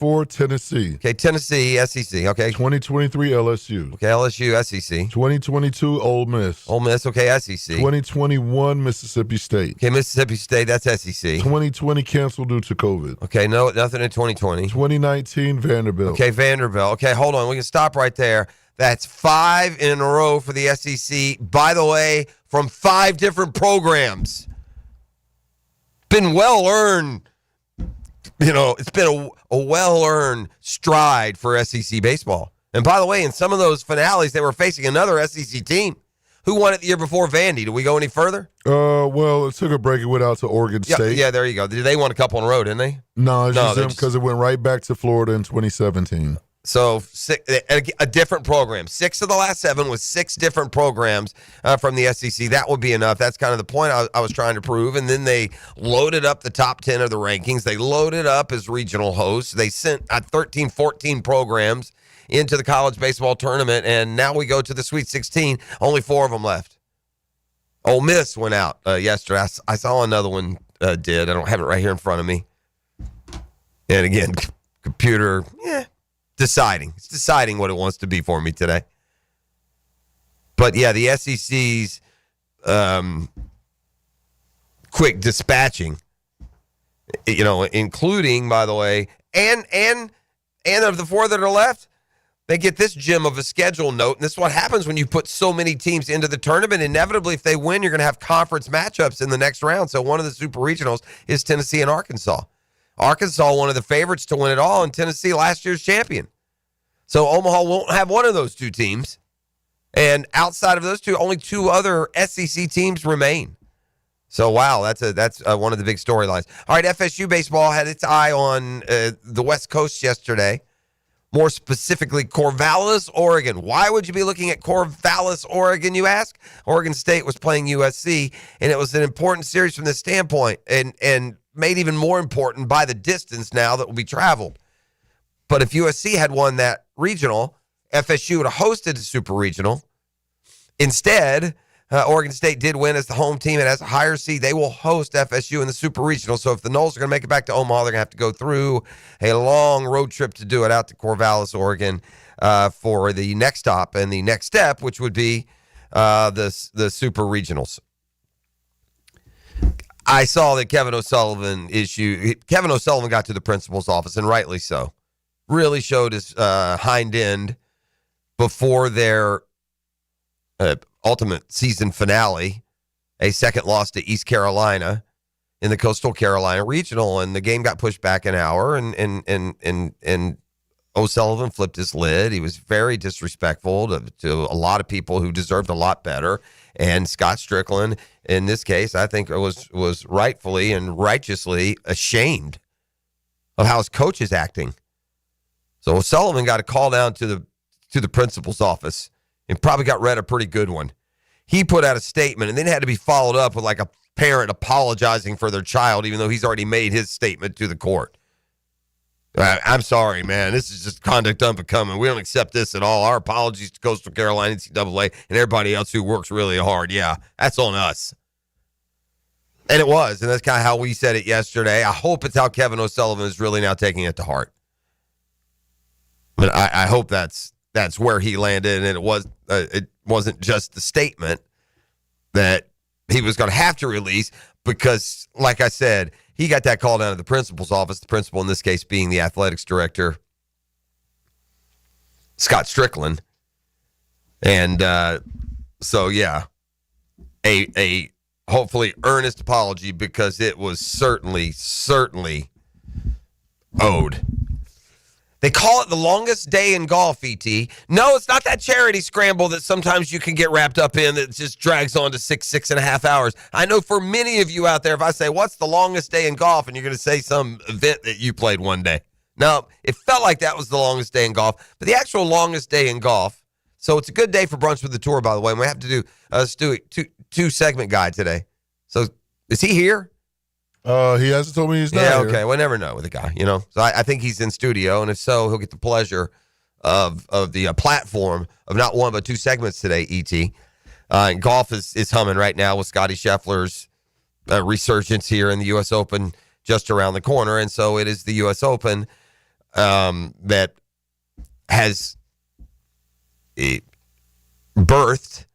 for Tennessee. Okay, Tennessee, SEC. Okay. 2023 LSU. Okay, LSU, SEC. 2022 Ole Miss. Ole Miss, okay, SEC. 2021 Mississippi State. Okay, Mississippi State, that's SEC. 2020 canceled due to COVID. Okay, no, nothing in 2020. 2019 Vanderbilt. Okay, Vanderbilt. Okay, hold on. We can stop right there. That's 5 in a row for the SEC. By the way, from 5 different programs. Been well earned. It's been a well-earned stride for SEC baseball. And by the way, in some of those finales, they were facing another SEC team. Who won it the year before Vandy? Do we go any further? Well, it took a break. It went out to Oregon State. Yeah, there you go. They won a couple in a row, didn't they? No, it's just them because it went right back to Florida in 2017. So a different program. 6 of the last 7 was 6 different programs from the SEC. That would be enough. That's kind of the point I was trying to prove. And then they loaded up the top 10 of the rankings. They loaded up as regional hosts. They sent 13, 14 programs into the college baseball tournament. And now we go to the Sweet 16. Only 4 of them left. Ole Miss went out yesterday. I saw another one did. I don't have it right here in front of me. And again, computer, It's deciding what it wants to be for me today. But yeah, the SEC's quick dispatching, including, by the way, and of the 4 that are left, they get this gem of a schedule note. And this is what happens when you put so many teams into the tournament. Inevitably, if they win, you're going to have conference matchups in the next round. So one of the super regionals is Tennessee and Arkansas. Arkansas, one of the favorites to win it all, and Tennessee, last year's champion. So Omaha won't have one of those 2 teams. And outside of those 2, only 2 other SEC teams remain. So, wow, that's one of the big storylines. All right, FSU baseball had its eye on the West Coast yesterday. More specifically, Corvallis, Oregon. Why would you be looking at Corvallis, Oregon, you ask? Oregon State was playing USC, and it was an important series from this standpoint, and made even more important by the distance now that will be traveled. But if USC had won that regional, FSU would have hosted the super regional. Instead, Oregon State did win as the home team, and as a higher seed, they will host FSU in the super regional. So if the Noles are going to make it back to Omaha, they're going to have to go through a long road trip to do it out to Corvallis, Oregon, for the next stop and the next step, which would be the super regionals. I saw that Kevin O'Sullivan got to the principal's office, and rightly so. Really showed his hind end before their ultimate season finale, a second loss to East Carolina in the Coastal Carolina Regional, and the game got pushed back an hour, and O'Sullivan flipped his lid. He was very disrespectful to a lot of people who deserved a lot better. And Scott Strickland, in this case, I think was rightfully and righteously ashamed of how his coach is acting. So O'Sullivan got a call down to the principal's office and probably got read a pretty good one. He put out a statement and then had to be followed up with like a parent apologizing for their child, even though he's already made his statement to the court. I'm sorry, man. This is just conduct unbecoming. We don't accept this at all. Our apologies to Coastal Carolina, NCAA, and everybody else who works really hard. Yeah, that's on us. And it was, and that's kind of how we said it yesterday. I hope it's how Kevin O'Sullivan is really now taking it to heart. But I hope that's where he landed, and it wasn't just the statement that he was going to have to release because, like I said, he got that call down to the principal's office, the principal in this case being the athletics director, Scott Strickland. And so, yeah, a hopefully earnest apology because it was certainly owed. They call it the longest day in golf, ET. No, it's not that charity scramble that sometimes you can get wrapped up in that just drags on to 6.5 hours. I know for many of you out there, if I say, what's the longest day in golf? And you're going to say some event that you played one day. No, it felt like that was the longest day in golf. But the actual longest day in golf, so it's a good day for Brunch with the Tour, by the way. And we have to do a two-segment guide today. So is he here? He hasn't told me he's not here. Okay. We'll never know with the guy, you know. So I think he's in studio, and if so, he'll get the pleasure of the platform of not one but 2 segments today, ET. And golf is humming right now with Scotty Scheffler's resurgence here in the U.S. Open just around the corner, and so it is the U.S. Open that has birthed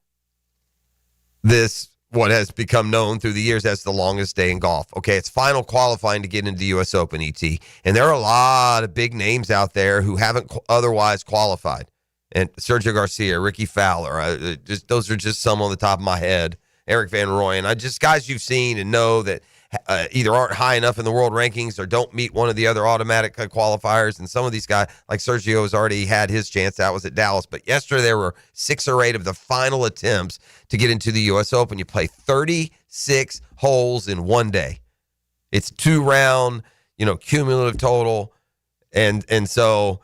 this, what has become known through the years as the longest day in golf. Okay, it's final qualifying to get into the U.S. Open, ET. And there are a lot of big names out there who haven't otherwise qualified. And Sergio Garcia, Ricky Fowler, those are just some on the top of my head. Eric Van Rooyen, just guys you've seen and know that either aren't high enough in the world rankings or don't meet one of the other automatic qualifiers. And some of these guys, like Sergio, has already had his chance. That was at Dallas. But yesterday there were 6 or 8 of the final attempts to get into the U.S. Open. You play 36 holes in one day. It's 2-round, cumulative total. And so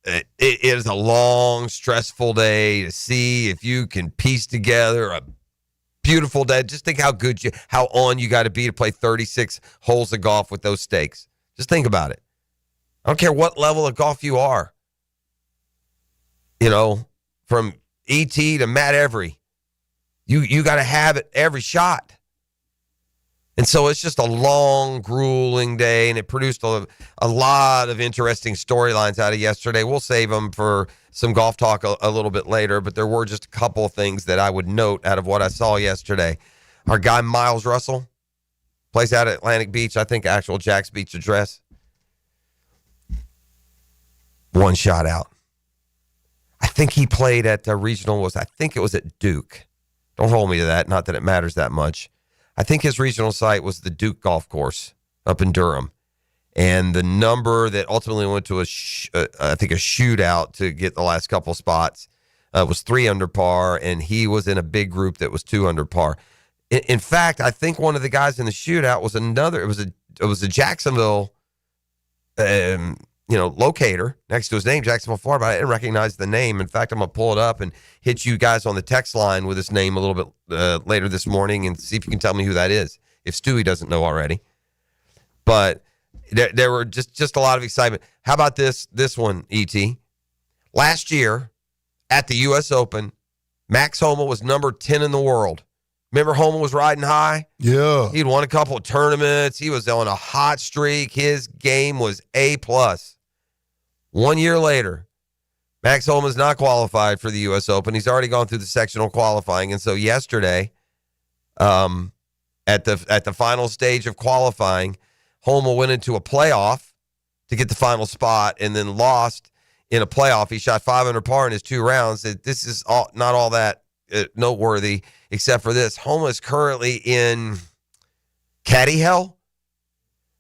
it is a long, stressful day to see if you can piece together a beautiful day. Just think how on you got to be to play 36 holes of golf with those stakes. Just think about it. I don't care what level of golf you are. From ET to Matt Every, you got to have it every shot. And so it's just a long, grueling day, and it produced a lot of interesting storylines out of yesterday. We'll save them for some golf talk a little bit later, but there were just a couple of things that I would note out of what I saw yesterday. Our guy Miles Russell plays out at Atlantic Beach, I think actual Jack's Beach address. 1 shot out. I think he played at the regional, I think it was at Duke. Don't hold me to that, not that it matters that much. I think his regional site was the Duke Golf Course up in Durham. And the number that ultimately went to a shootout to get the last couple spots was 3 under par, and he was in a big group that was 2 under par. In fact, I think one of the guys in the shootout was it was a Jacksonville, locator next to his name, Jacksonville, Florida. But I didn't recognize the name. In fact, I'm gonna pull it up and hit you guys on the text line with his name a little bit later this morning and see if you can tell me who that is, if Stewie doesn't know already. But there were just a lot of excitement. How about this one, ET? Last year at the U.S. Open, Max Homa was number 10 in the world. Remember Homa was riding high? Yeah. He'd won a couple of tournaments. He was on a hot streak. His game was A+. 1 year later, Max Homa is not qualified for the U.S. Open. He's already gone through the sectional qualifying. And so yesterday, at the final stage of qualifying, Homa went into a playoff to get the final spot and then lost in a playoff. He shot 5 under par in his 2 rounds. This is not all that noteworthy, except for this. Homa is currently in caddy hell.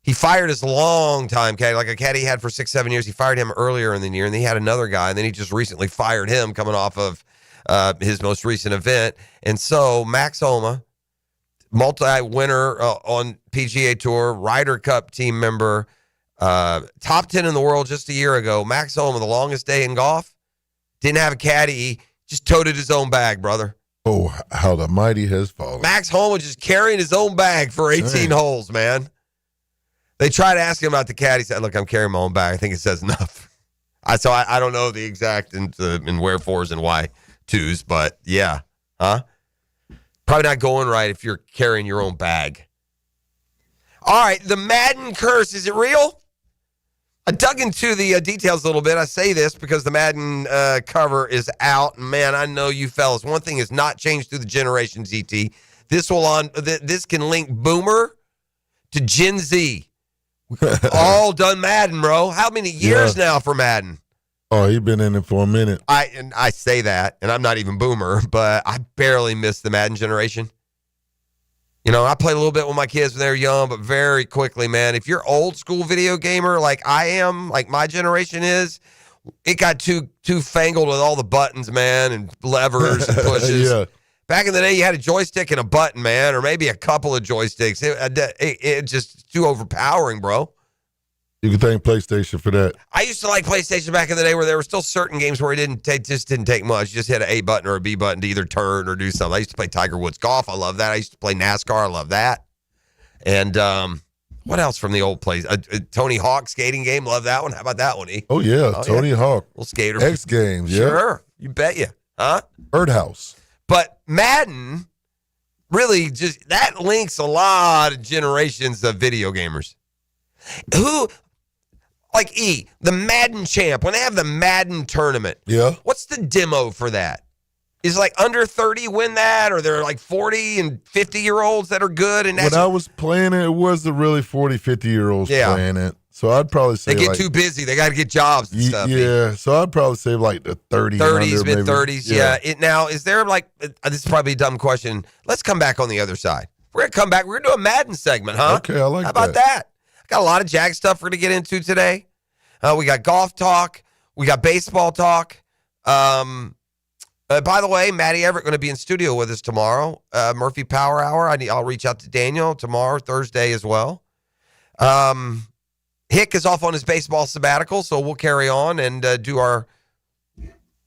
He fired his long-time caddy, like a caddy he had for 6-7 years. He fired him earlier in the year, and then he had another guy, and then he just recently fired him coming off of his most recent event. And so Max Homa, multi-winner on PGA Tour, Ryder Cup team member, top 10 in the world just a year ago. Max Homa, the longest day in golf, didn't have a caddy. He just toted his own bag, brother. Oh, how the mighty has fallen. Max Homa just carrying his own bag for 18 holes, man. They tried to ask him about the caddy. He said, look, I'm carrying my own bag. I think it says enough. So I don't know the exact and wherefores and why twos, but yeah. Huh? Probably not going right if you're carrying your own bag. All right, the Madden curse, is it real? I dug into the details a little bit. I say this because the Madden cover is out. Man, I know you fellas. One thing has not changed through the generations, ET. This can link Boomer to Gen Z. All done Madden, bro. How many years now for Madden? Oh, he's been in it for a minute. I say that, and I'm not even Boomer, but I barely miss the Madden generation. I played a little bit with my kids when they were young, but very quickly, man, if you're old school video gamer like I am, like my generation is, it got too fangled with all the buttons, man, and levers and pushes. Yeah. Back in the day, you had a joystick and a button, man, or maybe a couple of joysticks. It just too overpowering, bro. You can thank PlayStation for that. I used to like PlayStation back in the day where there were still certain games where it just didn't take much. You just hit an A button or a B button to either turn or do something. I used to play Tiger Woods golf. I love that. I used to play NASCAR. I love that. And what else from the old plays? Tony Hawk skating game. Love that one. How about that one, E? Oh, yeah. Tony Hawk. Little skater. X Games, yeah. Sure. You bet you. Huh? Birdhouse. But Madden really that links a lot of generations of video gamers. Like the Madden champ, when they have the Madden tournament, what's the demo for that? Is like under 30 win that, or they're like 40 and 50-year-olds that are good? And when I was playing it was the really 40, 50-year-olds playing it. So I'd probably say they get too busy. They got to get jobs and stuff. Yeah, so I'd probably say like the 30s, mid-30s. Yeah. Now, is there like, this is probably a dumb question. Let's come back on the other side. We're going to come back. We're going to do a Madden segment, huh? Okay, I like that. How about that? I got a lot of Jag stuff we're going to get into today. We got golf talk. We got baseball talk. By the way, Matty Everett going to be in studio with us tomorrow. Murphy Power Hour. I'll reach out to Daniel tomorrow, Thursday as well. Hick is off on his baseball sabbatical, so we'll carry on and do our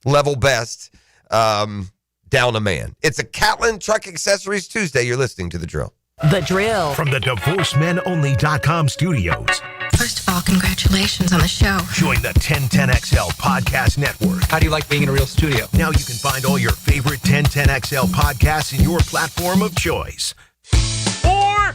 level best down a man. It's a Catlin Truck Accessories Tuesday. You're listening to The Drill. The Drill. From the DivorceMenOnly.com studios. First of all, congratulations on the show. Join the 1010XL Podcast Network. How do you like being in a real studio? Now you can find all your favorite 1010XL podcasts in your platform of choice. Or,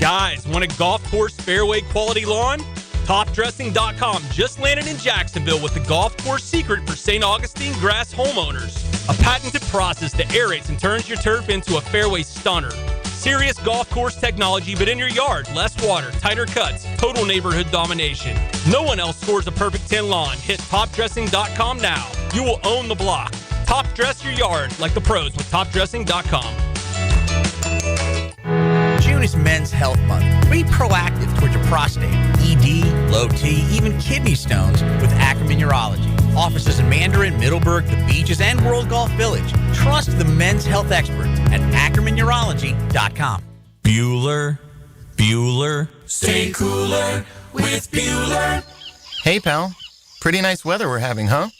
guys, want a golf course fairway quality lawn? TopDressing.com just landed in Jacksonville with the golf course secret for St. Augustine grass homeowners. A patented process that aerates and turns your turf into a fairway stunner. Serious golf course technology, but in your yard. Less water, tighter cuts, total neighborhood domination. No one else scores a perfect 10 lawn. Hit TopDressing.com now. You will own the block. Top dress your yard like the pros with TopDressing.com. June is Men's Health Month. Be proactive towards your prostate, ED, low T, even kidney stones with Ackerman Urology. Offices in Mandarin, Middleburg, the Beaches, and World Golf Village. Trust the men's health experts at AckermanUrology.com. Bueller. Stay cooler with Bueller. Hey, pal. Pretty nice weather we're having, huh?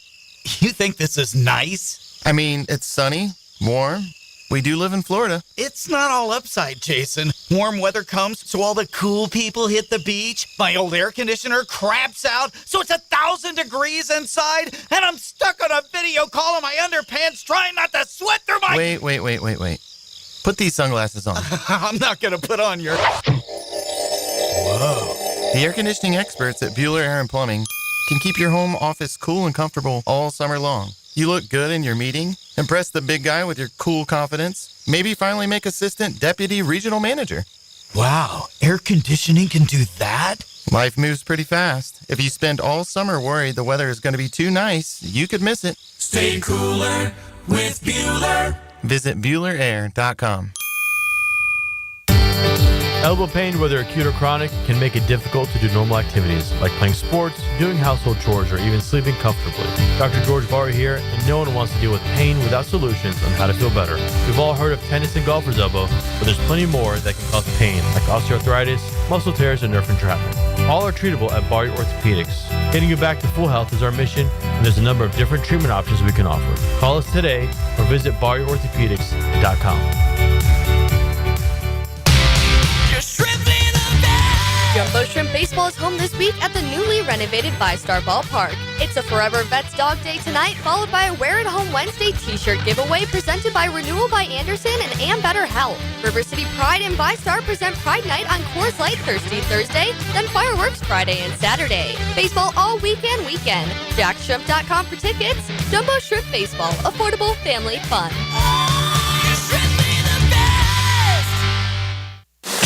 You think this is nice? I mean, it's sunny, warm. We do live in Florida. It's not all upside, Jason. Warm weather comes, so all the cool people hit the beach. My old air conditioner craps out, so it's 1,000 degrees inside, and I'm stuck on a video call in my underpants trying not to sweat through my... Wait. Put these sunglasses on. I'm not going to put on your... Whoa. The air conditioning experts at Bueller Air and Plumbing can keep your home office cool and comfortable all summer long. You look good in your meeting, impress the big guy with your cool confidence, maybe finally make assistant deputy regional manager. Wow, air conditioning can do that? Life moves pretty fast. If you spend all summer worried the weather is going to be too nice, you could miss it. Stay cooler with Bueller. Visit BuellerAir.com. Elbow pain, whether acute or chronic, can make it difficult to do normal activities like playing sports, doing household chores, or even sleeping comfortably. Dr. George Barr here, and no one wants to deal with pain without solutions on how to feel better. We've all heard of tennis and golfer's elbow, but there's plenty more that can cause pain, like osteoarthritis, muscle tears, and nerve entrapment. All are treatable at Barr Orthopedics. Getting you back to full health is our mission, and there's a number of different treatment options we can offer. Call us today or visit BarrOrthopedics.com. Jumbo Shrimp Baseball is home this week at the newly renovated VyStar Ballpark. It's a Forever Vets Dog Day tonight, followed by a Wear It Home Wednesday t-shirt giveaway presented by Renewal by Anderson and Am Better Health. River City Pride and VyStar present Pride Night on Coors Light Thursday, then Fireworks Friday and Saturday. Baseball all weekend. JackShrimp.com for tickets. Jumbo Shrimp Baseball, affordable family fun.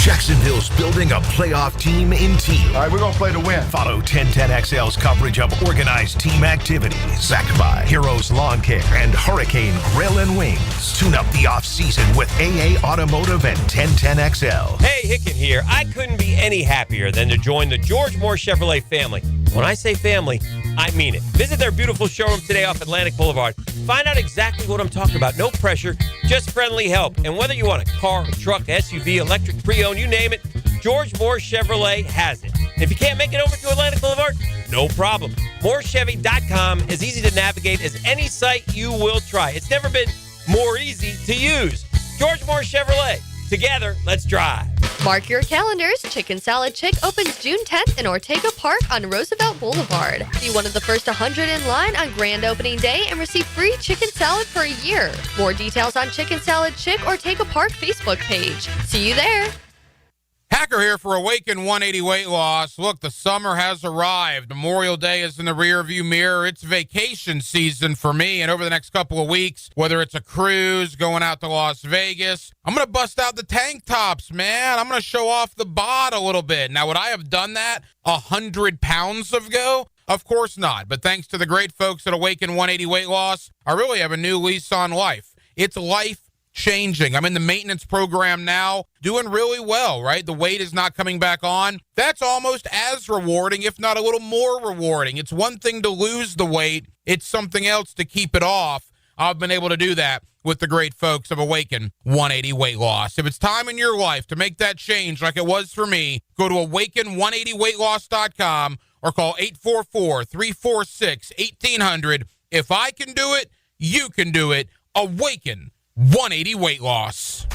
Jacksonville's building a playoff team in team. All right, we're going to play to win. Follow 1010XL's coverage of organized team activities. Backed by Heroes Lawn Care and Hurricane Grill and Wings. Tune up the off-season with AA Automotive and 1010XL. Hey, Hicken here. I couldn't be any happier than to join the George Moore Chevrolet family. When I say family, I mean it. Visit their beautiful showroom today off Atlantic Boulevard. Find out exactly what I'm talking about. No pressure, just friendly help. And whether you want a car, a truck, SUV, electric, pre-owned, you name it, George Moore Chevrolet has it. And if you can't make it over to Atlantic Boulevard, no problem. MooreChevy.com is easy to navigate as any site you will try. It's never been more easy to use. George Moore Chevrolet. Together, let's drive. Mark your calendars. Chicken Salad Chick opens June 10th in Ortega Park on Roosevelt Boulevard. Be one of the first 100 in line on grand opening day and receive free chicken salad for a year. More details on Chicken Salad Chick Ortega Park Facebook page. See you there. Packer here for Awaken 180 Weight Loss. Look, the summer has arrived. Memorial Day is in the rearview mirror. It's vacation season for me. And over the next couple of weeks, whether it's a cruise, going out to Las Vegas, I'm going to bust out the tank tops, man. I'm going to show off the bod a little bit. Now, would I have done that 100 pounds ago? Of course not. But thanks to the great folks at Awaken 180 Weight Loss, I really have a new lease on life. It's life changing. I'm in the maintenance program now, doing really well, right? The weight is not coming back on. That's almost as rewarding, if not a little more rewarding. It's one thing to lose the weight. It's something else to keep it off. I've been able to do that with the great folks of Awaken 180 Weight Loss. If it's time in your life to make that change like it was for me, go to awaken180weightloss.com or call 844-346-1800. If I can do it, you can do it. Awaken 180 Weight Loss.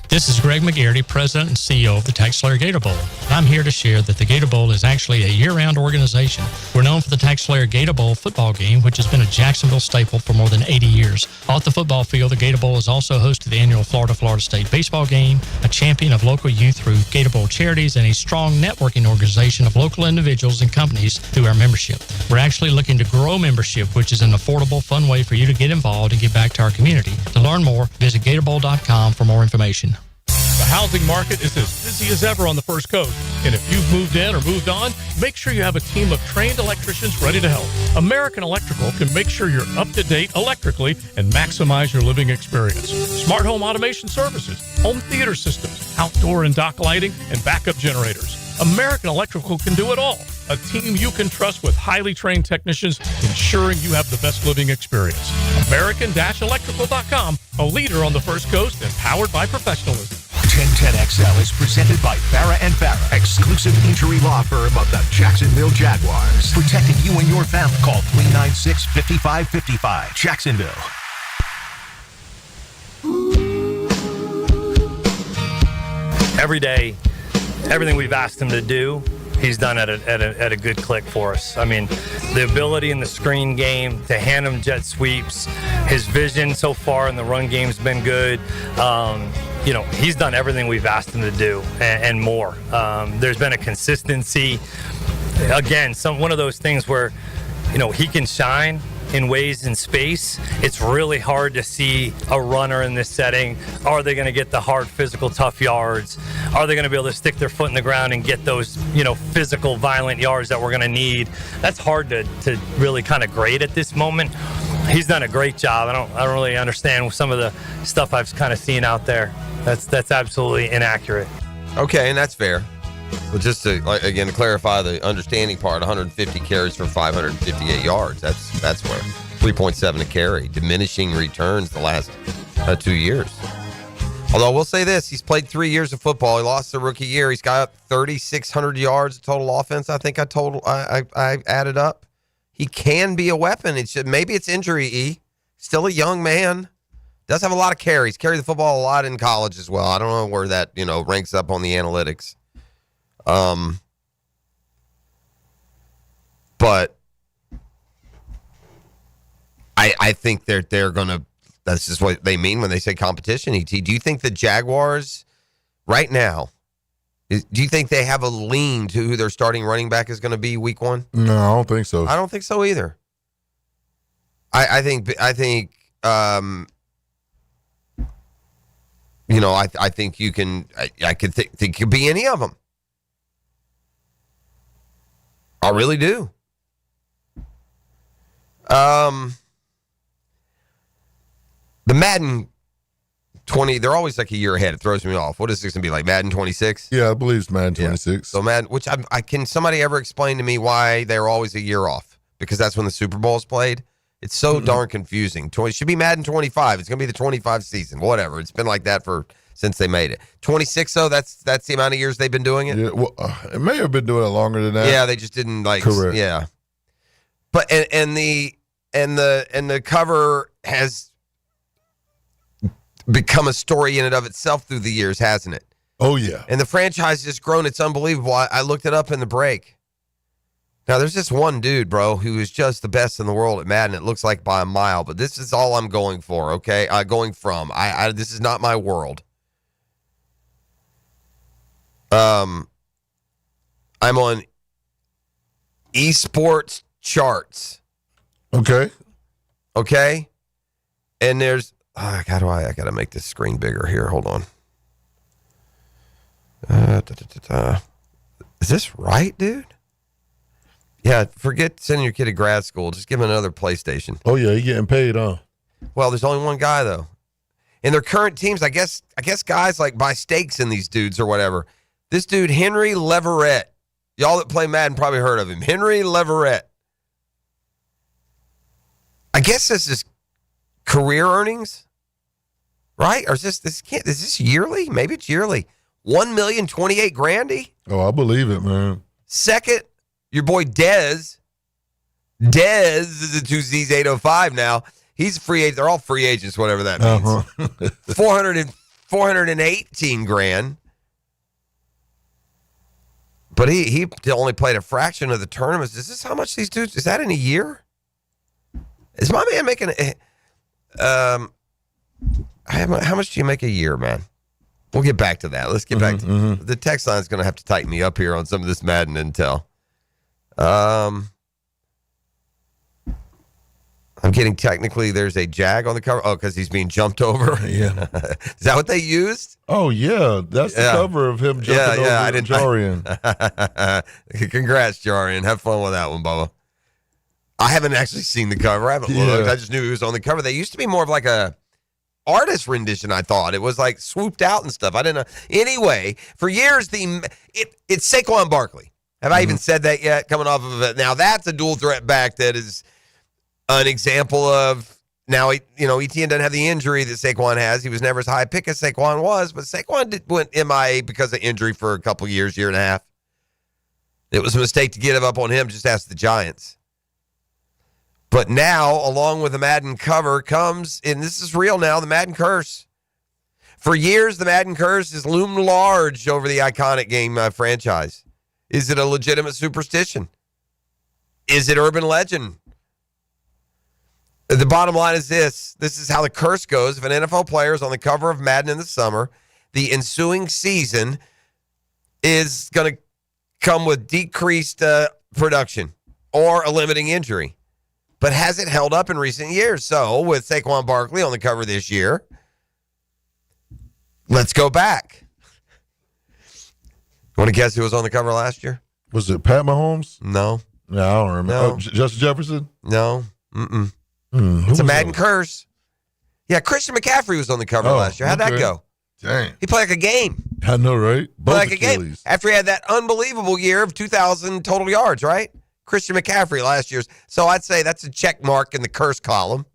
This is Greg McGarity, President and CEO of the TaxSlayer Gator Bowl. I'm here to share that the Gator Bowl is actually a year-round organization. We're known for the TaxSlayer Gator Bowl football game, which has been a Jacksonville staple for more than 80 years. Off the football field, the Gator Bowl has also hosted the annual Florida State baseball game, a champion of local youth through Gator Bowl charities, and a strong networking organization of local individuals and companies through our membership. We're actually looking to grow membership, which is an affordable, fun way for you to get involved and give back to our community. To learn more, visit gatorbowl.com for more information. The housing market is as busy as ever on the First Coast. And if you've moved in or moved on, make sure you have a team of trained electricians ready to help. American Electrical can make sure you're up to date electrically and maximize your living experience. Smart home automation services, home theater systems, outdoor and dock lighting, and backup generators. American Electrical can do it all. A team you can trust with highly trained technicians ensuring you have the best living experience. American-Electrical.com, a leader on the First Coast and powered by professionalism. 1010XL is presented by Farah and Farah, exclusive injury law firm of the Jacksonville Jaguars. Protecting you and your family. Call 396-5555. Jacksonville. Every day, everything we've asked him to do, he's done at a good click for us. I mean, the ability in the screen game to hand him jet sweeps, his vision so far in the run game's been good. He's done everything we've asked him to do and more. There's been a consistency. Again, one of those things where, he can shine in ways in space. It's really hard to see a runner in this setting. Are they going to get the hard, physical, tough yards? Are they going to be able to stick their foot in the ground and get those, physical, violent yards that we're going to need? That's hard to really kind of grade at this moment. He's done a great job. I don't really understand some of the stuff I've kind of seen out there. That's absolutely inaccurate. Okay, and that's fair. But just to clarify the understanding part, 150 carries for 558 yards. That's where 3.7 a carry, diminishing returns the last 2 years. Although I will say this, he's played 3 years of football. He lost the rookie year. He's got 3,600 yards of total offense. I think I added up. He can be a weapon. Maybe it's injury. Still a young man. Does have a lot of carries. Carried the football a lot in college as well. I don't know where that ranks up on the analytics. But I think they're gonna. That's just what they mean when they say competition. ET, do you think the Jaguars right now? Do you think they have a lean to who their starting running back is going to be week one? No, I don't think so. I don't think so either. I think I think you can. I could think it could be any of them. I really do. The Madden 20, they're always like a year ahead. It throws me off. What is this going to be like, Madden 26? Yeah, I believe it's Madden 26. Yeah. So Madden, which can somebody ever explain to me why they're always a year off? Because that's when the Super Bowl is played. It's so darn confusing. It should be Madden 25. It's going to be the 25 season. Whatever. It's been like that since they made it. 26 though. That's the amount of years they've been doing it. Yeah, well, it may have been doing it longer than that. Yeah, they just didn't like. Correct. Yeah. But and the cover has become a story in and of itself through the years, hasn't it? Oh yeah. And the franchise has grown. It's unbelievable. I looked it up in the break. Now, there's this one dude, bro, who is just the best in the world at Madden. It looks like by a mile, but this is all I'm going for, okay? Going from. This is not my world. I'm on esports charts. Okay. And there's I gotta make this screen bigger here. Hold on. Is this right, dude? Yeah, forget sending your kid to grad school. Just give him another PlayStation. Oh yeah, he getting paid, huh? Well, there's only one guy though. In their current teams, I guess guys like buy stakes in these dudes or whatever. This dude, Henry Leverett. Y'all that play Madden probably heard of him. Henry Leverett. I guess this is career earnings, right? Or is this yearly? Maybe it's yearly. $1,028,000. Oh, I believe it, man. Second, your boy Dez. Dez is a 2Z's 805 now. He's a free agent. They're all free agents, whatever that means. 418 grand. But he only played a fraction of the tournaments. Is this how much these dudes? Is that in a year? Is my man making? How much do you make a year, man? We'll get back to that. Let's get back to the text line is going to have to tighten me up here on some of this Madden intel. I'm getting technically there's a jag on the cover. Oh, because he's being jumped over. Yeah. Is that what they used? Oh, yeah. That's the cover of him jumping over Jarian. Congrats, Jarian. Have fun with that one, Bubba. I haven't actually seen the cover. I haven't looked. I just knew he was on the cover. They used to be more of like a artist rendition, I thought. It was like swooped out and stuff. I didn't know. Anyway, for years, it's Saquon Barkley. Have I even said that yet? Coming off of it. Now, that's a dual threat back that is an example of now, Etienne doesn't have the injury that Saquon has. He was never as high a pick as Saquon was, but Saquon went MIA because of injury for a couple years, year and a half. It was a mistake to give up on him. Just ask the Giants. But now, along with the Madden cover comes, and this is real now, the Madden curse. For years, the Madden curse has loomed large over the iconic game franchise. Is it a legitimate superstition? Is it urban legend? The bottom line is this. This is how the curse goes. If an NFL player is on the cover of Madden in the summer, the ensuing season is going to come with decreased production or a limiting injury. But has it held up in recent years? So with Saquon Barkley on the cover this year, let's go back. Want to guess who was on the cover last year? Was it Pat Mahomes? No. No, I don't remember. No. Oh, Justin Jefferson? No. It's a Madden curse. Yeah, Christian McCaffrey was on the cover last year. How'd that go? Dang. He played like a game. I know, right? Both Like a game. After he had that unbelievable year of 2,000 total yards, right? Christian McCaffrey last year's. So I'd say that's a check mark in the curse column.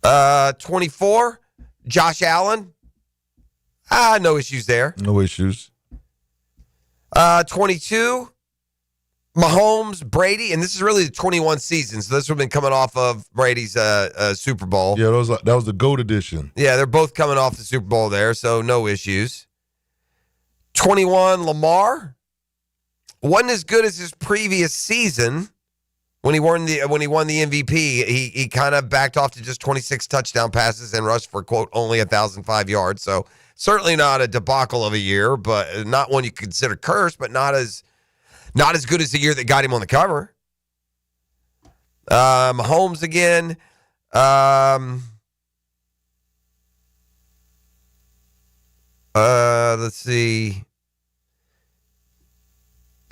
24, Josh Allen. No issues there. No issues. 22, Mahomes, Brady, and this is really the 21 season, so this would have been coming off of Brady's Super Bowl. Yeah, that was the GOAT edition. Yeah, they're both coming off the Super Bowl there, so no issues. 21, Lamar. Wasn't as good as his previous season when he won the MVP. He kind of backed off to just 26 touchdown passes and rushed for, quote, only 1,005 yards. So certainly not a debacle of a year, but not one you consider cursed, but not as good as the year that got him on the cover. Mahomes again. Let's see.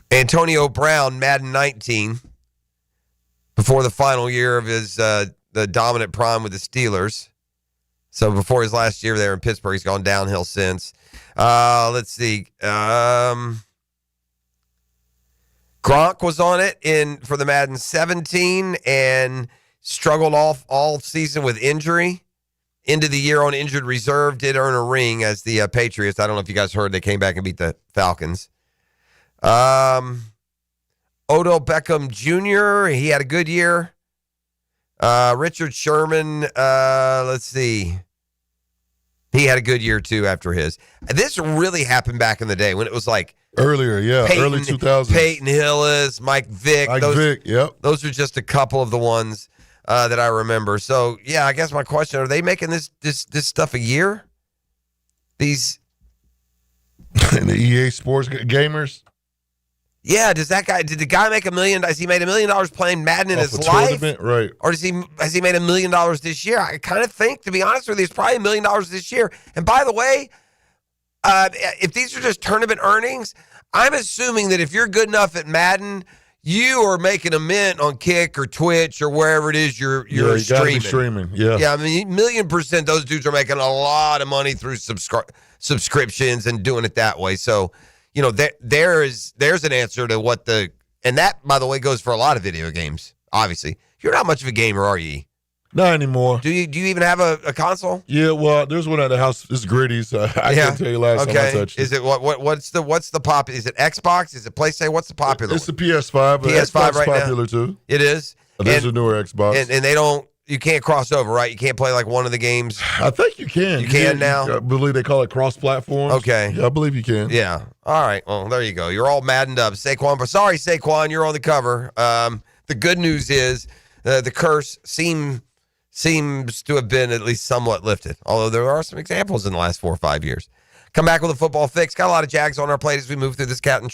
Antonio Brown, Madden 19, before the final year of his the dominant prime with the Steelers. So before his last year there in Pittsburgh, he's gone downhill since. Let's see. Gronk was on it for the Madden 17 and struggled off all season with injury. Into the year on injured reserve, did earn a ring as the Patriots. I don't know if you guys heard, they came back and beat the Falcons. Odell Beckham Jr., he had a good year. Richard Sherman, let's see. He had a good year, too, after his. This really happened back in the day when it was like... Earlier, yeah. Early 2000s. Peyton Hillis, Mike Vick. Yep. Those are just a couple of the ones that I remember. So, yeah, I guess my question, are they making this stuff a year? These And the EA Sports gamers. Yeah, did the guy make $1 million? Has he made $1 million playing Madden in his life? Right. Or has he made $1 million this year? I kind of think, to be honest with you, it's probably $1 million this year. And by the way, if these are just tournament earnings, I'm assuming that if you're good enough at Madden, you are making a mint on Kick or Twitch or wherever it is you're you streaming. Gotta be streaming. Yeah. Yeah, I mean, 1,000,000% those dudes are making a lot of money through subscriptions and doing it that way. So, you know, there's an answer to what and that, by the way, goes for a lot of video games, obviously. You're not much of a gamer, are you? Not anymore. Do you even have a console? Yeah, well, there's one at the house. It's gritty, so I can't tell you last time I touched it. Is it what's the pop? Is it Xbox? Is it PlayStation? What's the popular? It's the PS5. But PS5 Xbox right popular now. too. It is. There's a newer Xbox, and they don't. You can't cross over, right? You can't play like one of the games. I think you can. You can now. I believe they call it cross-platform. Okay. Yeah, I believe you can. Yeah. All right. Well, there you go. You're all maddened up, Saquon. But sorry, Saquon, you're on the cover. The good news is the curse seems to have been at least somewhat lifted, although there are some examples in the last 4 or 5 years. Come back with a football fix. Got a lot of Jags on our plate as we move through this Catlin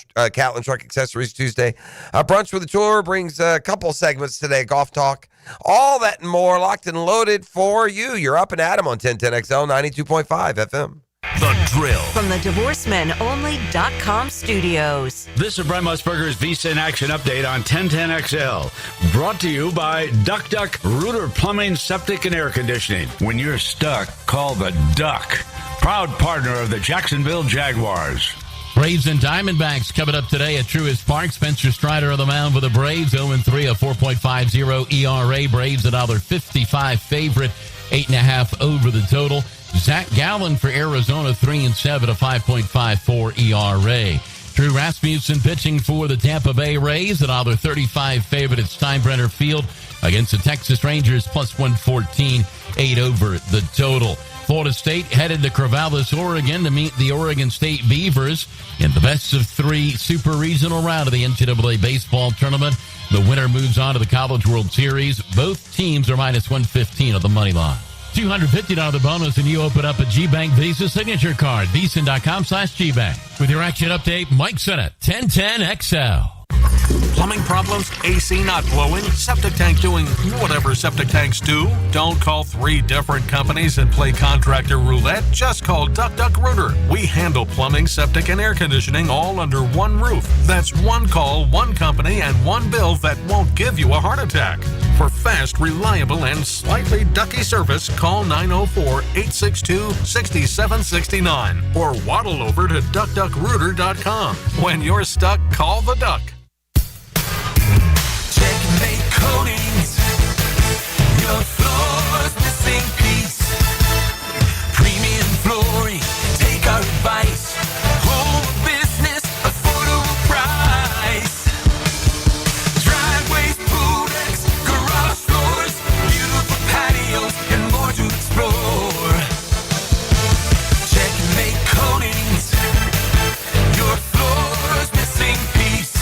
Truck Accessories Tuesday. Brunch with the Tour brings a couple segments today, golf talk. All that and more locked and loaded for you. You're up and at 'em on 1010XL 92.5 FM. The Drill. From the DivorceMenOnly.com studios. This is Brent Musburger's Visa in Action update on 1010XL. Brought to you by Duck Duck Rooter Plumbing, Septic, and Air Conditioning. When you're stuck, call the Duck. Proud partner of the Jacksonville Jaguars. Braves and Diamondbacks coming up today at Truist Park. Spencer Strider on the mound for the Braves. 0-3, a 4.50 ERA. Braves $1.55 favorite. 8.5 over the total. Zach Gallen for Arizona, 3-7, a 5.54 ERA. Drew Rasmussen pitching for the Tampa Bay Rays, $1.35 favorite at Steinbrenner Field against the Texas Rangers, plus 114, 8 over the total. Florida State headed to Corvallis, Oregon to meet the Oregon State Beavers in the best-of-3 super regional round of the NCAA baseball tournament. The winner moves on to the College World Series. Both teams are minus 115 on the money line. $250 bonus and you open up a GBank Visa signature card. Visa.com/GBank. With your action update, Mike Sennett, 1010XL. Plumbing problems, AC not blowing, septic tank doing whatever septic tanks do? Don't call 3 different companies and play contractor roulette. Just call Duck Duck Rooter. We handle plumbing, septic, and air conditioning all under one roof. That's one call, one company, and one bill that won't give you a heart attack. For fast, reliable, and slightly ducky service, call 904-862-6769 or waddle over to duckduckrooter.com. When you're stuck, call the Duck. Checkmate Coatings. Your floor's missing piece. Premium flooring. Take our advice. Home business, affordable price. Driveways, pool decks, garage doors, beautiful patios, and more to explore. Checkmate Coatings. Your floor's missing piece.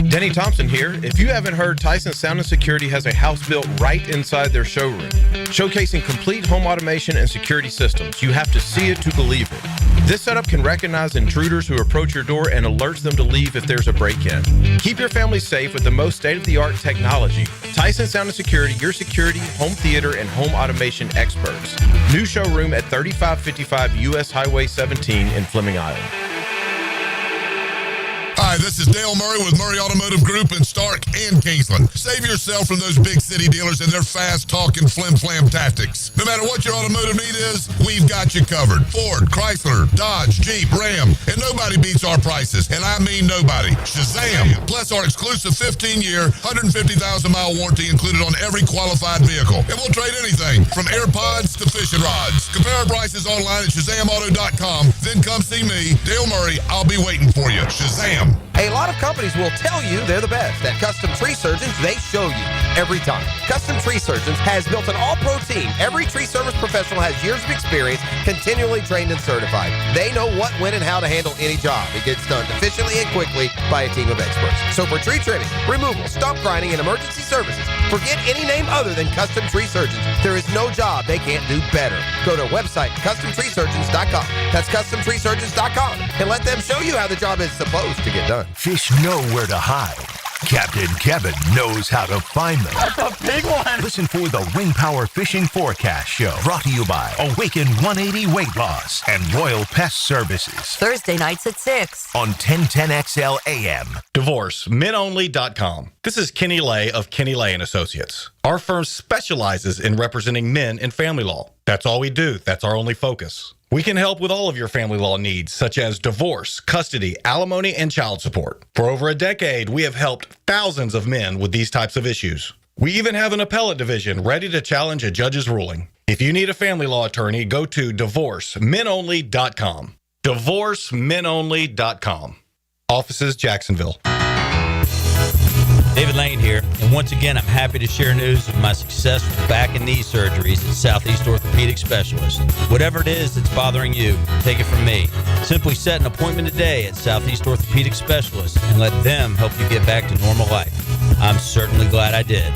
Denny Thompson here. If you haven't heard, Tyson Sound & Security has a house built right inside their showroom, showcasing complete home automation and security systems. You have to see it to believe it. This setup can recognize intruders who approach your door and alerts them to leave if there's a break-in. Keep your family safe with the most state-of-the-art technology. Tyson Sound & Security, your security, home theater, and home automation experts. New showroom at 3555 U.S. Highway 17 in Fleming Island. Hi, this is Dale Murray with Murray Automotive Group in Stark and Kingsland. Save yourself from those big city dealers and their fast-talking flim-flam tactics. No matter what your automotive need is, we've got you covered. Ford, Chrysler, Dodge, Jeep, Ram, and nobody beats our prices, and I mean nobody. Shazam! Plus our exclusive 15-year, 150,000-mile warranty included on every qualified vehicle. And we'll trade anything from AirPods to fishing rods. Compare our prices online at ShazamAuto.com. Then come see me, Dale Murray. I'll be waiting for you. Shazam! A lot of companies will tell you they're the best. At Custom Tree Surgeons, they show you every time. Custom Tree Surgeons has built an all-pro team. Every tree service professional has years of experience, continually trained and certified. They know what, when, and how to handle any job. It gets done efficiently and quickly by a team of experts. So for tree trimming, removal, stump grinding, and emergency services, forget any name other than Custom Tree Surgeons. There is no job they can't do better. Go to our website, CustomTreeSurgeons.com. That's CustomTreeSurgeons.com. And let them show you how the job is supposed to get done. Fish know where to hide. Captain Kevin knows how to find them. That's a big one. Listen for the Wing Power Fishing Forecast Show, brought to you by Awaken 180 Weight Loss and Royal Pest Services. Thursday nights at 6 on 1010XL AM. DivorceMenOnly.com. This is Kenny Lay of Kenny Lay & Associates. Our firm specializes in representing men in family law. That's all we do. That's our only focus. We can help with all of your family law needs, such as divorce, custody, alimony, and child support. For over a decade, we have helped thousands of men with these types of issues. We even have an appellate division ready to challenge a judge's ruling. If you need a family law attorney, go to DivorceMenOnly.com. DivorceMenOnly.com. Offices, Jacksonville. David Lane here, and once again, I'm happy to share news of my successful back and knee surgeries at Southeast Orthopedic Specialist. Whatever it is that's bothering you, take it from me. Simply set an appointment today at Southeast Orthopedic Specialist and let them help you get back to normal life. I'm certainly glad I did.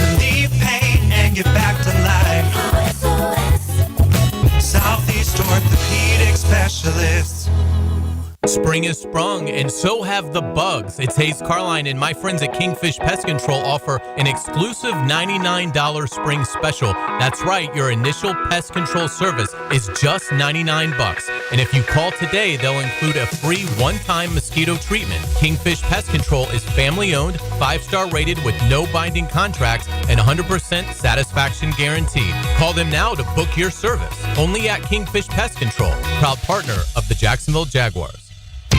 Relieve pain and get back to life. Southeast Orthopedic Specialists. Spring has sprung, and so have the bugs. It's Hayes Carline and my friends at Kingfish Pest Control offer an exclusive $99 spring special. That's right, your initial pest control service is just $99. And if you call today, they'll include a free one-time mosquito treatment. Kingfish Pest Control is family-owned, 5-star rated with no binding contracts and 100% satisfaction guarantee. Call them now to book your service. Only at Kingfish Pest Control, proud partner of the Jacksonville Jaguars.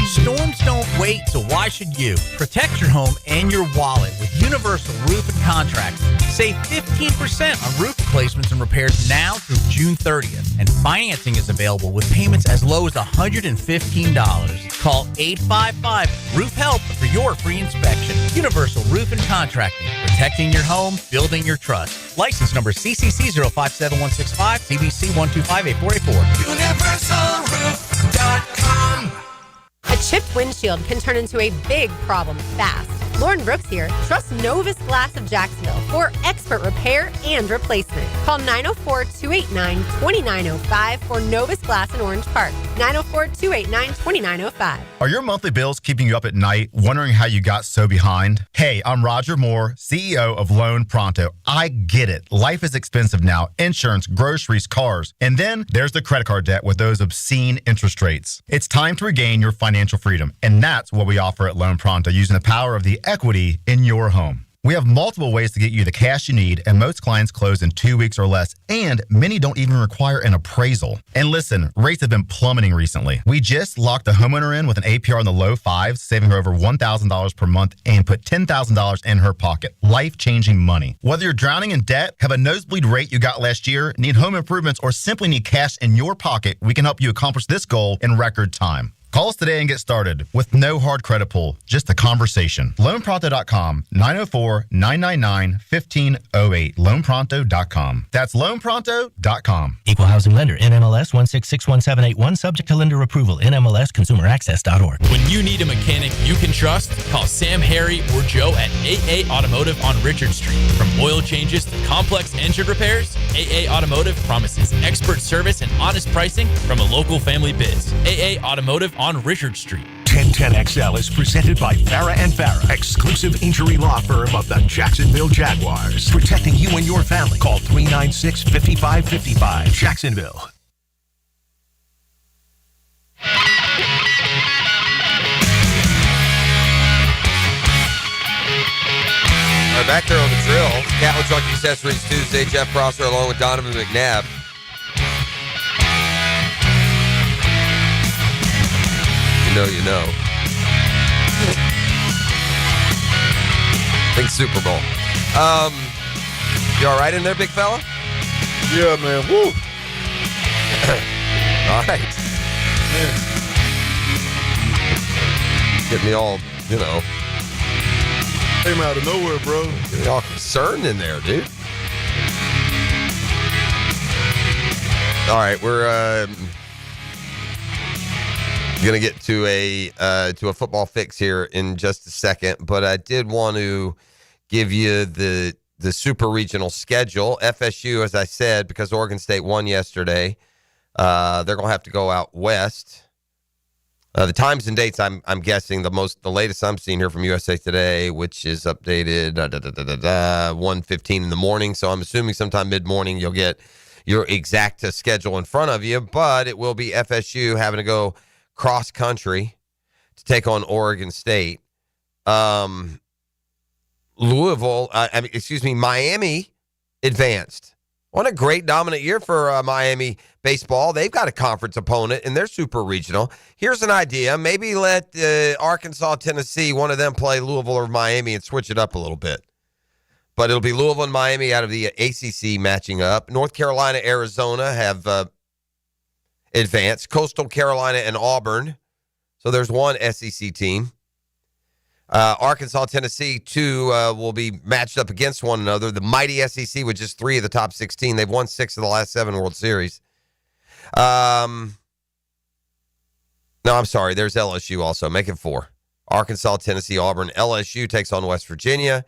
Storms don't wait, so why should you? Protect your home and your wallet with Universal Roof and Contracts. Save 15% on roof replacements and repairs now through June 30th. And financing is available with payments as low as $115. Call 855-ROOF-HELP for your free inspection. Universal Roof and Contracting. Protecting your home, building your trust. License number CCC 057165, CBC 1258484. UniversalRoof.com. A chipped windshield can turn into a big problem fast. Lauren Brooks here. Trust Novus Glass of Jacksonville for expert repair and replacement. Call 904-289-2905 for Novus Glass in Orange Park. 904-289-2905. Are your monthly bills keeping you up at night, wondering how you got so behind? Hey, I'm Roger Moore, CEO of Loan Pronto. I get it. Life is expensive now. Insurance, groceries, cars. And then there's the credit card debt with those obscene interest rates. It's time to regain your financial freedom. And that's what we offer at Loan Pronto, using the power of the equity in your home. We have multiple ways to get you the cash you need, and most clients close in 2 weeks or less, and many don't even require an appraisal. And listen, rates have been plummeting recently. We just locked the homeowner in with an APR in the low fives, saving her over $1,000 per month, and put $10,000 in her pocket. Life-changing money. Whether you're drowning in debt, have a nosebleed rate you got last year, need home improvements, or simply need cash in your pocket, we can help you accomplish this goal in record time. Call us today and get started with no hard credit pull, just a conversation. LoanPronto.com, 904-999-1508. LoanPronto.com. That's LoanPronto.com. Equal housing lender, NMLS 1661781, subject to lender approval, NMLSConsumerAccess.org. When you need a mechanic you can trust, call Sam, Harry, or Joe at AA Automotive on Richard Street. From oil changes to complex engine repairs, AA Automotive promises expert service and honest pricing from a local family biz. AA Automotive on Richard Street. 1010XL is presented by Farah & Farah, exclusive injury law firm of the Jacksonville Jaguars. Protecting you and your family. Call 396-5555. Jacksonville. All right, back there on the drill. Catlin Truck Accessories Tuesday. Jeff Prosser along with Donovan McNabb. You know. Big Super Bowl. You all right in there, big fella? Yeah, man. Woo. All right. Getting me all, Came out of nowhere, bro. Getting me all concerned in there, dude. All right, we're gonna get to a football fix here in just a second, but I did want to give you the super regional schedule. FSU, as I said, because Oregon State won yesterday, they're gonna have to go out west. The times and dates, I'm guessing the latest I'm seeing here from USA Today, which is updated 1:15 in the morning. So I'm assuming sometime mid morning you'll get your exact schedule in front of you, but it will be FSU having to go cross country to take on Oregon State. Miami advanced. What a great dominant year for Miami baseball. They've got a conference opponent and they're super regional. Here's an idea. Maybe let Arkansas, Tennessee, one of them play Louisville or Miami and switch it up a little bit. But it'll be Louisville and Miami out of the ACC matching up. North Carolina, Arizona have advanced. Coastal Carolina and Auburn. So there's one SEC team. Arkansas, Tennessee, two will be matched up against one another. The mighty SEC with just 3 of the top 16. They've won 6 of the last 7 World Series. No, I'm sorry. There's LSU also. Make it 4. Arkansas, Tennessee, Auburn. LSU takes on West Virginia.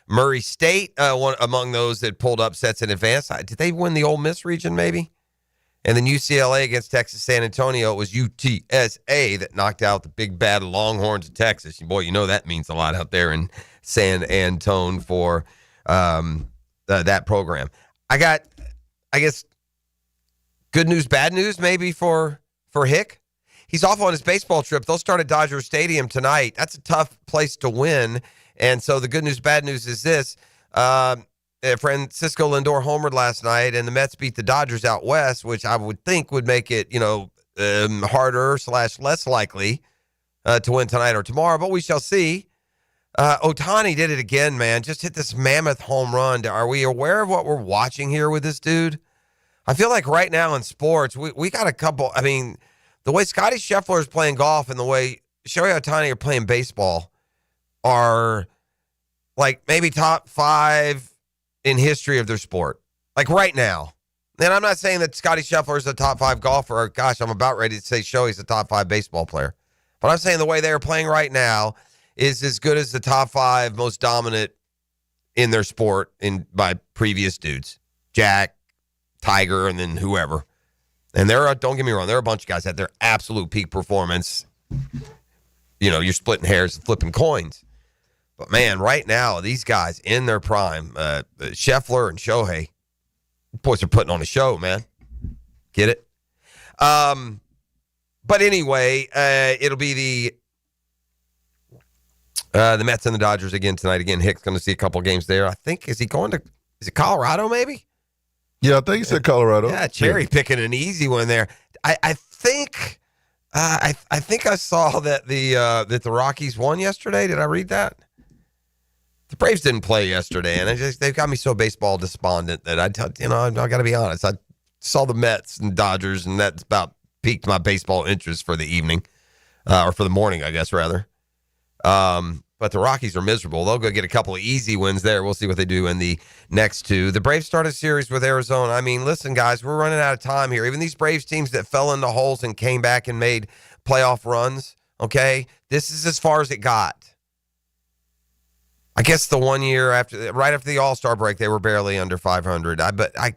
Murray State, one among those that pulled upsets in advance. Did they win the Ole Miss region, maybe? And then UCLA against Texas San Antonio. It was UTSA that knocked out the big bad Longhorns of Texas. Boy, you know that means a lot out there in San Antone for that program. I guess, good news, bad news maybe for Hick. He's off on his baseball trip. They'll start at Dodger Stadium tonight. That's a tough place to win. And so the good news, bad news is this. Francisco Lindor homered last night, and the Mets beat the Dodgers out west, which I would think would make it, harder / less likely to win tonight or tomorrow. But we shall see. Ohtani did it again, man. Just hit this mammoth home run. Are we aware of what we're watching here with this dude? I feel like right now in sports, we got a couple. I mean, the way Scotty Scheffler is playing golf and the way Shohei Ohtani are playing baseball are like maybe top 5 in history of their sport. Like right now. And I'm not saying that Scotty Scheffler is a top 5 golfer. Gosh, I'm about ready to say Shohei's a top 5 baseball player. But I'm saying the way they're playing right now is as good as the top 5 most dominant in their sport by previous dudes. Jack, Tiger, and then whoever. And don't get me wrong, there are a bunch of guys at their absolute peak performance. You're splitting hairs and flipping coins. But, man, right now, these guys in their prime, Scheffler and Shohei, boys are putting on a show, man. Get it? But anyway, it'll be the Mets and the Dodgers again tonight. Again, Hick's going to see a couple games there. I think, is it Colorado maybe? Yeah, I think he said Colorado. Yeah, cherry picking an easy one there. I think I saw that the Rockies won yesterday. Did I read that? The Braves didn't play yesterday, and they've got me so baseball despondent that I got to be honest. I saw the Mets and Dodgers, and that's about piqued my baseball interest for the evening, or for the morning, I guess, rather. But the Rockies are miserable. They'll go get a couple of easy wins there. We'll see what they do in the next 2. The Braves start a series with Arizona. I mean, listen, guys, we're running out of time here. Even these Braves teams that fell into holes and came back and made playoff runs, okay, this is as far as it got. I guess the 1 year right after the All-Star break, they were barely under 500.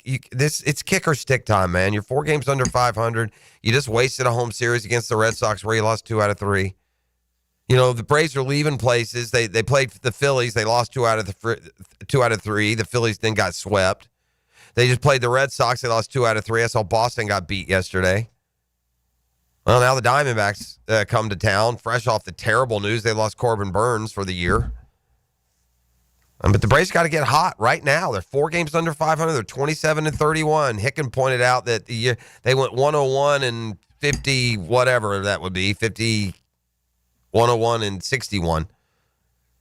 It's kicker stick time, man. You're 4 games under 500. You just wasted a home series against the Red Sox where you lost 2 out of 3. The Braves are leaving places. They played the Phillies. They lost 2 out of 3. The Phillies then got swept. They just played the Red Sox. They lost 2 out of 3. I saw Boston got beat yesterday. Well, now the Diamondbacks come to town, fresh off the terrible news. They lost Corbin Burns for the year. But the Braves got to get hot right now. They're 4 games under 500. They're 27-31. Hicken pointed out that they went 101 and 50, whatever that would be, 50, 101 and 61.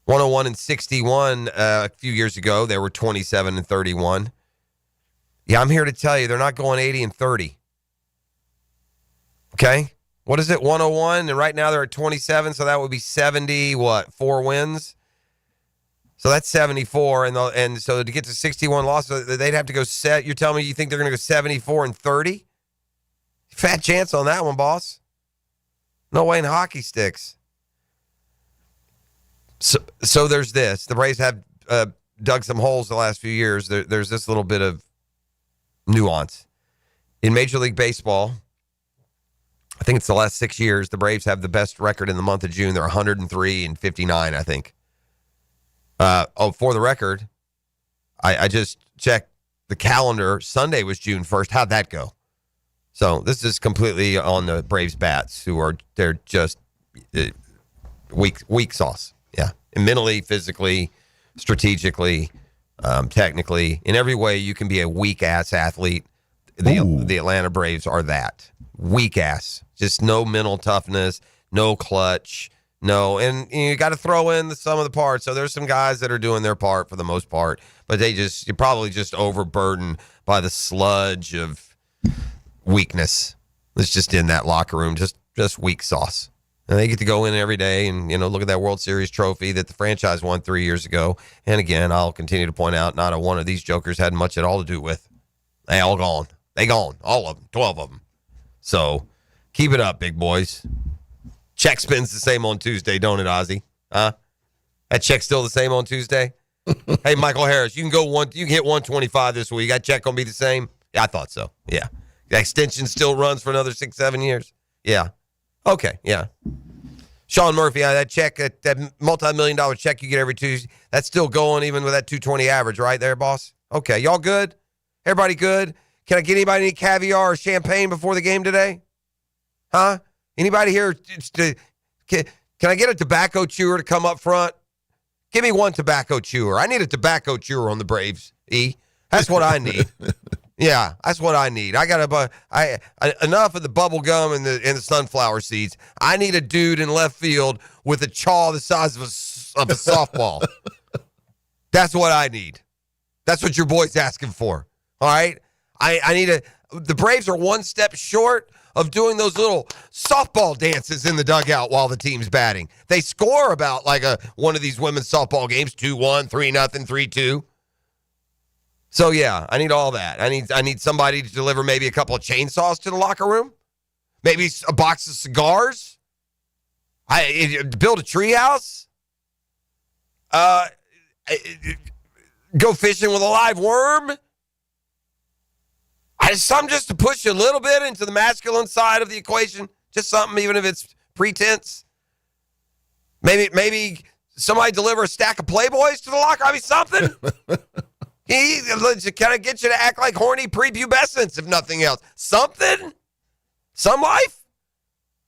101 and 61 a few years ago. They were 27-31. Yeah, I'm here to tell you they're not going 80 and 30. Okay? What is it, 101? And right now they're at 27, so that would be 4 wins? So that's 74, and so to get to 61 losses, they'd have to go set. You're telling me you think they're going to go 74-30? Fat chance on that one, boss. No way in hockey sticks. So there's this. The Braves have dug some holes the last few years. There's this little bit of nuance. In Major League Baseball, I think it's the last 6 years, the Braves have the best record in the month of June. They're 103-59, I think. For the record, I just checked the calendar. Sunday was June 1st. How'd that go? So this is completely on the Braves bats, they're just weak sauce. Yeah. And mentally, physically, strategically, technically, in every way you can be a weak ass athlete. The Atlanta Braves are that. Weak ass. Just no mental toughness, no clutch. No, and you got to throw in the sum of the parts. So there's some guys that are doing their part for the most part, but you're probably just overburdened by the sludge of weakness that's just in that locker room, just weak sauce. And they get to go in every day and, look at that World Series trophy that the franchise won 3 years ago. And again, I'll continue to point out, not a one of these jokers had much at all to do with. They all gone. They gone. All of them. 12 of them. So keep it up, big boys. Check spins the same on Tuesday, don't it, Ozzy? Huh? That check's still the same on Tuesday? Hey, Michael Harris, you can hit 125 this week. That check gonna be the same? Yeah, I thought so. Yeah. The extension still runs for another 6-7 years? Yeah. Okay, yeah. Sean Murphy, that check, that multi-million-dollar check you get every Tuesday, that's still going even with that 220 average, right there, boss? Okay, y'all good? Everybody good? Can I get anybody any caviar or champagne before the game today? Huh? Anybody here, can I get a tobacco chewer to come up front? Give me one tobacco chewer. I need a tobacco chewer on the Braves, E. That's what I need. Yeah, that's what I need. I got enough of the bubble gum and the sunflower seeds. I need a dude in left field with a chaw the size of a softball. That's what I need. That's what your boy's asking for. All right? I need the Braves are one step short of doing those little softball dances in the dugout while the team's batting. They score about like one of these women's softball games, 2-1, 3-0, 3-2. So yeah, I need all that. I need somebody to deliver maybe a couple of chainsaws to the locker room, maybe a box of cigars. Build a treehouse. Go fishing with a live worm. Something just to push you a little bit into the masculine side of the equation. Just something, even if it's pretense. Maybe somebody deliver a stack of Playboys to the locker. I mean, something. He kind of get you to act like horny prepubescents, if nothing else. Something? Some life?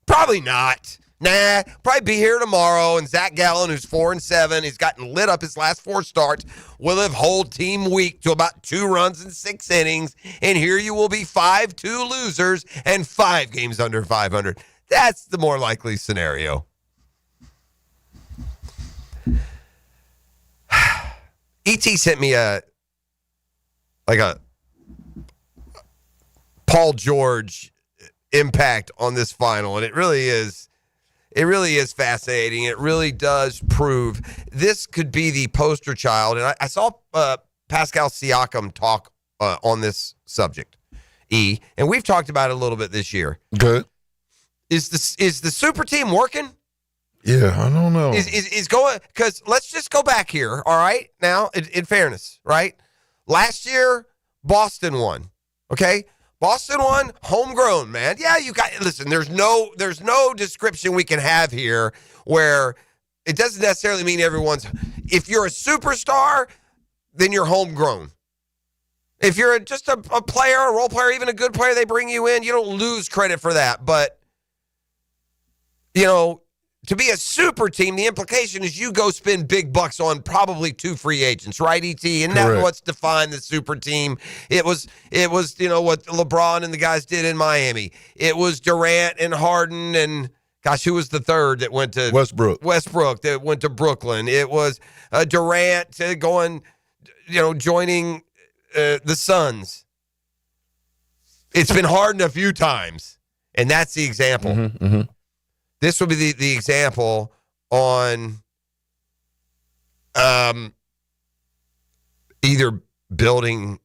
Probably not. Nah, probably be here tomorrow, and Zach Gallen, who's 4-7, he's gotten lit up his last 4 starts, will have hold team weak to about 2 runs in 6 innings, and here you will be 5-2 losers and 5 games under 500. That's the more likely scenario. ET sent me a Paul George impact on this final, and it really is fascinating. It really does prove this could be the poster child. And I saw Pascal Siakam talk on this subject, E, and we've talked about it a little bit this year. Good. Is the super team working? Yeah, I don't know. Is going, because let's just go back here. All right, now in fairness, right? Last year, Boston won. Okay. Boston won, homegrown, man. Yeah, listen, there's no description we can have here where it doesn't necessarily mean if you're a superstar, then you're homegrown. If you're just a player, a role player, even a good player, they bring you in, you don't lose credit for that. But, to be a super team, the implication is you go spend big bucks on probably 2 free agents, right, ET? And that's what's defined the super team. It was what LeBron and the guys did in Miami. It was Durant and Harden and, gosh, who was the third that went to Westbrook that went to Brooklyn. It was Durant joining the Suns. It's been Harden a few times. And that's the example. This would be the example on either building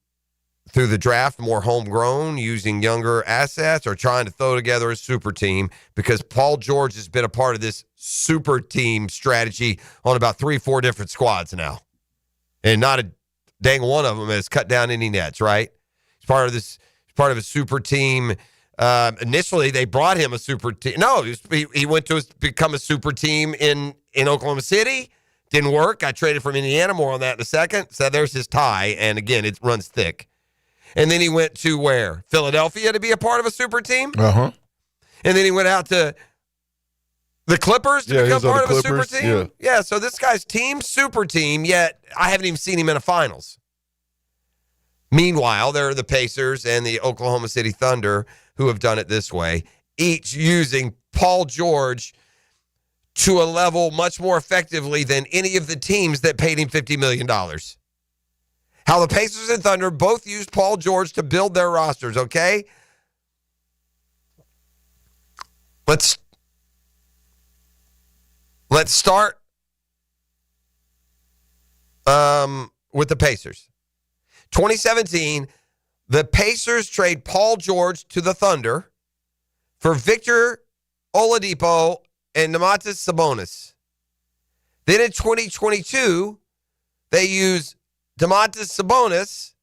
through the draft more homegrown, using younger assets, or trying to throw together a super team, because Paul George has been a part of this super team strategy on about 3-4 different squads now. And not a dang one of them has cut down any nets, right? He's part of this, part of a super team. Initially, they brought him a super team. No, he went to become a super team in Oklahoma City. Didn't work. Got traded from Indiana. More on that in a second. So there's his tie. And again, it runs thick. And then he went to where? Philadelphia to be a part of a super team. Uh-huh. And then he went out to the Clippers to become part of a super team. Yeah, so this guy's team, super team, yet I haven't even seen him in a finals. Meanwhile, there are the Pacers and the Oklahoma City Thunder who have done it this way, each using Paul George to a level much more effectively than any of the teams that paid him $50 million. How the Pacers and Thunder both used Paul George to build their rosters, okay? Let's start with the Pacers. 2017, the Pacers trade Paul George to the Thunder for Victor Oladipo and Domantas Sabonis. Then in 2022, they use Domantas Sabonis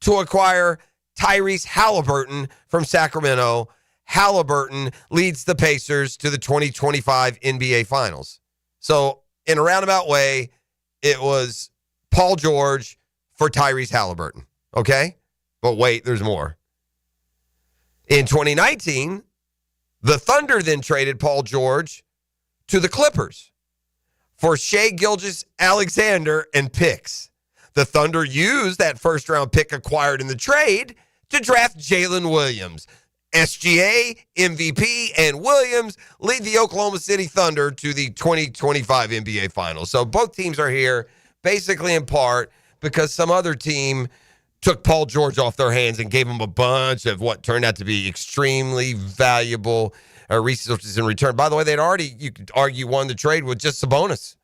to acquire Tyrese Halliburton from Sacramento. Halliburton leads the Pacers to the 2025 NBA Finals. So in a roundabout way, it was Paul George for Tyrese Halliburton. Okay? But wait, there's more. In 2019, the Thunder then traded Paul George to the Clippers for Shai Gilgeous-Alexander and picks. The Thunder used that first-round pick acquired in the trade to draft Jalen Williams. SGA, MVP, and Williams lead the Oklahoma City Thunder to the 2025 NBA Finals. So both teams are here basically in part because some other team took Paul George off their hands and gave him a bunch of what turned out to be extremely valuable resources in return. By the way, they'd already, you could argue, won the trade with just Sabonis.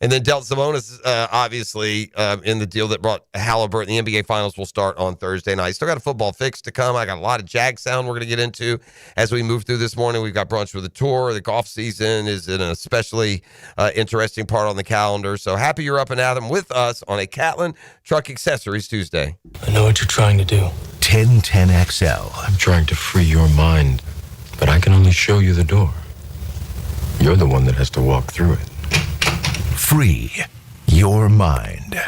And then dealt Sabonis, obviously, in the deal that brought Halliburton. The NBA Finals will start on Thursday night. Still got a football fix to come. I got a lot of Jag sound we're going to get into as we move through this morning. We've got brunch with a tour. The golf season is in an especially interesting part on the calendar. So happy you're up and at 'em with us on a Catlin Truck Accessories Tuesday. I know what you're trying to do. 1010XL. I'm trying to free your mind, but I can only show you the door. You're the one that has to walk through it. Free your mind.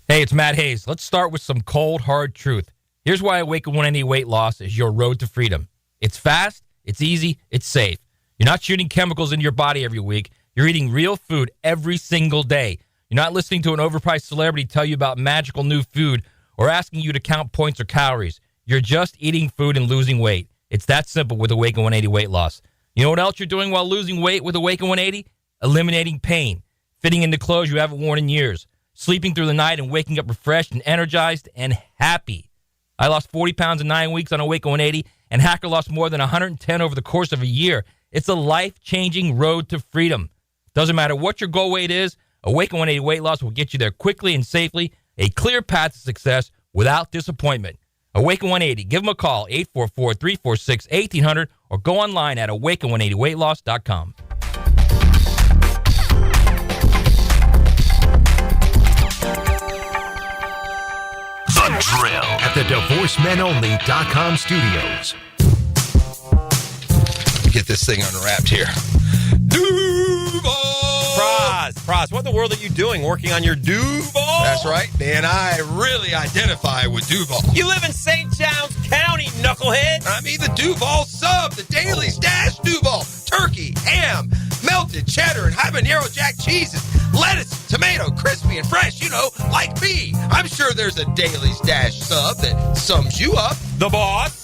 Hey, it's Matt Hayes. Let's start with some cold, hard truth. Here's why Awaken 180 Weight Loss is your road to freedom. It's fast, it's easy, it's safe. You're not shooting chemicals into your body every week. You're eating real food every single day. You're not listening to an overpriced celebrity tell you about magical new food or asking you to count points or calories. You're just eating food and losing weight. It's that simple with Awaken 180 Weight Loss. You know what else you're doing while losing weight with Awaken 180? Eliminating pain, fitting into clothes you haven't worn in years, sleeping through the night and waking up refreshed and energized and happy. I lost 40 pounds in 9 weeks on Awaken 180, and Hacker lost more than 110 over the course of a year. It's a life-changing road to freedom. Doesn't matter what your goal weight is, Awaken 180 Weight Loss will get you there quickly and safely, a clear path to success without disappointment. Awaken 180. Give them a call, 844-346-1800, or go online at awaken180weightloss.com. The Drill at the DivorceMenOnly.com studios. Get this thing unwrapped here. Praz, what in the world are you doing working on your Duval? That's right, man. I really identify with Duval. You live in St. Johns County, knucklehead. I mean the Duval sub, the Daily Stash Duval. Turkey, ham, melted cheddar, and habanero jack cheeses. Lettuce, tomato, crispy and fresh, you know, like me. I'm sure there's a Daily Stash sub that sums you up. The boss.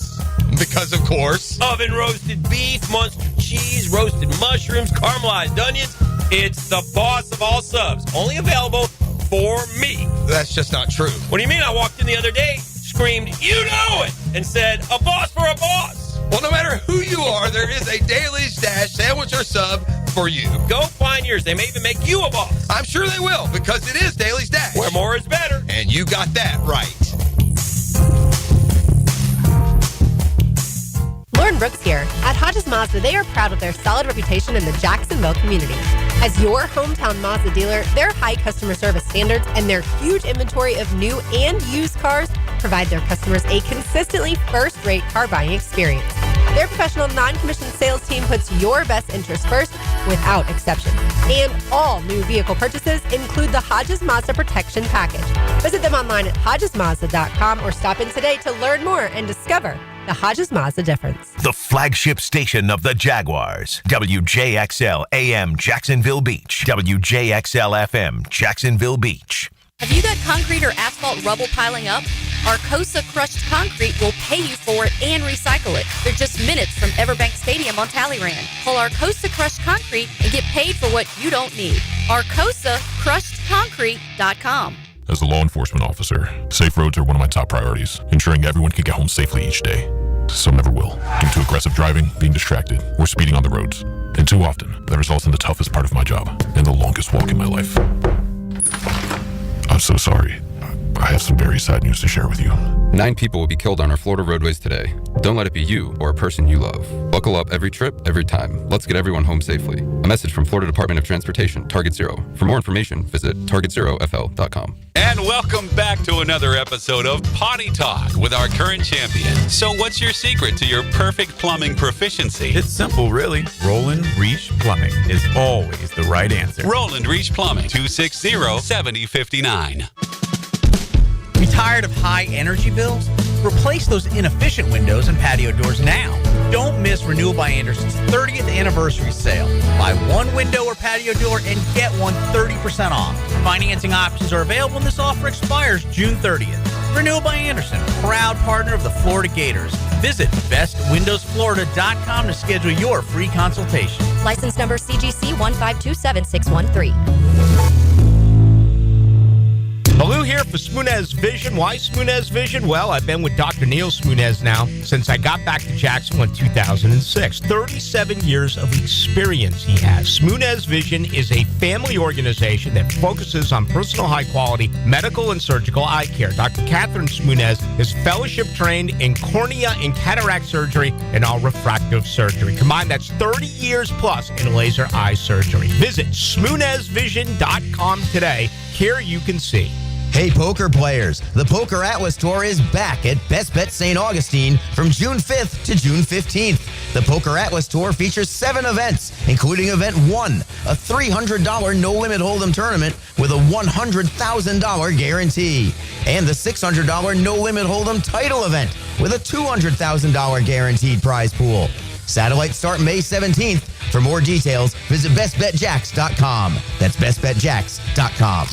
Because, of course, oven roasted beef, monster cheese, roasted mushrooms, caramelized onions. It's the boss of all subs. Only available for me. That's just not true. What do you mean? I walked in the other day, screamed, "You know it!" and said, "A boss for a boss." Well, no matter who you are, there is a Daily Stash sandwich or sub for you. Go find yours. They may even make you a boss. I'm sure they will, because it is Daily Stash. Where more is better. And you got that right. Lauren Brooks here. At Hodges Mazda, they are proud of their solid reputation in the Jacksonville community. As your hometown Mazda dealer, their high customer service standards and their huge inventory of new and used cars provide their customers a consistently first-rate car buying experience. Their professional, non-commissioned sales team puts your best interest first without exception. And all new vehicle purchases include the Hodges Mazda Protection Package. Visit them online at HodgesMazda.com or stop in today to learn more and discover the Hodges Mazda difference. The flagship station of the Jaguars. WJXL AM Jacksonville Beach. WJXL FM Jacksonville Beach. Have you got concrete or asphalt rubble piling up? Arcosa Crushed Concrete will pay you for it and recycle it. They're just minutes from Everbank Stadium on Talleyrand. Call Arcosa Crushed Concrete and get paid for what you don't need. ArcosaCrushedConcrete.com. As a law enforcement officer, safe roads are one of my top priorities, ensuring everyone can get home safely each day. Some never will, due to aggressive driving, being distracted, or speeding on the roads. And too often, that results in the toughest part of my job and the longest walk in my life. I'm so sorry. I have some very sad news to share with you. 9 people will be killed on our Florida roadways today. Don't let it be you or a person you love. Buckle up every trip, every time. Let's get everyone home safely. A message from Florida Department of Transportation, Target Zero. For more information, visit targetzerofl.com. And welcome back to another episode of Potty Talk with our current champion. So what's your secret to your perfect plumbing proficiency? It's simple, really. Roland Reach Plumbing is always the right answer. Roland Reach Plumbing, 260-7059. You tired of high energy bills? Replace those inefficient windows and patio doors now. Don't miss Renewal by Anderson's 30th anniversary sale. Buy one window or patio door and get one 30% off. Financing options are available and this offer expires June 30th. Renewal by Anderson, proud partner of the Florida Gators. Visit bestwindowsflorida.com to schedule your free consultation. License number CGC 1527613. Baloo here for Smoonez Vision. Why Smoonez Vision? Well, I've been with Dr. Neil Smoonez now since I got back to Jacksonville in 2006. 37 years of experience he has. Smoonez Vision is a family organization that focuses on personal high-quality medical and surgical eye care. Dr. Catherine Smoonez is fellowship trained in cornea and cataract surgery and all refractive surgery. Combined, that's 30 years plus in laser eye surgery. Visit SmoonezVision.com today. Here you can see. Hey, poker players, the Poker Atlas Tour is back at Best Bet St. Augustine from June 5th to June 15th. The Poker Atlas Tour features 7 events, including Event 1, a $300 no-limit hold'em tournament with a $100,000 guarantee, and the $600 no-limit hold'em title event with a $200,000 guaranteed prize pool. Satellites start May 17th. For more details, visit bestbetjacks.com. That's bestbetjacks.com.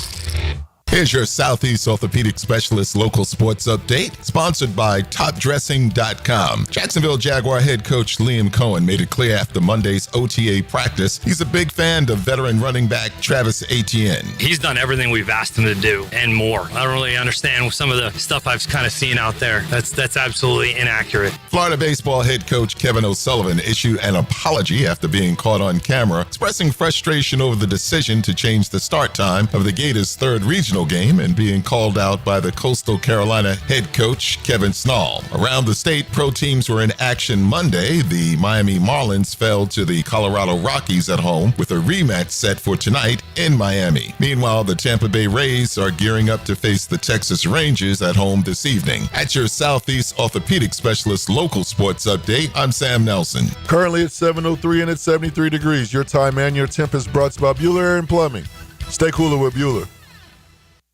Here's your Southeast Orthopedic Specialist local sports update, sponsored by TopDressing.com. Jacksonville Jaguar head coach Liam Cohen made it clear after Monday's OTA practice he's a big fan of veteran running back Travis Etienne. He's done everything we've asked him to do and more. I don't really understand some of the stuff I've kind of seen out there. That's absolutely inaccurate. Florida baseball head coach Kevin O'Sullivan issued an apology after being caught on camera, expressing frustration over the decision to change the start time of the Gators' third regional game and being called out by the Coastal Carolina head coach Kevin Snall. Around the state, pro teams were in action Monday. The Miami Marlins fell to the Colorado Rockies at home with a rematch set for tonight in Miami. Meanwhile, the Tampa Bay Rays are gearing up to face the Texas Rangers at home this evening. At your Southeast Orthopedic Specialist local sports update, I'm Sam Nelson. Currently it's 7:03 and it's 73 degrees. Your time and your temp is brought to you by Bueller Air and Plumbing. Stay cooler with Bueller.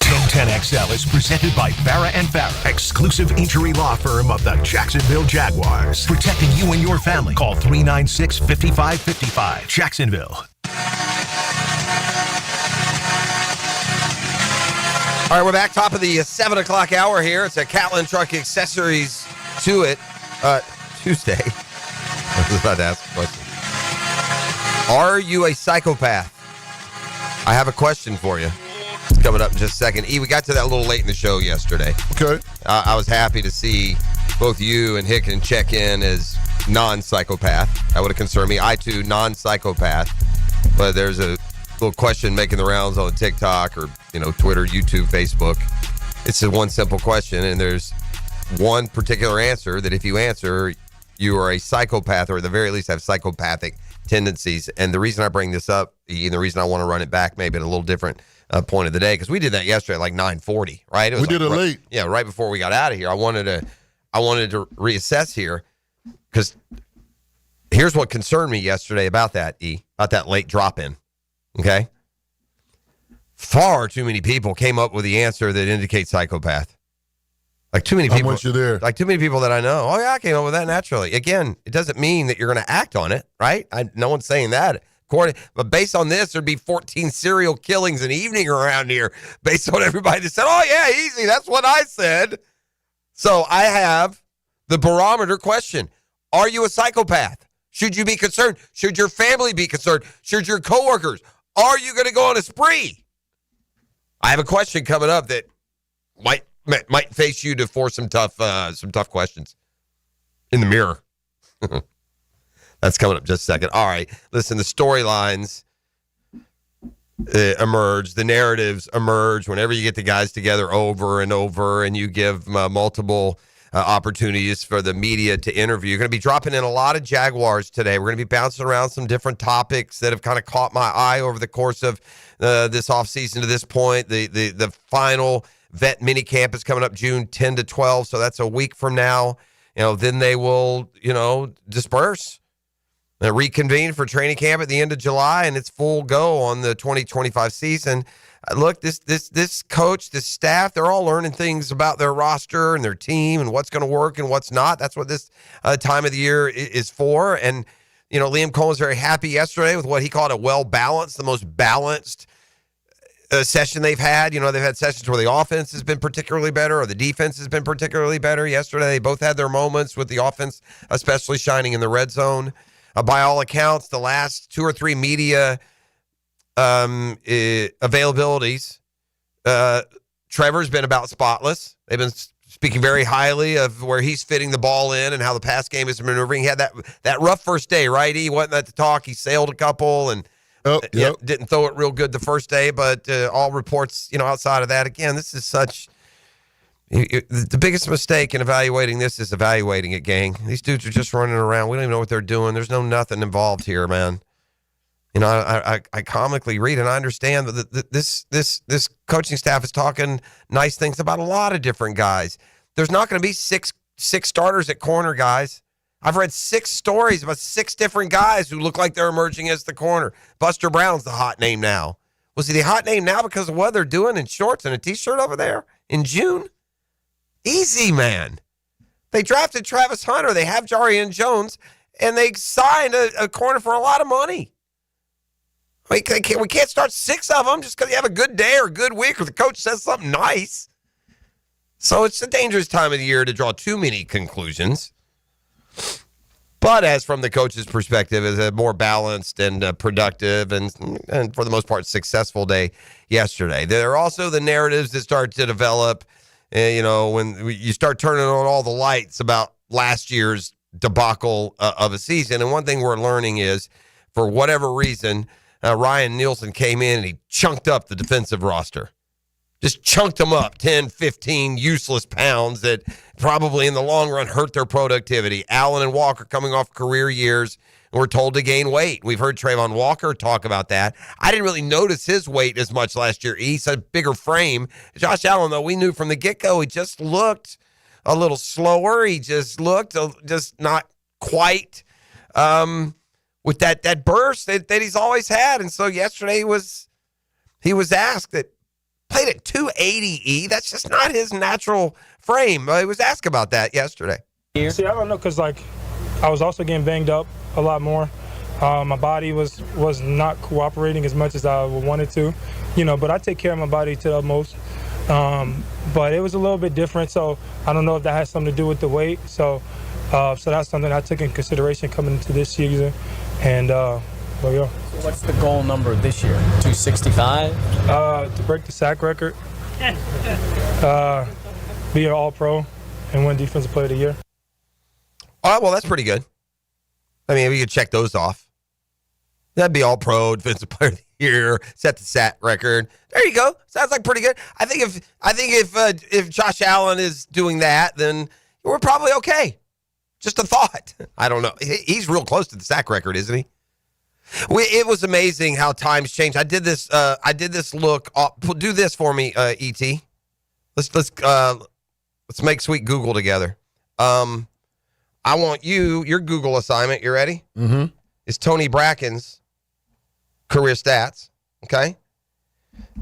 1010XL is presented by Farah & Farah, exclusive injury law firm of the Jacksonville Jaguars. Protecting you and your family. Call 396-5555. Jacksonville. All right, we're back top of the 7 o'clock hour here. It's a Catlin Truck Accessories to it Tuesday. I was about to ask a question. Are you a psychopath? I have a question for you. It's coming up in just a second. We got to that a little late in the show yesterday. Okay. I was happy to see both you and Hick can check in as non-psychopath. That would have concerned me. I, too, non-psychopath. But there's a little question making the rounds on TikTok or, Twitter, YouTube, Facebook. It's just one simple question, and there's one particular answer that if you answer, you are a psychopath, or at the very least have psychopathic tendencies. And the reason I bring this up, and the reason I want to run it back maybe at a little different point of the day, because we did that yesterday at like 9:40, right? We did it late. Yeah, right before we got out of here. I wanted to reassess here, because here's what concerned me yesterday about that, about that late drop-in, okay? Far too many people came up with the answer that indicates psychopath. Like too many people. I'm with you there. Like too many people that I know. Oh, yeah, I came up with that naturally. Again, it doesn't mean that you're going to act on it, right? No one's saying that. But based on this, there'd be 14 serial killings an evening around here based on everybody that said, oh, yeah, easy. That's what I said. So I have the barometer question. Are you a psychopath? Should you be concerned? Should your family be concerned? Should your coworkers? Are you going to go on a spree? I have a question coming up that might face you to force some tough questions in the mirror. That's coming up just a second. All right. Listen, the storylines emerge. The narratives emerge whenever you get the guys together over and over and you give multiple opportunities for the media to interview. You're going to be dropping in a lot of Jaguars today. We're going to be bouncing around some different topics that have kind of caught my eye over the course of this offseason to this point. The final vet minicamp is coming up June 10 to 12, so that's a week from now. Then they will, disperse and reconvene for training camp at the end of July, and it's full go on the 2025 season. Look, this coach, this staff, they're all learning things about their roster and their team and what's going to work and what's not. That's what this time of the year is for. And, Liam Cole was very happy yesterday with what he called a well-balanced, the most balanced session they've had. They've had sessions where the offense has been particularly better or the defense has been particularly better. Yesterday, they both had their moments with the offense, especially shining in the red zone. By all accounts, the last 2 or 3 media availabilities, Trevor's been about spotless. They've been speaking very highly of where he's fitting the ball in and how the pass game is maneuvering. He had that rough first day, right? He wasn't at the talk. He sailed a couple and didn't throw it real good the first day, but all reports, outside of that, again, this is such the biggest mistake in evaluating this is evaluating it, gang. These dudes are just running around. We don't even know what they're doing. There's nothing involved here, man. I comically read and I understand that this coaching staff is talking nice things about a lot of different guys. There's not going to be six starters at corner, guys. I've read 6 stories about 6 different guys who look like they're emerging as the corner. Buster Brown's the hot name now. Was he the hot name now because of what they're doing in shorts and a T-shirt over there in June? Easy, man. They drafted Travis Hunter. They have Jarian Jones, and they signed a corner for a lot of money. We can't start 6 of them just because you have a good day or a good week or the coach says something nice. So it's a dangerous time of the year to draw too many conclusions. But as from the coach's perspective, is a more balanced and productive and for the most part successful day yesterday. There are also the narratives that start to develop, when you start turning on all the lights about last year's debacle of a season. And one thing we're learning is, for whatever reason, Ryan Nielsen came in and he chunked up the defensive roster. Just chunked them up, 10, 15 useless pounds that probably in the long run hurt their productivity. Allen and Walker coming off career years, and we're told to gain weight. We've heard Trayvon Walker talk about that. I didn't really notice his weight as much last year. He's a bigger frame. Josh Allen, though, we knew from the get-go, he just looked a little slower. He just looked just not quite with that burst that he's always had. And so yesterday he was asked that, played at 280 That's just not his natural frame. He was asked about that yesterday. See, I don't know, because I was also getting banged up a lot more. My body was not cooperating as much as I wanted to, but I take care of my body to the utmost. But it was a little bit different, so I don't know if that has something to do with the weight. So that's something I took in consideration coming into this season. And well, yeah. So what's the goal number this year? 265? To break the sack record, be an All-Pro, and win Defensive Player of the Year. Oh, well, that's pretty good. I mean, we could check those off. That'd be all pro, defensive player of the year, set the sack record. There you go. Sounds like pretty good. I think if Josh Allen is doing that, then we're probably okay. Just a thought. I don't know. He's real close to the sack record, isn't he? It was amazing how times change. I did this look. Do this for me, ET. Let's make sweet Google together. I want your Google assignment. You ready? Mm-hmm. Is Tony Bracken's career stats, okay?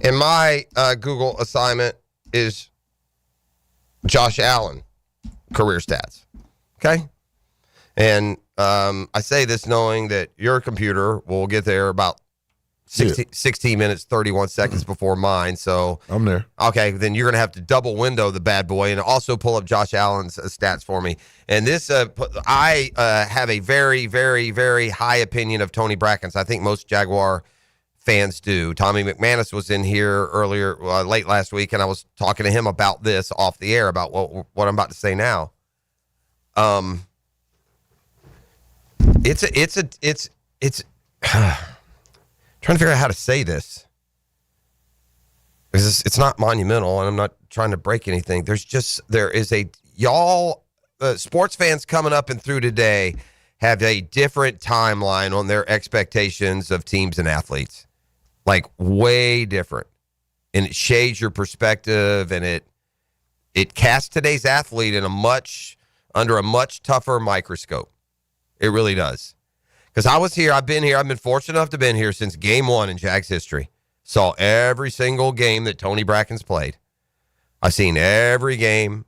And my Google assignment is Josh Allen career stats, okay? And I say this knowing that your computer will get there about 16 minutes, 31 seconds before mine. So I'm there. Okay, then you're going to have to double window the bad boy and also pull up Josh Allen's stats for me. And this, I have a very, very, very high opinion of Tony Bracken's. I think most Jaguar fans do. Tommy McManus was in here earlier, late last week, and I was talking to him about this off the air, about what I'm about to say now. It's trying to figure out how to say this. It's not monumental, and I'm not trying to break anything. There is a y'all sports fans coming up and through today have a different timeline on their expectations of teams and athletes, like way different, and it shades your perspective, and it casts today's athlete in under a much tougher microscope. It really does. Because I was here, I've been fortunate enough to have been here since game one in Jags history. Saw every single game that Tony Bracken's played. I've seen every game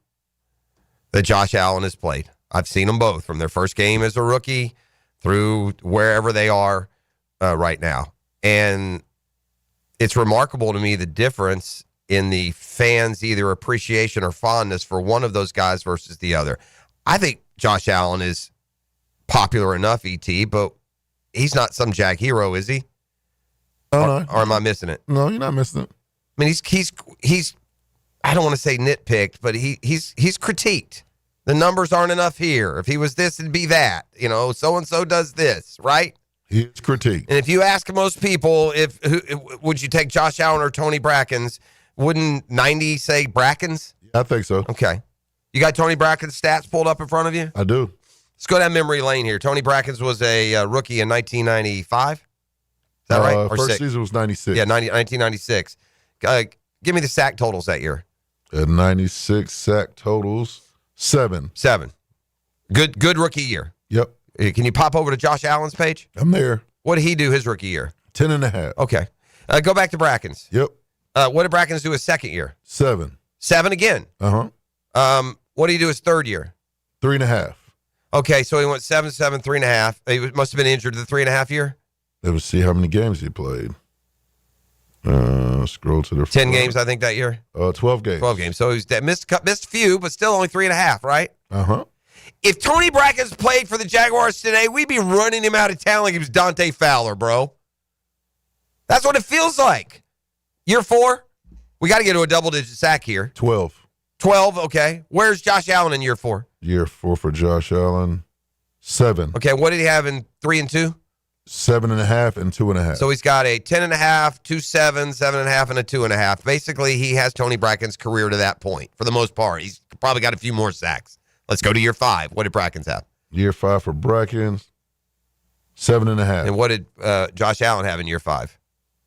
that Josh Allen has played. I've seen them both, from their first game as a rookie through wherever they are right now. And it's remarkable to me the difference in the fans' either appreciation or fondness for one of those guys versus the other. I think Josh Allen is popular enough, ET, but he's not some Jag hero, is he? No. Or am I missing it? No, you're not missing it. I mean, he's I don't want to say nitpicked, but he's critiqued. The numbers aren't enough here. If he was this, it'd be that. You know, so and so does this, right? He's critiqued. And if you ask most people, would you take Josh Allen or Tony Bracken's, wouldn't 90 say Bracken's? I think so. Okay. You got Tony Bracken's stats pulled up in front of you? I do. Let's go down memory lane here. Tony Bracken's was a rookie in 1995. Is that right? Or first season was 96. Yeah, 1996. Give me the sack totals that year. 96 sack totals, 7. Good rookie year. Yep. Can you pop over to Josh Allen's page? I'm there. What did he do his rookie year? 10.5. Okay. Go back to Bracken's. Yep. What did Bracken's do his second year? 7. 7 again? Uh-huh. What did he do his third year? 3.5. Okay, so he went 7, 3.5. He must have been injured the 3.5 year? Let's see how many games he played. Scroll to the 10 games, I think, that year. 12 games. 12 games. So he's missed a few, but still only 3.5, right? Uh-huh. If Tony Bracken's played for the Jaguars today, we'd be running him out of town like he was Dante Fowler, bro. That's what it feels like. Year 4? We got to get to a double-digit sack here. 12. 12, okay. Where's Josh Allen in year 4? Year 4 for Josh Allen, 7. Okay, what did he have in 3 and 2? 7.5 and 2.5. So he's got a 10.5, 2 7, 7.5, and a 2.5. Basically, he has Tony Bracken's career to that point for the most part. He's probably got a few more sacks. Let's go to year 5. What did Bracken's have? Year 5 for Bracken's, 7.5. And what did Josh Allen have in year 5?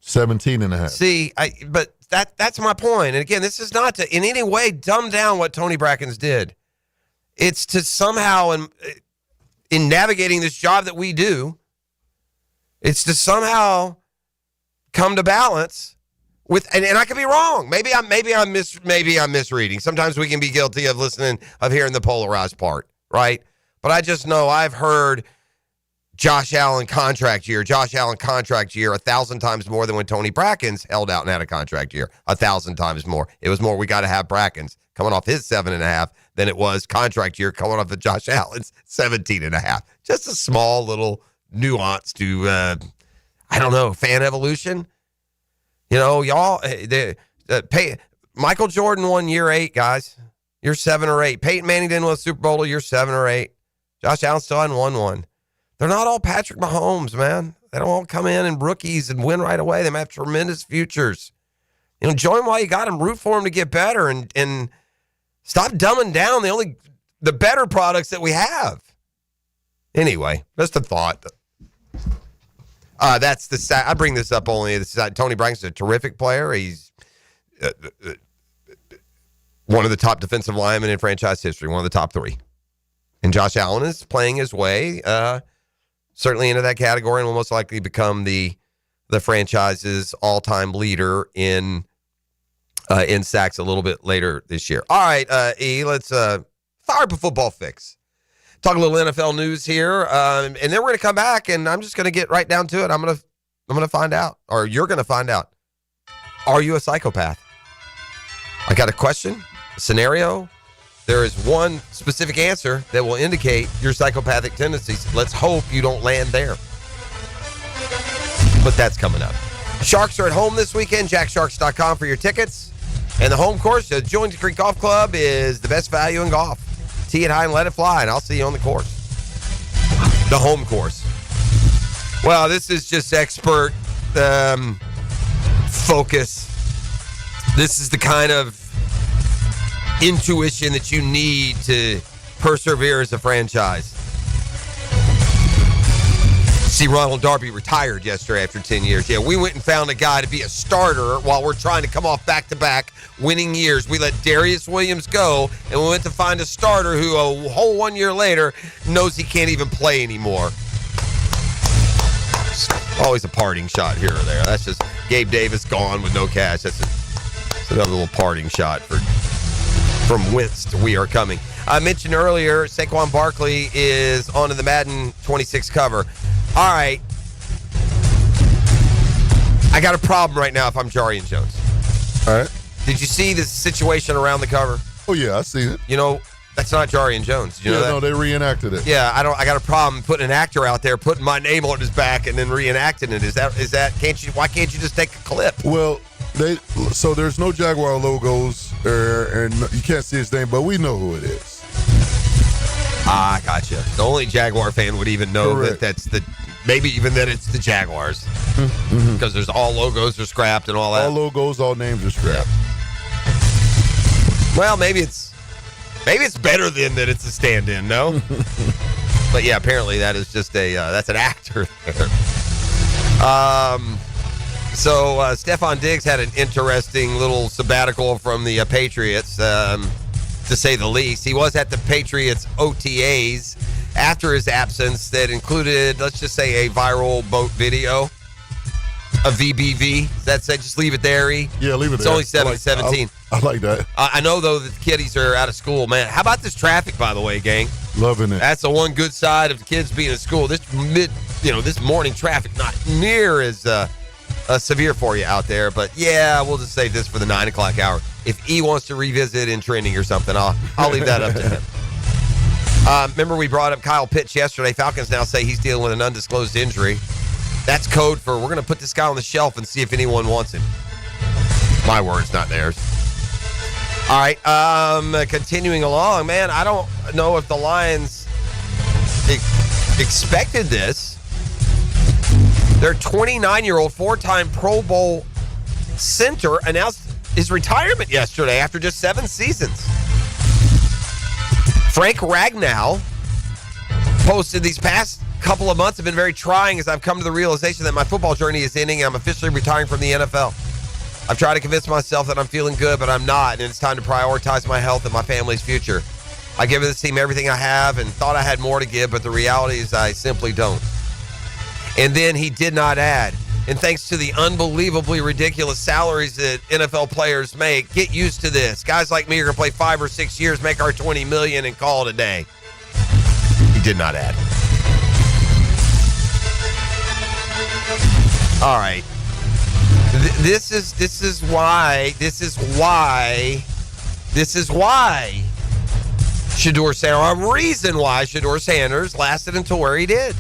17.5. See, but that's my point. And again, this is not to in any way dumb down what Tony Bracken's did. It's to somehow, in navigating this job that we do, it's to somehow come to balance with, and I could be wrong. Maybe I'm misreading. Sometimes we can be guilty of hearing the polarized part, right? But I just know I've heard Josh Allen contract year 1,000 times more than when Tony Bracken's held out and had a contract year. 1,000 times more. It was more we got to have Bracken's coming off his 7.5 than it was contract year coming off of Josh Allen's 17.5. Just a small little nuance to, I don't know, fan evolution. You know, y'all, Michael Jordan won year 8, guys. You're 7 or 8. Peyton Manning didn't win a Super Bowl. You're 7 or 8. Josh Allen still hadn't won one. They're not all Patrick Mahomes, man. They don't all come in rookies and win right away. They have tremendous futures. Enjoy him while you got him. Root for him to get better and stop dumbing down the better products that we have. Anyway, just a thought. That's the I bring this up only. Tony Braxton's a terrific player. He's one of the top defensive linemen in franchise history, one of the top 3. And Josh Allen is playing his way certainly into that category and will most likely become the franchise's all-time leader in sacks a little bit later this year. All right, let's fire up a football fix. Talk a little NFL news here, and then we're going to come back, and I'm just going to get right down to it. I'm going to find out, or you're going to find out. Are you a psychopath? I got a question, a scenario. There is one specific answer that will indicate your psychopathic tendencies. Let's hope you don't land there. But that's coming up. Sharks are at home this weekend. JackSharks.com for your tickets. And the home course, the Joint Creek Golf Club, is the best value in golf. Tee it high and let it fly, and I'll see you on the course. The home course. Well, this is just expert focus. This is the kind of intuition that you need to persevere as a franchise. See, Ronald Darby retired yesterday after 10 years. Yeah, we went and found a guy to be a starter while we're trying to come off back-to-back winning years. We let Darius Williams go, and we went to find a starter who a whole 1 year later knows he can't even play anymore. Always a parting shot here or there. That's just Gabe Davis gone with no cash. That's another little parting shot from whence we are coming. I mentioned earlier, Saquon Barkley is onto the Madden 26 cover. All right. I got a problem right now if I'm Jarian Jones. All right. Did you see the situation around the cover? Oh, yeah, I seen it. That's not Jarian Jones. Did you know that? No, they reenacted it. Yeah, I got a problem putting an actor out there, putting my name on his back, and then reenacting it. Is that why can't you just take a clip? Well, so there's no Jaguar logos, and you can't see his name, but we know who it is. Ah, gotcha. The only Jaguar fan would even know Correct. maybe even that it's the Jaguars. Because there's all logos are scrapped and all that. All logos, all names are scrapped. Yeah. Well, maybe it's better than that it's a stand-in, no? But yeah, apparently that is just that's an actor there. So Stephon Diggs had an interesting little sabbatical from the Patriots, to say the least. He was at the Patriots OTAs after his absence that included, let's just say, a viral boat video. A VBV. That's it. Just leave it there, E. Yeah, leave it it's there. It's only 7-17. I like that. I know, though, that the kiddies are out of school. Man, how about this traffic, by the way, gang? Loving it. That's the one good side of the kids being in school. This morning traffic not near as severe for you out there. But, yeah, we'll just save this for the 9 o'clock hour. If E wants to revisit in training or something, I'll leave that up to him. Remember we brought up Kyle Pitts yesterday. Falcons now say he's dealing with an undisclosed injury. That's code for we're going to put this guy on the shelf and see if anyone wants him. My words, not theirs. All right, continuing along, man, I don't know if the Lions expected this. Their 29-year-old four-time Pro Bowl center announced his retirement yesterday after just 7 seasons. Frank Ragnow posted these past couple of months have been very trying as I've come to the realization that my football journey is ending and I'm officially retiring from the NFL. I've tried to convince myself that I'm feeling good, but I'm not, and it's time to prioritize my health and my family's future. I give this team everything I have and thought I had more to give, but the reality is I simply don't. And then he did not add, and thanks to the unbelievably ridiculous salaries that NFL players make, get used to this. Guys like me are going to play 5 or 6 years, make our $20 million, and call it a day. He did not add. All right. This is why Shedeur Sanders, a reason why Shedeur Sanders lasted until where he did.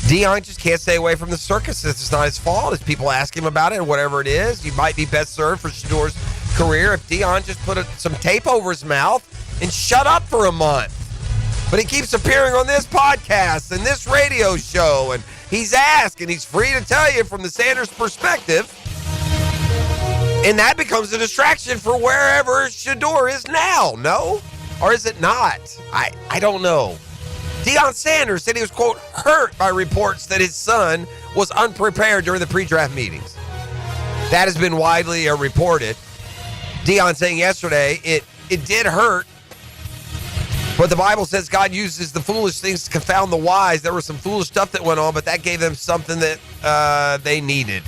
Deion just can't stay away from the circus. It's not his fault. As people ask him about it, or whatever it is, you might be best served for Shedeur's career if Deion just put some tape over his mouth and shut up for a month. But he keeps appearing on this podcast and this radio show, and he's asked, and he's free to tell you from the Sanders perspective. And that becomes a distraction for wherever Shador is now, no? Or is it not? I don't know. Deion Sanders said he was, quote, hurt by reports that his son was unprepared during the pre-draft meetings. That has been widely reported. Deion saying yesterday it did hurt, but the Bible says God uses the foolish things to confound the wise. There was some foolish stuff that went on, but that gave them something that they needed.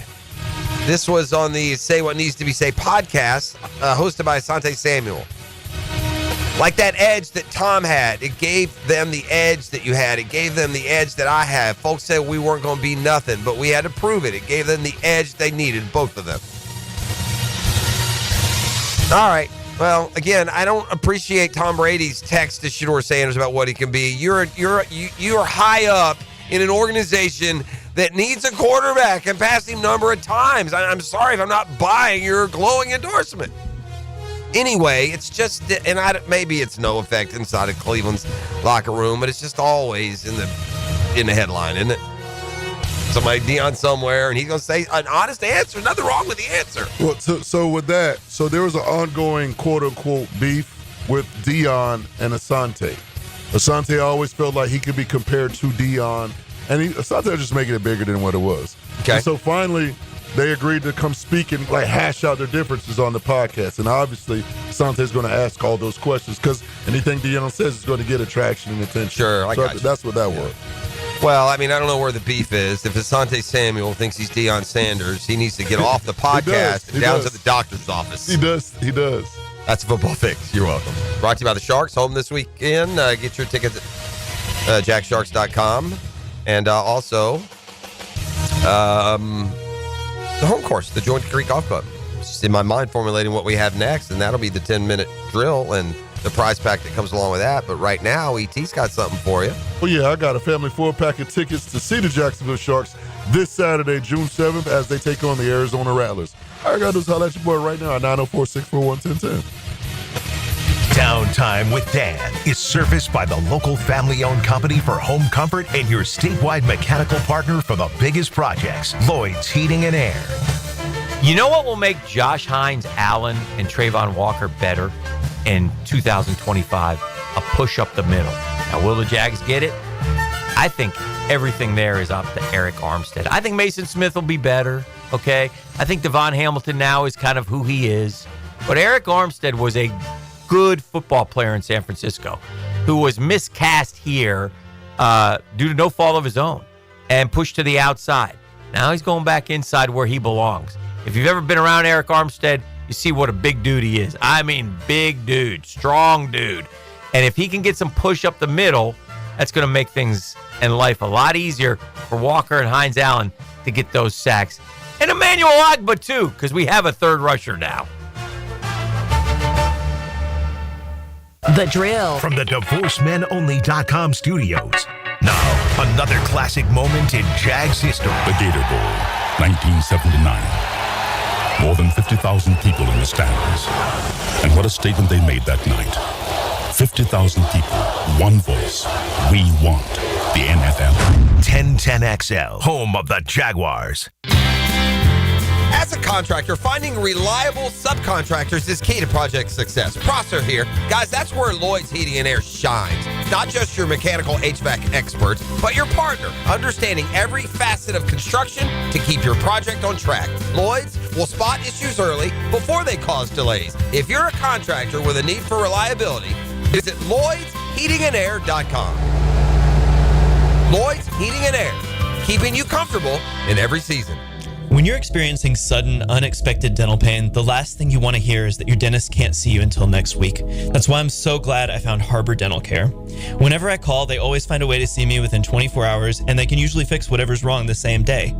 This was on the Say What Needs to Be Said podcast, hosted by Asante Samuel. Like that edge that Tom had, it gave them the edge that you had. It gave them the edge that I have. Folks said we weren't going to be nothing, but we had to prove it. It gave them the edge they needed, both of them. All right. Well, again, I don't appreciate Tom Brady's text to Shador Sanders about what he can be. You're high up in an organization that needs a quarterback and passed him a number of times. I'm sorry if I'm not buying your glowing endorsement. Anyway, it's just, and maybe it's no effect inside of Cleveland's locker room, but it's just always in the headline, isn't it? Somebody Deion somewhere, and he's going to say an honest answer. Nothing wrong with the answer. Well, so with that, so there was an ongoing quote-unquote beef with Deion and Asante. Asante always felt like he could be compared to Deion, and Asante was just making it bigger than what it was. Okay. And so finally, they agreed to come speak and hash out their differences on the podcast. And obviously, Asante's going to ask all those questions because anything Deion says is going to get attraction and attention. Sure, I got you. That's what that was. Well, I mean, I don't know where the beef is. If Asante Samuel thinks he's Deion Sanders, he needs to get off the podcast and down to the doctor's office. He does. That's a football fix. You're welcome. Brought to you by the Sharks, home this weekend. Get your tickets at jacksharks.com. And also, the home course, the Joint Creek Golf Club. It's just in my mind formulating what we have next, and that'll be the 10-minute drill and the prize pack that comes along with that. But right now, ET's got something for you. Well, yeah, I got a family 4-pack of tickets to see the Jacksonville Sharks this Saturday, June 7th, as they take on the Arizona Rattlers. I got to holler at your boy right now at 904-641-1010. Downtime with Dan is serviced by the local family-owned company for home comfort and your statewide mechanical partner for the biggest projects, Lloyd's Heating and Air. You know what will make Josh Hines, Allen, and Trayvon Walker better in 2025? A push up the middle. Now, will the Jags get it? I think everything there is up to Eric Armstead. I think Mason Smith will be better, okay? I think Devon Hamilton now is kind of who he is. But Eric Armstead was a good football player in San Francisco who was miscast here due to no fault of his own and pushed to the outside. Now he's going back inside where he belongs. If you've ever been around Eric Armstead, you see what a big dude he is. I mean, big dude, strong dude. And if he can get some push up the middle, that's going to make things in life a lot easier for Walker and Hines Allen to get those sacks. And Emmanuel Ogbah, too, because we have a third rusher now. The Drill. From the DivorceMenOnly.com studios. Now, another classic moment in Jags history. The Gator Bowl, 1979. More than 50,000 people in the stands. And what a statement they made that night. 50,000 people, one voice. We want the NFL. 1010XL, home of the Jaguars. As a contractor, finding reliable subcontractors is key to project success. Prosser here. Guys, that's where Lloyd's Heating and Air shines. Not just your mechanical HVAC experts, but your partner, understanding every facet of construction to keep your project on track. Lloyd's will spot issues early before they cause delays. If you're a contractor with a need for reliability, visit LloydsHeatingandAir.com. Lloyd's Heating and Air, keeping you comfortable in every season. When you're experiencing sudden, unexpected dental pain, the last thing you want to hear is that your dentist can't see you until next week. That's why I'm so glad I found Harbor Dental Care. Whenever I call, they always find a way to see me within 24 hours, and they can usually fix whatever's wrong the same day.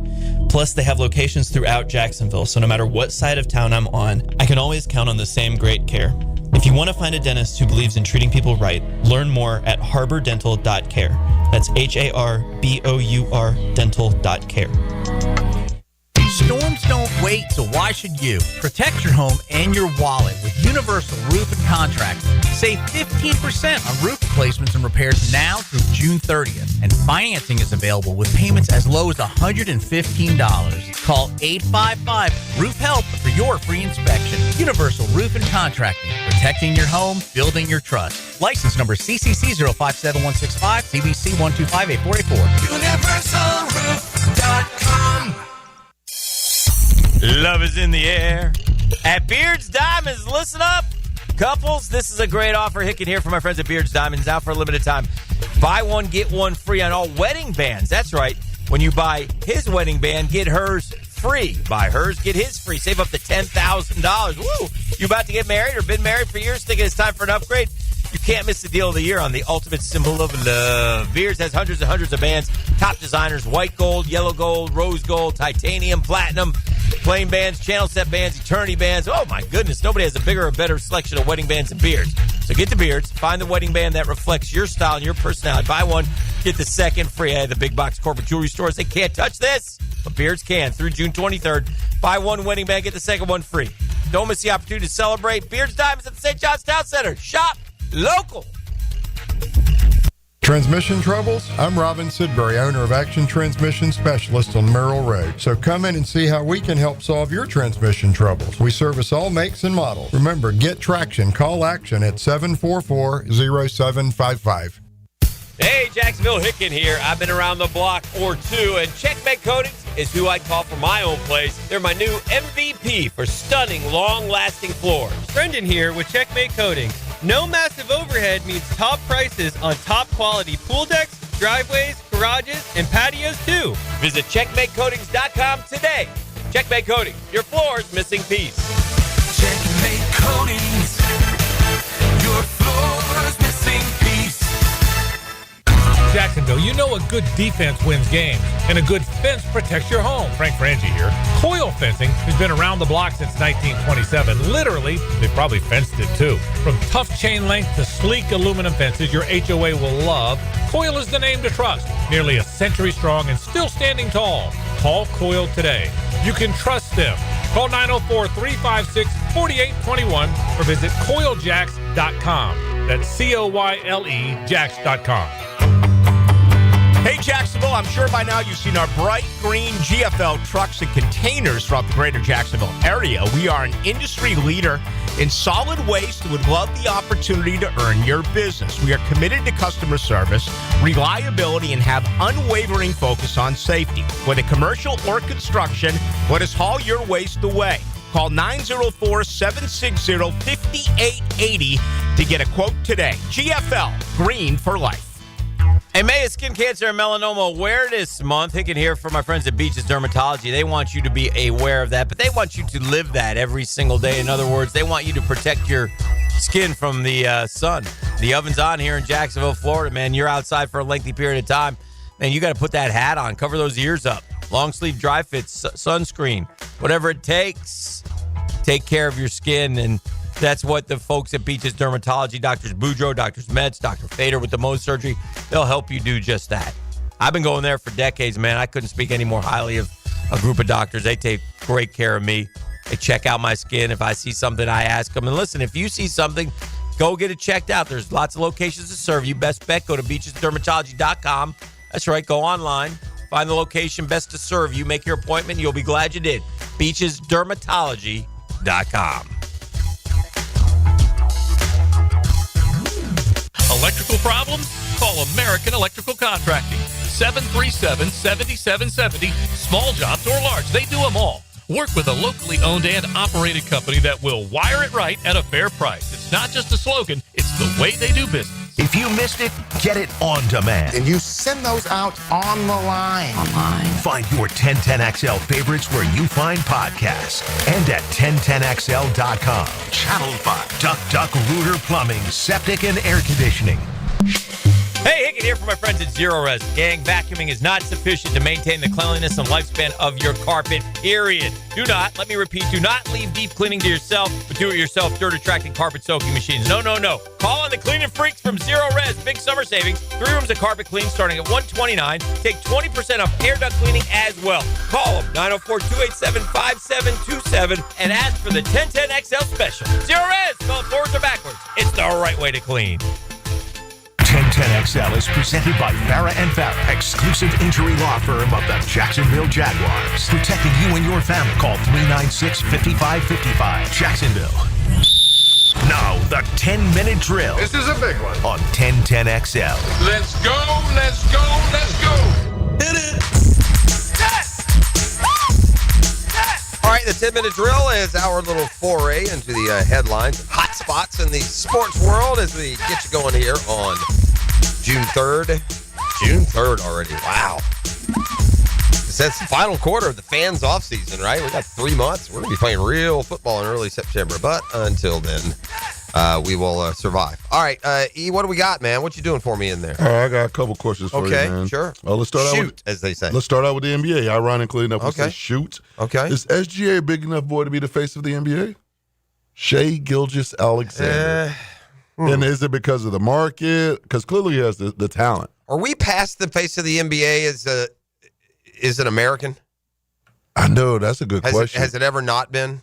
Plus, they have locations throughout Jacksonville, so no matter what side of town I'm on, I can always count on the same great care. If you want to find a dentist who believes in treating people right, learn more at harbordental.care. That's HARBOUR dental.care. Storms don't wait, so why should you? Protect your home and your wallet with Universal Roof and Contract. Save 15% on roof replacements and repairs now through June 30th. And financing is available with payments as low as $115. Call 855-ROOF-HELP for your free inspection. Universal Roof and Contracting. Protecting your home, building your trust. License number CCC 057165, CBC 125-8484. UniversalRoof.com. Love is in the air. At Beards Diamonds, listen up. Couples, this is a great offer. Hicken here from my friends at Beards Diamonds. Now for a limited time. Buy one, get one free on all wedding bands. That's right. When you buy his wedding band, get hers free. Buy hers, get his free. Save up to $10,000. Woo! You about to get married or been married for years, thinking it's time for an upgrade? You can't miss the deal of the year on the ultimate symbol of love. Beards has hundreds and hundreds of bands. Top designers, white gold, yellow gold, rose gold, titanium, platinum, plain bands, channel set bands, eternity bands. Oh, my goodness. Nobody has a bigger or better selection of wedding bands than Beards. So get to Beards. Find the wedding band that reflects your style and your personality. Buy one, get the second free. Hey, the big box corporate jewelry stores, they can't touch this. But Beards can through June 23rd. Buy one wedding band, get the second one free. Don't miss the opportunity to celebrate. Beards Diamonds at the St. John's Town Center. Shop local. Transmission troubles? I'm Robin Sidbury, owner of Action Transmission Specialist on Merrill Road. So come in and see how we can help solve your transmission troubles. We service all makes and models. Remember, get traction. Call Action at 744-0755. Hey, Jacksonville, Hicken here. I've been around the block or two, and Checkmate Coatings is who I call for my own place. They're my new MVP for stunning, long-lasting floors. Brendan here with Checkmate Coatings. No massive overhead means top prices on top quality pool decks, driveways, garages, and patios too. Visit CheckmateCoatings.com today. Checkmate Coatings, your floor's missing piece. Checkmate Coatings, your floor's missing piece. Jacksonville, you know a good defense wins games, and a good fence protects your home. Frank Frangie here. Coil Fencing has been around the block since 1927. Literally, they probably fenced it too. From tough chain link to sleek aluminum fences your HOA will love, Coil is the name to trust. Nearly a century strong and still standing tall. Call Coil today. You can trust them. Call 904-356-4821 or visit coiljacks.com. That's COYLE Jacks.com. Hey, Jacksonville, I'm sure by now you've seen our bright green GFL trucks and containers throughout the greater Jacksonville area. We are an industry leader in solid waste and would love the opportunity to earn your business. We are committed to customer service, reliability, and have unwavering focus on safety. Whether commercial or construction, let us haul your waste away. Call 904-760-5880 to get a quote today. GFL, green for life. Hey, May is Skin Cancer and Melanoma Awareness Month. Hicken here for my friends at Beaches Dermatology. They want you to be aware of that, but they want you to live that every single day. In other words, they want you to protect your skin from the sun. The oven's on here in Jacksonville, Florida, man. You're outside for a lengthy period of time. Man, you got to put that hat on, cover those ears up. Long sleeve dry fits, sunscreen, whatever it takes. Take care of your skin, and that's what the folks at Beaches Dermatology, Doctors Boudreaux, Doctors Metz, Dr. Fader with the Mohs surgery, they'll help you do just that. I've been going there for decades, man. I couldn't speak any more highly of a group of doctors. They take great care of me. They check out my skin. If I see something, I ask them. And listen, if you see something, go get it checked out. There's lots of locations to serve you. Best bet, go to beachesdermatology.com. That's right, go online. Find the location best to serve you. Make your appointment. You'll be glad you did. beachesdermatology.com. Electrical problems? Call American Electrical Contracting. 737-7770. Small jobs or large, they do them all. Work with a locally owned and operated company that will wire it right at a fair price. It's not just a slogan, it's the way they do business. If you missed it, get it on demand. And you send those out on the line. Find your 1010XL favorites where you find podcasts and at 1010XL.com. Channel 5. Duck Rooter Plumbing, Septic and Air Conditioning. Hey, Hickett here for my friends at Zero Res. Gang, vacuuming is not sufficient to maintain the cleanliness and lifespan of your carpet, period. Do not, let me repeat, do not leave deep cleaning to yourself, but do it yourself, dirt attracting carpet soaking machines. No, no, no. Call on the cleaning freaks from Zero Res. Big summer savings. 3 rooms of carpet clean starting at $129. Take 20% off air duct cleaning as well. Call them, 904-287-5727, and ask for the 1010XL special. Zero Res, spell it forwards or backwards. It's the right way to clean. 1010XL is presented by Farah and Farah, exclusive injury law firm of the Jacksonville Jaguars. Protecting you and your family. Call 396-5555. Jacksonville. Now, the 10-minute drill. This is a big one. On 1010XL. Let's go, let's go, let's go. Hit it. All right, the 10-minute drill is our little foray into the headlines, hot spots in the sports world as we get you going here on June 3rd. June 3rd already. Wow. That's the final quarter of the fans' off season, right? We got 3 months. We're going to be playing real football in early September, but until then, we will survive. All right, E, what do we got, man? What you doing for me in there? All right, I got a couple questions for you, man. Okay, sure. Let's start out with, as they say. Let's start out with the NBA. Ironically enough, we say shoot. Okay. Is SGA a big enough boy to be the face of the NBA? Shai Gilgeous-Alexander. And is it because of the market? Because clearly he has the talent. Are we past the face of the NBA as an American? I know, that's a good question. Has it ever not been?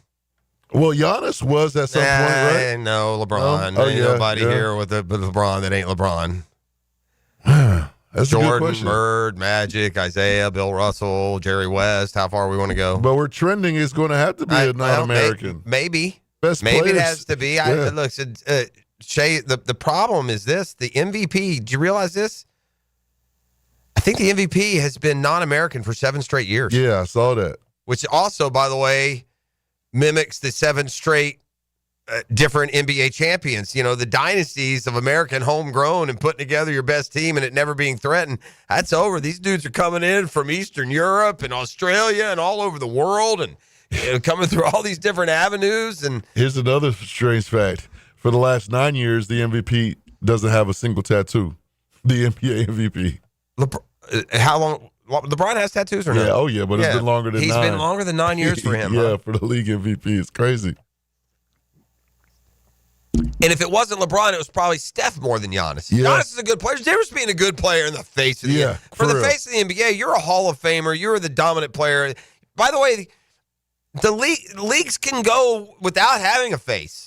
Well, Giannis was at some point, right? No, LeBron. Oh, ain't nobody here with LeBron that ain't LeBron. That's Jordan, a good question. Bird, Magic, Isaiah, Bill Russell, Jerry West. How far we want to go? But we're trending is going to have to be a non-American. Maybe. Best maybe players. It has to be. Look, Shea, the problem is this. The MVP, do you realize this? I think the MVP has been non-American for 7 straight years. Yeah, I saw that. Which also, by the way, mimics the 7 straight different NBA champions. You know, the dynasties of American homegrown and putting together your best team and it never being threatened. That's over. These dudes are coming in from Eastern Europe and Australia and all over the world and coming through all these different avenues. And here's another strange fact. For the last 9 years, the MVP doesn't have a single tattoo. The NBA MVP. How long? LeBron has tattoos or not? Yeah, oh yeah, but it's been longer than 9. He's been longer than 9 years for him. Yeah, for the league MVP. It's crazy. And if it wasn't LeBron, it was probably Steph more than Giannis. Yeah. Giannis is a good player. There's a difference being a good player in the face of the NBA. For the face of the NBA, you're a Hall of Famer. You're the dominant player. By the way, the leagues can go without having a face.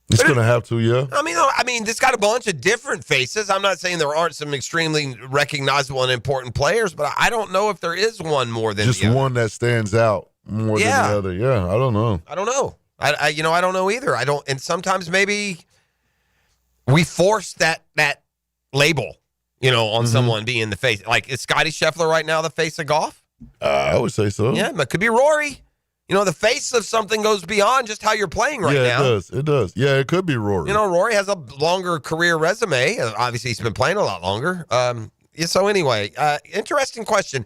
It's going to have to, yeah. I mean, it's got a bunch of different faces. I'm not saying there aren't some extremely recognizable and important players, but I don't know if there is one more than just the other. one that stands out more than the other. Yeah, I don't know. I don't know. I don't know either. I don't. And sometimes maybe we force that label, on someone being the face. Like, is Scotty Scheffler right now the face of golf? I would say so. Yeah, but it could be Rory. The face of something goes beyond just how you're playing right now. Yeah, it does. Yeah, it could be Rory. Rory has a longer career resume. Obviously, he's been playing a lot longer. So anyway, interesting question.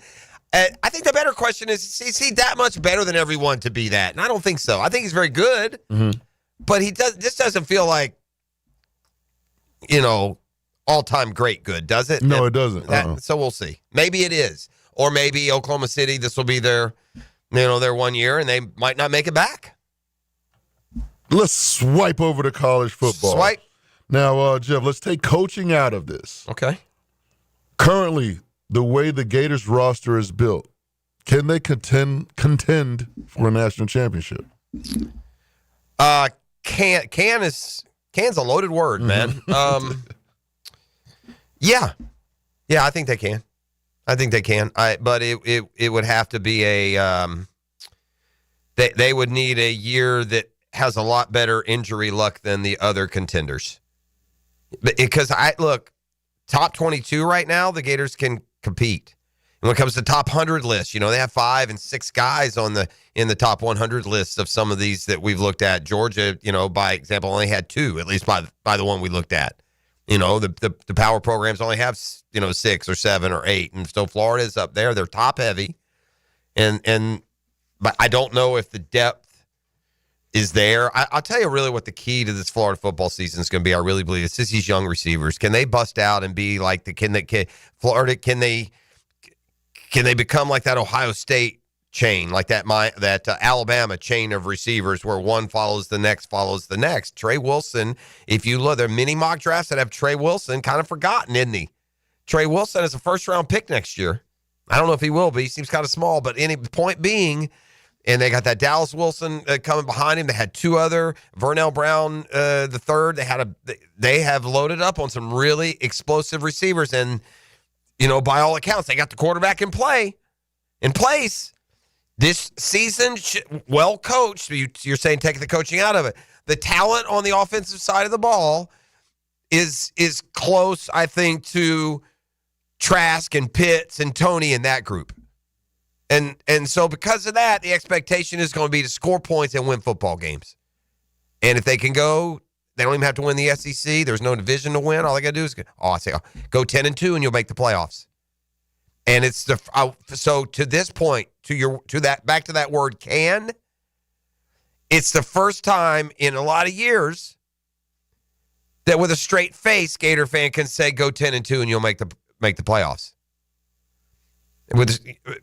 I think the better question is he that much better than everyone to be that? And I don't think so. I think he's very good, but this doesn't feel like, all-time great good, does it? No, it doesn't. So we'll see. Maybe it is. Or maybe Oklahoma City, this will be their 1 year, and they might not make it back. Let's swipe over to college football. Swipe. Now, Jeff, let's take coaching out of this. Okay. Currently, The way the Gators roster is built, can they contend for a national championship? Can's a loaded word, man. Yeah, I think they can. But it would have to be they would need a year that has a lot better injury luck than the other contenders. Because top 22 right now, the Gators can compete. And when it comes to top 100 lists, they have 5 and 6 guys in the top 100 lists of some of these that we've looked at. Georgia, by example, only had 2, at least by the one we looked at. The power programs only have 6 or 7 or 8, and so Florida's up there. They're top heavy, but I don't know if the depth is there. I'll tell you really what the key to this Florida football season is going to be. I really believe it's just these young receivers. Can they bust out and be like Florida? Can they become like that Ohio State chain, like that Alabama chain of receivers where one follows the next. Trey Wilson, if you look, there are many mock drafts that have Trey Wilson kind of forgotten, isn't he? Trey Wilson is a first-round pick next year. I don't know if he will, but he seems kind of small. But any point being, and they got that Dallas Wilson coming behind him. They had two other, Vernell Brown the third. They have loaded up on some really explosive receivers, and by all accounts, they got the quarterback in place. This season, well coached. You're saying taking the coaching out of it. The talent on the offensive side of the ball is close, I think, to Trask and Pitts and Tony in that group. And so because of that, the expectation is going to be to score points and win football games. And if they can go, they don't even have to win the SEC. There's no division to win. All they got to do is go 10-2 and you'll make the playoffs. And it's so to this point, back to that word can, it's the first time in a lot of years that with a straight face, Gator fan can say go 10-2 and you'll make the playoffs.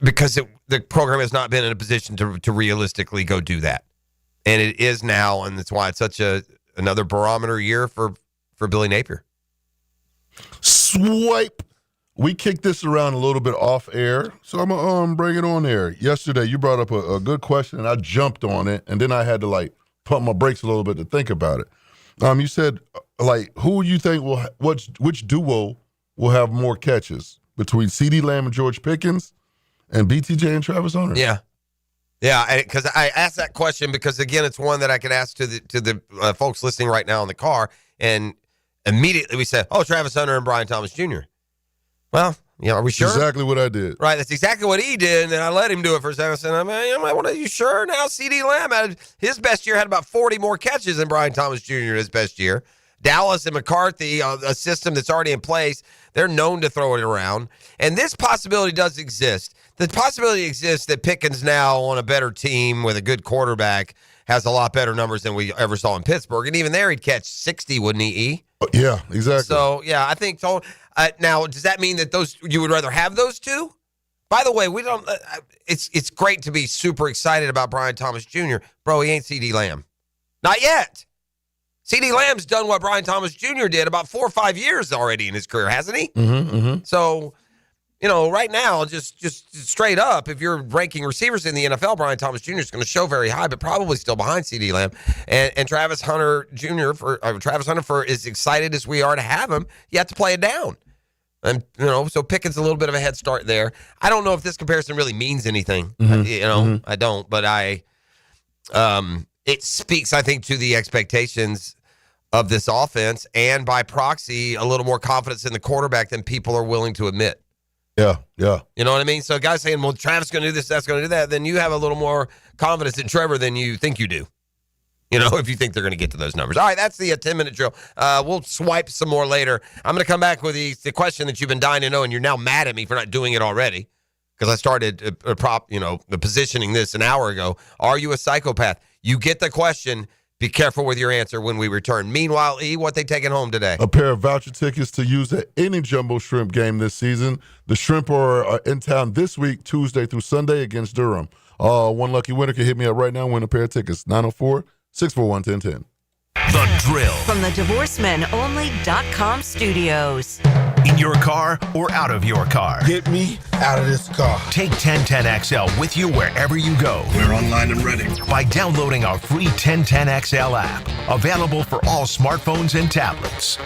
Because the program has not been in a position to realistically go do that. And it is now, and that's why it's such another barometer year for Billy Napier. Swipe. We kicked this around a little bit off air, so I'm going to bring it on air. Yesterday, you brought up a good question, and I jumped on it, and then I had to, pump my brakes a little bit to think about it. You said, who you think which duo will have more catches between CeeDee Lamb and George Pickens and BTJ and Travis Hunter? Yeah. Yeah, because I asked that question because, again, it's one that I could ask to the folks listening right now in the car, and immediately we said, Travis Hunter and Brian Thomas Jr. Well, are we sure? Exactly what I did. Right, that's exactly what he did, and then I let him do it for a second. I said, are you sure? Now CeeDee Lamb had his best year, had about 40 more catches than Brian Thomas Jr. in his best year. Dallas and McCarthy, a system that's already in place, they're known to throw it around. And this possibility does exist. The possibility exists that Pickens now on a better team with a good quarterback has a lot better numbers than we ever saw in Pittsburgh. And even there, he'd catch 60, wouldn't he, E? Yeah, exactly. So, yeah, I think so. Now, does that mean that you would rather have those two? By the way, we don't. It's great to be super excited about Brian Thomas Jr. Bro, he ain't CeeDee Lamb. Not yet. CeeDee Lamb's done what Brian Thomas Jr. did about 4 or 5 years already in his career, hasn't he? Mm-hmm. So, right now, just straight up, if you're ranking receivers in the NFL, Brian Thomas Jr. is going to show very high, but probably still behind CeeDee Lamb. And Travis Hunter Jr. for as excited as we are to have him, you have to play it down. And so Pickens a little bit of a head start there. I don't know if this comparison really means anything. I don't, but it speaks, I think, to the expectations of this offense, and by proxy, a little more confidence in the quarterback than people are willing to admit. Yeah. You know what I mean? So a guy saying, well, Travis going to do this, that's going to do that, then you have a little more confidence in Trevor than you think you do. If you think they're going to get to those numbers. All right, that's the 10-minute drill. We'll swipe some more later. I'm going to come back with the question that you've been dying to know, and you're now mad at me for not doing it already because I started the positioning this an hour ago. Are you a psychopath? You get the question. Be careful with your answer when we return. Meanwhile, E, what they taking home today? A pair of voucher tickets to use at any Jumbo Shrimp game this season. The Shrimp are in town this week, Tuesday through Sunday against Durham. One lucky winner can hit me up right now and win a pair of tickets. 904-641-1010. The Drill. From the DivorceMenOnly.com studios. In your car or out of your car. Get me out of this car. Take 1010XL with you wherever you go. We're online and ready. By downloading our free 1010XL app. Available for all smartphones and tablets.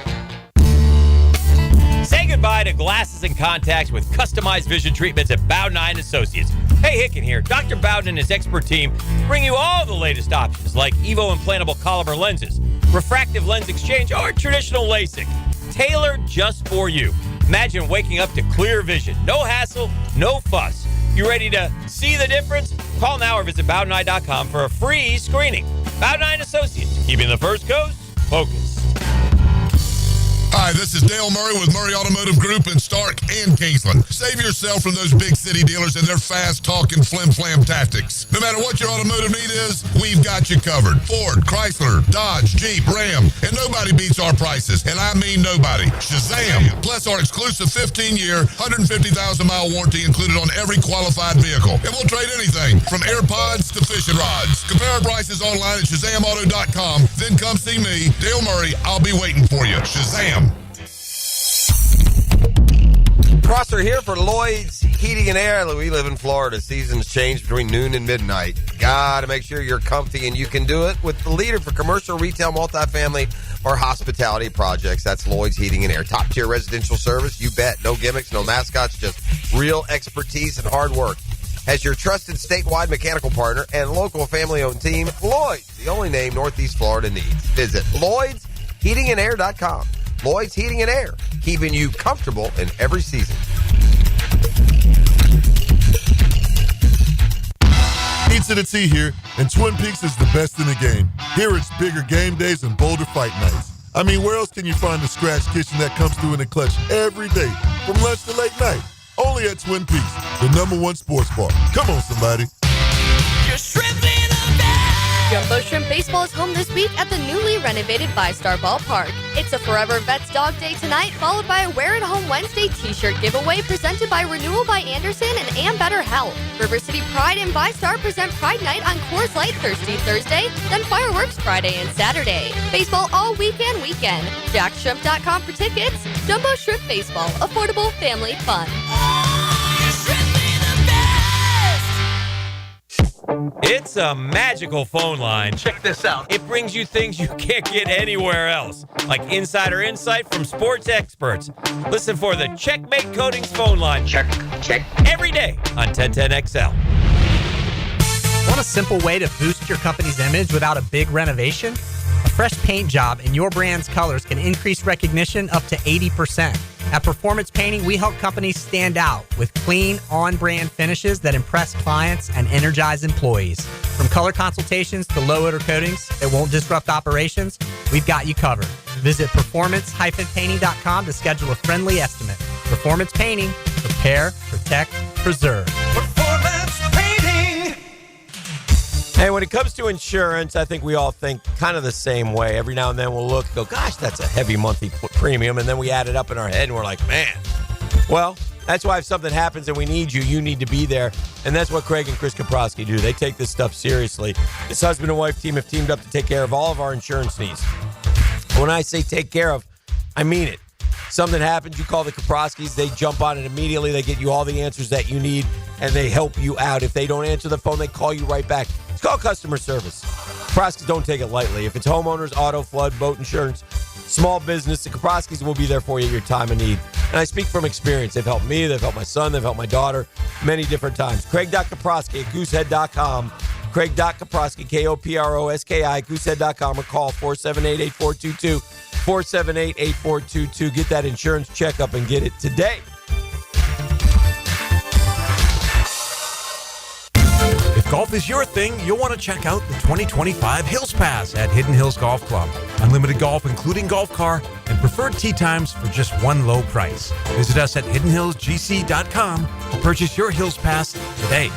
Say goodbye to glasses and contacts with customized vision treatments at Bowden Eye & Associates. Hey, Hicken here. Dr. Bowden and his expert team bring you all the latest options like Evo implantable Collamer lenses, refractive lens exchange, or traditional LASIK. Tailored just for you. Imagine waking up to clear vision. No hassle, no fuss. You ready to see the difference? Call now or visit BowdenEye.com for a free screening. Bowden Eye & Associates, keeping the First Coast focused. Hi, this is Dale Murray with Murray Automotive Group in Stark and Kingsland. Save yourself from those big city dealers and their fast-talking flim-flam tactics. No matter what your automotive need is, we've got you covered. Ford, Chrysler, Dodge, Jeep, Ram, and nobody beats our prices, and I mean nobody. Shazam! Plus our exclusive 15-year, 150,000-mile warranty included on every qualified vehicle. And we'll trade anything from AirPods to fishing rods. Compare our prices online at ShazamAuto.com. Then come see me, Dale Murray. I'll be waiting for you. Shazam! Prosser here for Lloyd's Heating and Air. We live in Florida. Seasons change between noon and midnight. Gotta make sure you're comfy, and you can do it with the leader for commercial, retail, multifamily, or hospitality projects. That's Lloyd's Heating and Air. Top-tier residential service, you bet. No gimmicks, no mascots, just real expertise and hard work. As your trusted statewide mechanical partner and local family-owned team, Lloyd's, the only name Northeast Florida needs. Visit Lloyd'sHeatingandAir.com. Lloyd's Heating and Air, keeping you comfortable in every season. Pizza to Tea here, and Twin Peaks is the best in the game. Here it's bigger game days and bolder fight nights. I mean, where else can you find the scratch kitchen that comes through in the clutch every day, from lunch to late night? Only at Twin Peaks, the #1 sports bar. Come on, somebody. You're shrimp in a bag. Jumbo Shrimp Baseball is home this week at the newly renovated 5-Star Ballpark. It's a Forever Vets Dog Day tonight, followed by a Wear It Home Wednesday t-shirt giveaway presented by Renewal by Anderson and Am Better Health. River City Pride and VyStar present Pride Night on Coors Light Thursday, then fireworks Friday and Saturday. Baseball all weekend. JackShrimp.com for tickets. Jumbo Shrimp Baseball, affordable family fun. It's a magical phone line. Check this out. It brings you things you can't get anywhere else, like insider insight from sports experts. Listen for the Checkmate Coatings phone line. Check. Every day on 1010XL. Want a simple way to boost your company's image without a big renovation? A fresh paint job in your brand's colors can increase recognition up to 80%. At Performance Painting, we help companies stand out with clean, on-brand finishes that impress clients and energize employees. From color consultations to low-odor coatings that won't disrupt operations, we've got you covered. Visit performance-painting.com to schedule a friendly estimate. Performance Painting. Prepare, protect, preserve. Performance Painting. Hey, when it comes to insurance, I think we all think kind of the same way. Every now and then we'll look and go, gosh, that's a heavy monthly premium. And then we add it up in our head and we're like, man. Well, that's why if something happens and we need you, you need to be there. And that's what Craig and Chris Kaprowski do. They take this stuff seriously. This husband and wife team have teamed up to take care of all of our insurance needs. When I say take care of, I mean it. Something happens, you call the Kaprowskis, they jump on it immediately. They get you all the answers that you need, and they help you out. If they don't answer the phone, they call you right back. It's called customer service. Kaprowskis don't take it lightly. If it's homeowners, auto, flood, boat insurance, small business, the Kaprowskis will be there for you at your time of need. And I speak from experience. They've helped me, they've helped my son, they've helped my daughter many different times. Craig.Kaprowski at goosehead.com. Craig.Kaprowski, K-O-P-R-O-S-K-I, goosehead.com, or call 478-8422, 478-8422. Get that insurance checkup and get it today. If golf is your thing, you'll want to check out the 2025 Hills Pass at Hidden Hills Golf Club. Unlimited golf, including golf car, and preferred tee times for just one low price. Visit us at hiddenhillsgc.com to purchase your Hills Pass today.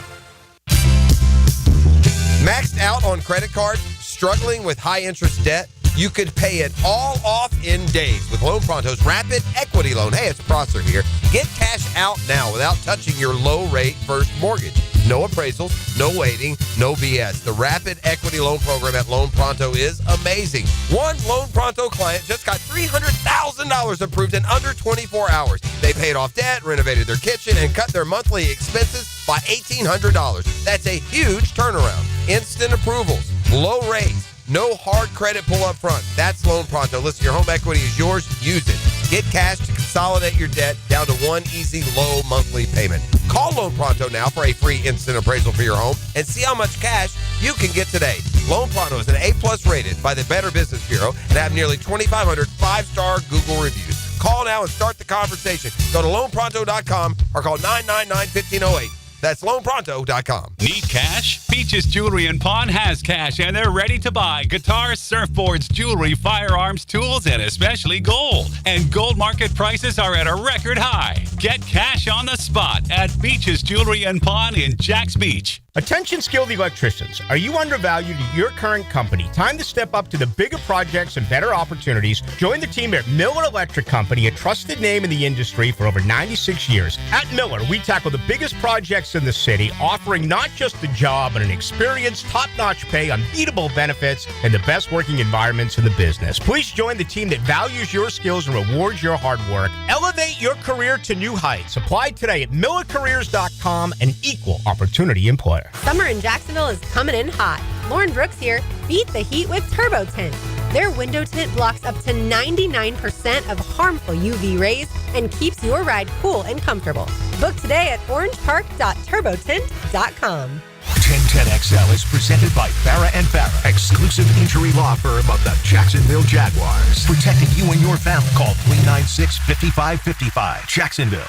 Maxed out on credit cards, struggling with high interest debt? You could pay it all off in days with Loan Pronto's Rapid Equity Loan. Hey, it's Prosser here. Get cash out now without touching your low-rate first mortgage. No appraisals, no waiting, no BS. The Rapid Equity Loan Program at Loan Pronto is amazing. One Loan Pronto client just got $300,000 approved in under 24 hours. They paid off debt, renovated their kitchen, and cut their monthly expenses by $1,800. That's a huge turnaround. Instant approvals, low rates, no hard credit pull up front. That's Loan Pronto. Listen, your home equity is yours. Use it. Get cash to consolidate your debt down to one easy, low monthly payment. Call Loan Pronto now for a free instant appraisal for your home and see how much cash you can get today. Loan Pronto is an A+ rated by the Better Business Bureau and have nearly 2,500 5-star Google reviews. Call now and start the conversation. Go to loanpronto.com or call 999-1508. That's loanpronto.com. Need cash? Beaches Jewelry and Pawn has cash, and they're ready to buy guitars, surfboards, jewelry, firearms, tools, and especially gold. And gold market prices are at a record high. Get cash on the spot at Beaches Jewelry and Pawn in Jacks Beach. Attention skilled electricians. Are you undervalued at your current company? Time to step up to the bigger projects and better opportunities. Join the team at Miller Electric Company, a trusted name in the industry for over 96 years. At Miller, we tackle the biggest projects in the city, offering not just a job, but an experience, top-notch pay, unbeatable benefits, and the best working environments in the business. Please join the team that values your skills and rewards your hard work. Elevate your career to new heights. Apply today at millercareers.com, an equal opportunity employer. Summer in Jacksonville is coming in hot. Lauren Brooks here. Beat the heat with Turbo Tint. Their window tint blocks up to 99% of harmful UV rays and keeps your ride cool and comfortable. Book today at orangepark.turbotint.com. 1010XL is presented by Farah and Farah, exclusive injury law firm of the Jacksonville Jaguars. Protecting you and your family. Call 396-5555. Jacksonville.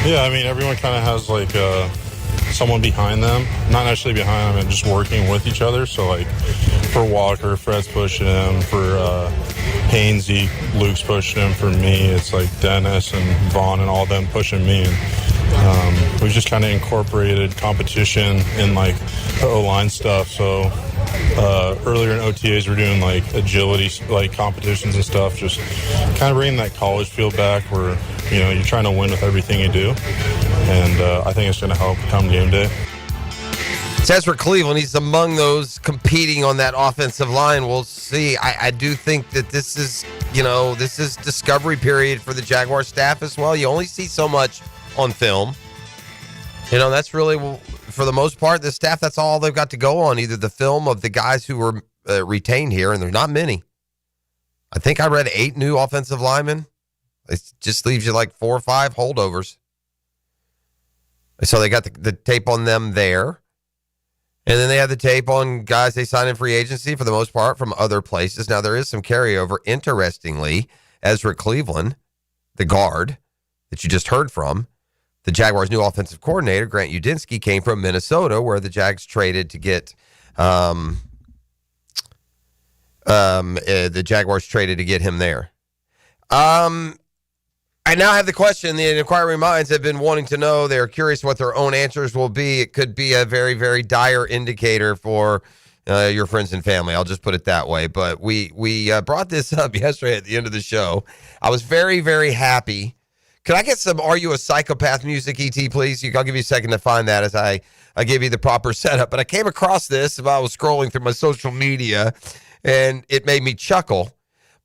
Yeah, I mean, everyone kind of has like someone behind them, not necessarily behind them, and just working with each other. So like for Walker, Fred's pushing him. For Hainsey, Luke's pushing him. For me, it's like Dennis and Vaughn and all them pushing me. And we've just kind of incorporated competition in like the O-line stuff. So earlier in OTAs, we're doing like agility like competitions and stuff, just kind of bringing that college feel back where, you know, you're trying to win with everything you do. And I think it's going to help come game day. Says for Cleveland, he's among those competing on that offensive line. We'll see. I do think that this is discovery period for the Jaguar staff as well. You only see so much on film. You know, that's really, for the most part, the staff, that's all they've got to go on, either the film of the guys who were retained here, and there's not many. I think I read 8 new offensive linemen. It just leaves you like 4 or 5 holdovers. So they got the tape on them there. And then they have the tape on guys they signed in free agency, for the most part, from other places. Now, there is some carryover. Interestingly, Ezra Cleveland, the guard that you just heard from, the Jaguars' new offensive coordinator, Grant Udinski, came from Minnesota, where the Jags traded to get the Jaguars traded to get him there. I now have the question the inquiring minds have been wanting to know. They're curious what their own answers will be. It could be a very, very dire indicator for your friends and family. I'll just put it that way. But we brought this up yesterday at the end of the show. I was very, very happy. Could I get some Are You a Psychopath music, ET, please? I'll give you a second to find that as I give you the proper setup. But I came across this while I was scrolling through my social media, and it made me chuckle.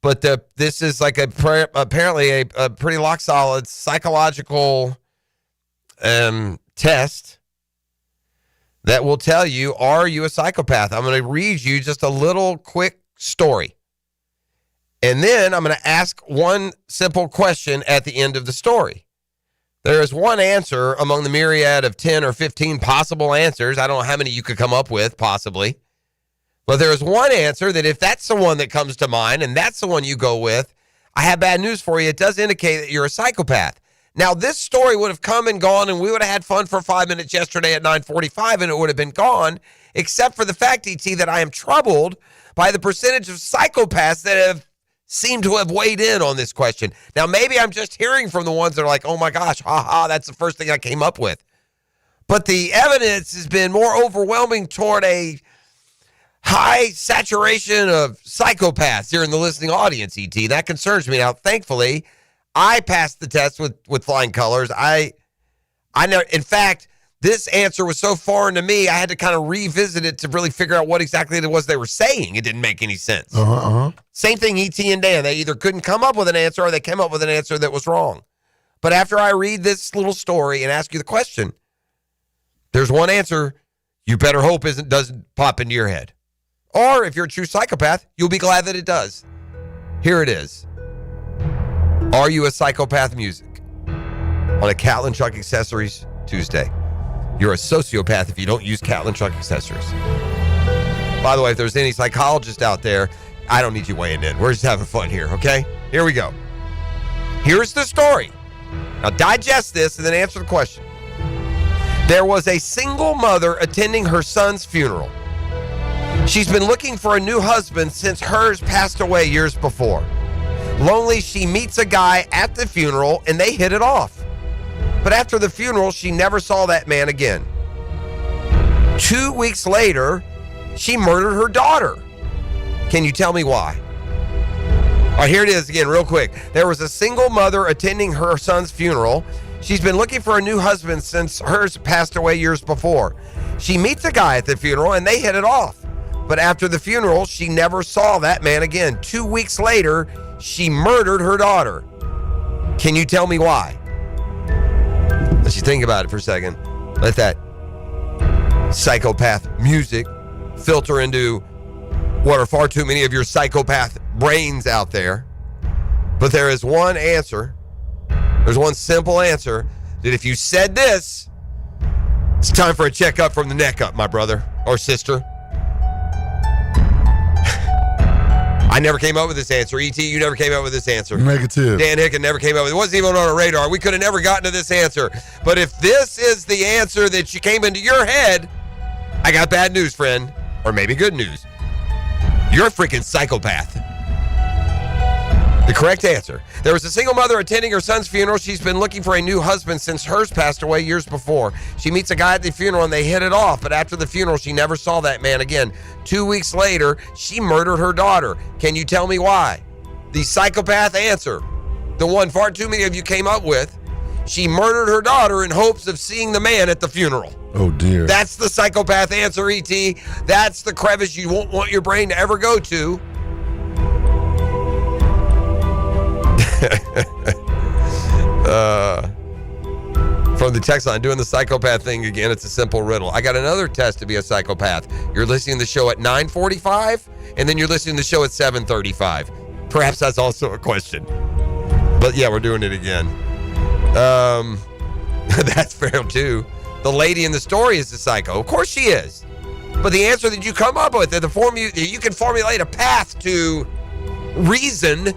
But this is like apparently a pretty rock-solid psychological test that will tell you, are you a psychopath? I'm going to read you just a little quick story. And then I'm going to ask one simple question at the end of the story. There is one answer among the myriad of 10 or 15 possible answers. I don't know how many you could come up with, possibly. But there is one answer that if that's the one that comes to mind and that's the one you go with, I have bad news for you. It does indicate that you're a psychopath. Now, this story would have come and gone, and we would have had fun for 5 minutes yesterday at 9:45, and it would have been gone, except for the fact, ET, that I am troubled by the percentage of psychopaths that have seemed to have weighed in on this question. Now, maybe I'm just hearing from the ones that are like, oh my gosh, that's the first thing I came up with. But the evidence has been more overwhelming toward a high saturation of psychopaths here in the listening audience, ET. That concerns me. Now, thankfully, I passed the test with flying colors. I know. In fact, this answer was so foreign to me, I had to kind of revisit it to really figure out what exactly it was they were saying. It didn't make any sense. Same thing, ET and Dan. They either couldn't come up with an answer or they came up with an answer that was wrong. But after I read this little story and ask you the question, there's one answer you better hope doesn't pop into your head. Or if you're a true psychopath, you'll be glad that it does. Here it is. Are you a psychopath music? On a Catlin Truck Accessories Tuesday. You're a sociopath if you don't use Catlin Truck Accessories. By the way, if there's any psychologist out there, I don't need you weighing in. We're just having fun here, okay? Here we go. Here's the story. Now digest this and then answer the question. There was a single mother attending her son's funeral. She's been looking for a new husband since hers passed away years before. Lonely, she meets a guy at the funeral and they hit it off. But after the funeral, she never saw that man again. 2 weeks later, she murdered her daughter. Can you tell me why? All right, here it is again, real quick. There was a single mother attending her son's funeral. She's been looking for a new husband since hers passed away years before. She meets a guy at the funeral and they hit it off. But after the funeral, she never saw that man again. 2 weeks later, she murdered her daughter. Can you tell me why? Let you think about it for a second. Let that psychopath music filter into what are far too many of your psychopath brains out there. But there is one answer. There's one simple answer that if you said this, it's time for a checkup from the neck up, my brother or sister. I never came up with this answer. E.T., you never came up with this answer. Negative. Dan Hicken never came up with it. It wasn't even on our radar. We could have never gotten to this answer. But if this is the answer that you came into your head, I got bad news, friend. Or maybe good news. You're a freaking psychopath. The correct answer. There was a single mother attending her son's funeral. She's been looking for a new husband since hers passed away years before. She meets a guy at the funeral and they hit it off, but after the funeral, she never saw that man again. 2 weeks later, she murdered her daughter. Can you tell me why? The psychopath answer, the one far too many of you came up with, she murdered her daughter in hopes of seeing the man at the funeral. Oh, dear. That's the psychopath answer, E.T. That's the crevice you won't want your brain to ever go to. From the text line, doing the psychopath thing again, it's a simple riddle. I got another test to be a psychopath. You're listening to the show at 9:45, and then you're listening to the show at 7:35. Perhaps that's also a question. But yeah, we're doing it again. That's fair too. The lady in the story is the psycho. Of course she is. But the answer that you come up with, you can formulate a path to reason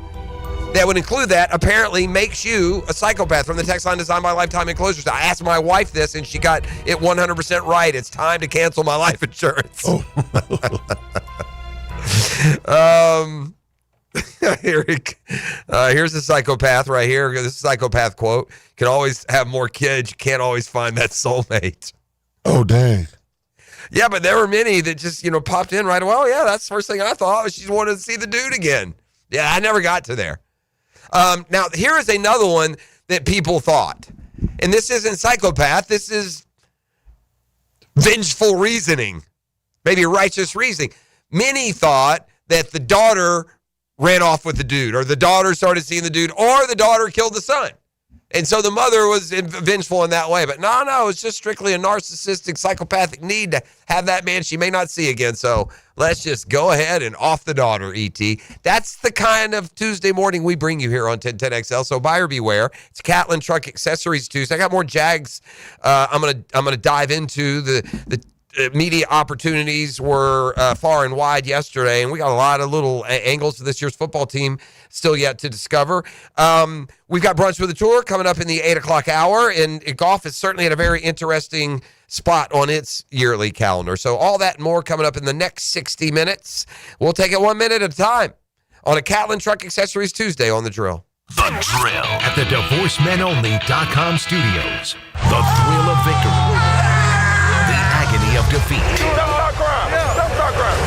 that would include that, apparently makes you a psychopath. From the text line designed by Lifetime Enclosures. I asked my wife this, and she got it 100% right. It's time to cancel my life insurance. Oh. Here's a psychopath right here. This is a psychopath quote. You can always have more kids. You can't always find that soulmate. Oh, dang. Yeah, but there were many that just, popped in right away. Oh, yeah, that's the first thing I thought. She wanted to see the dude again. Yeah, I never got to there. Now, here is another one that people thought. And this isn't psychopath. This is vengeful reasoning. Maybe righteous reasoning. Many thought that the daughter ran off with the dude, or the daughter started seeing the dude, or the daughter killed the son. And so the mother was vengeful in that way. But no, it's just strictly a narcissistic, psychopathic need to have that man she may not see again. So let's just go ahead and off the daughter, E.T. That's the kind of Tuesday morning we bring you here on 1010XL. So buyer beware. It's Catlin Truck Accessories Tuesday. I got more Jags. I'm gonna dive into the media opportunities were far and wide yesterday, and we got a lot of little angles to this year's football team still yet to discover. We've got Brunch with the Tour coming up in the 8 o'clock hour, and golf is certainly at a very interesting spot on its yearly calendar. So all that and more coming up in the next 60 minutes. We'll take it 1 minute at a time on a Catlin Truck Accessories Tuesday on The Drill. The Drill at the DivorceMenOnly.com studios. The thrill of victory. Agony of defeat.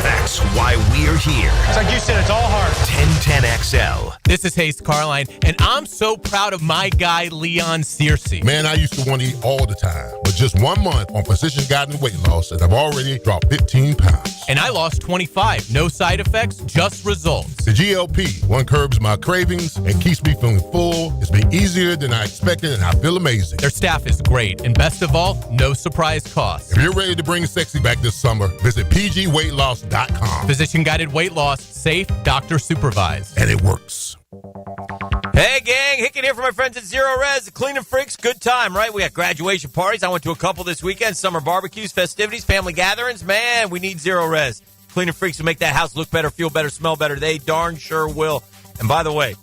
That's why we're here. It's like you said, it's all hard. 1010XL. This is Hayes Carline, and I'm so proud of my guy, Leon Searcy. Man, I used to want to eat all the time, but just 1 month on Precision Guided Weight Loss, and I've already dropped 15 pounds. And I lost 25. No side effects, just results. The GLP, one curbs my cravings and keeps me feeling full. It's been easier than I expected, and I feel amazing. Their staff is great, and best of all, no surprise costs. If you're ready to bring sexy back this summer, visit pgweightloss.com. Physician-guided weight loss, safe, doctor-supervised. And it works. Hey, gang. Hicken here for my friends at Zero Res. The Cleaning Freaks, good time, right? We got graduation parties. I went to a couple this weekend. Summer barbecues, festivities, family gatherings. Man, we need Zero Res. Cleaning Freaks will make that house look better, feel better, smell better. They darn sure will. And by the way,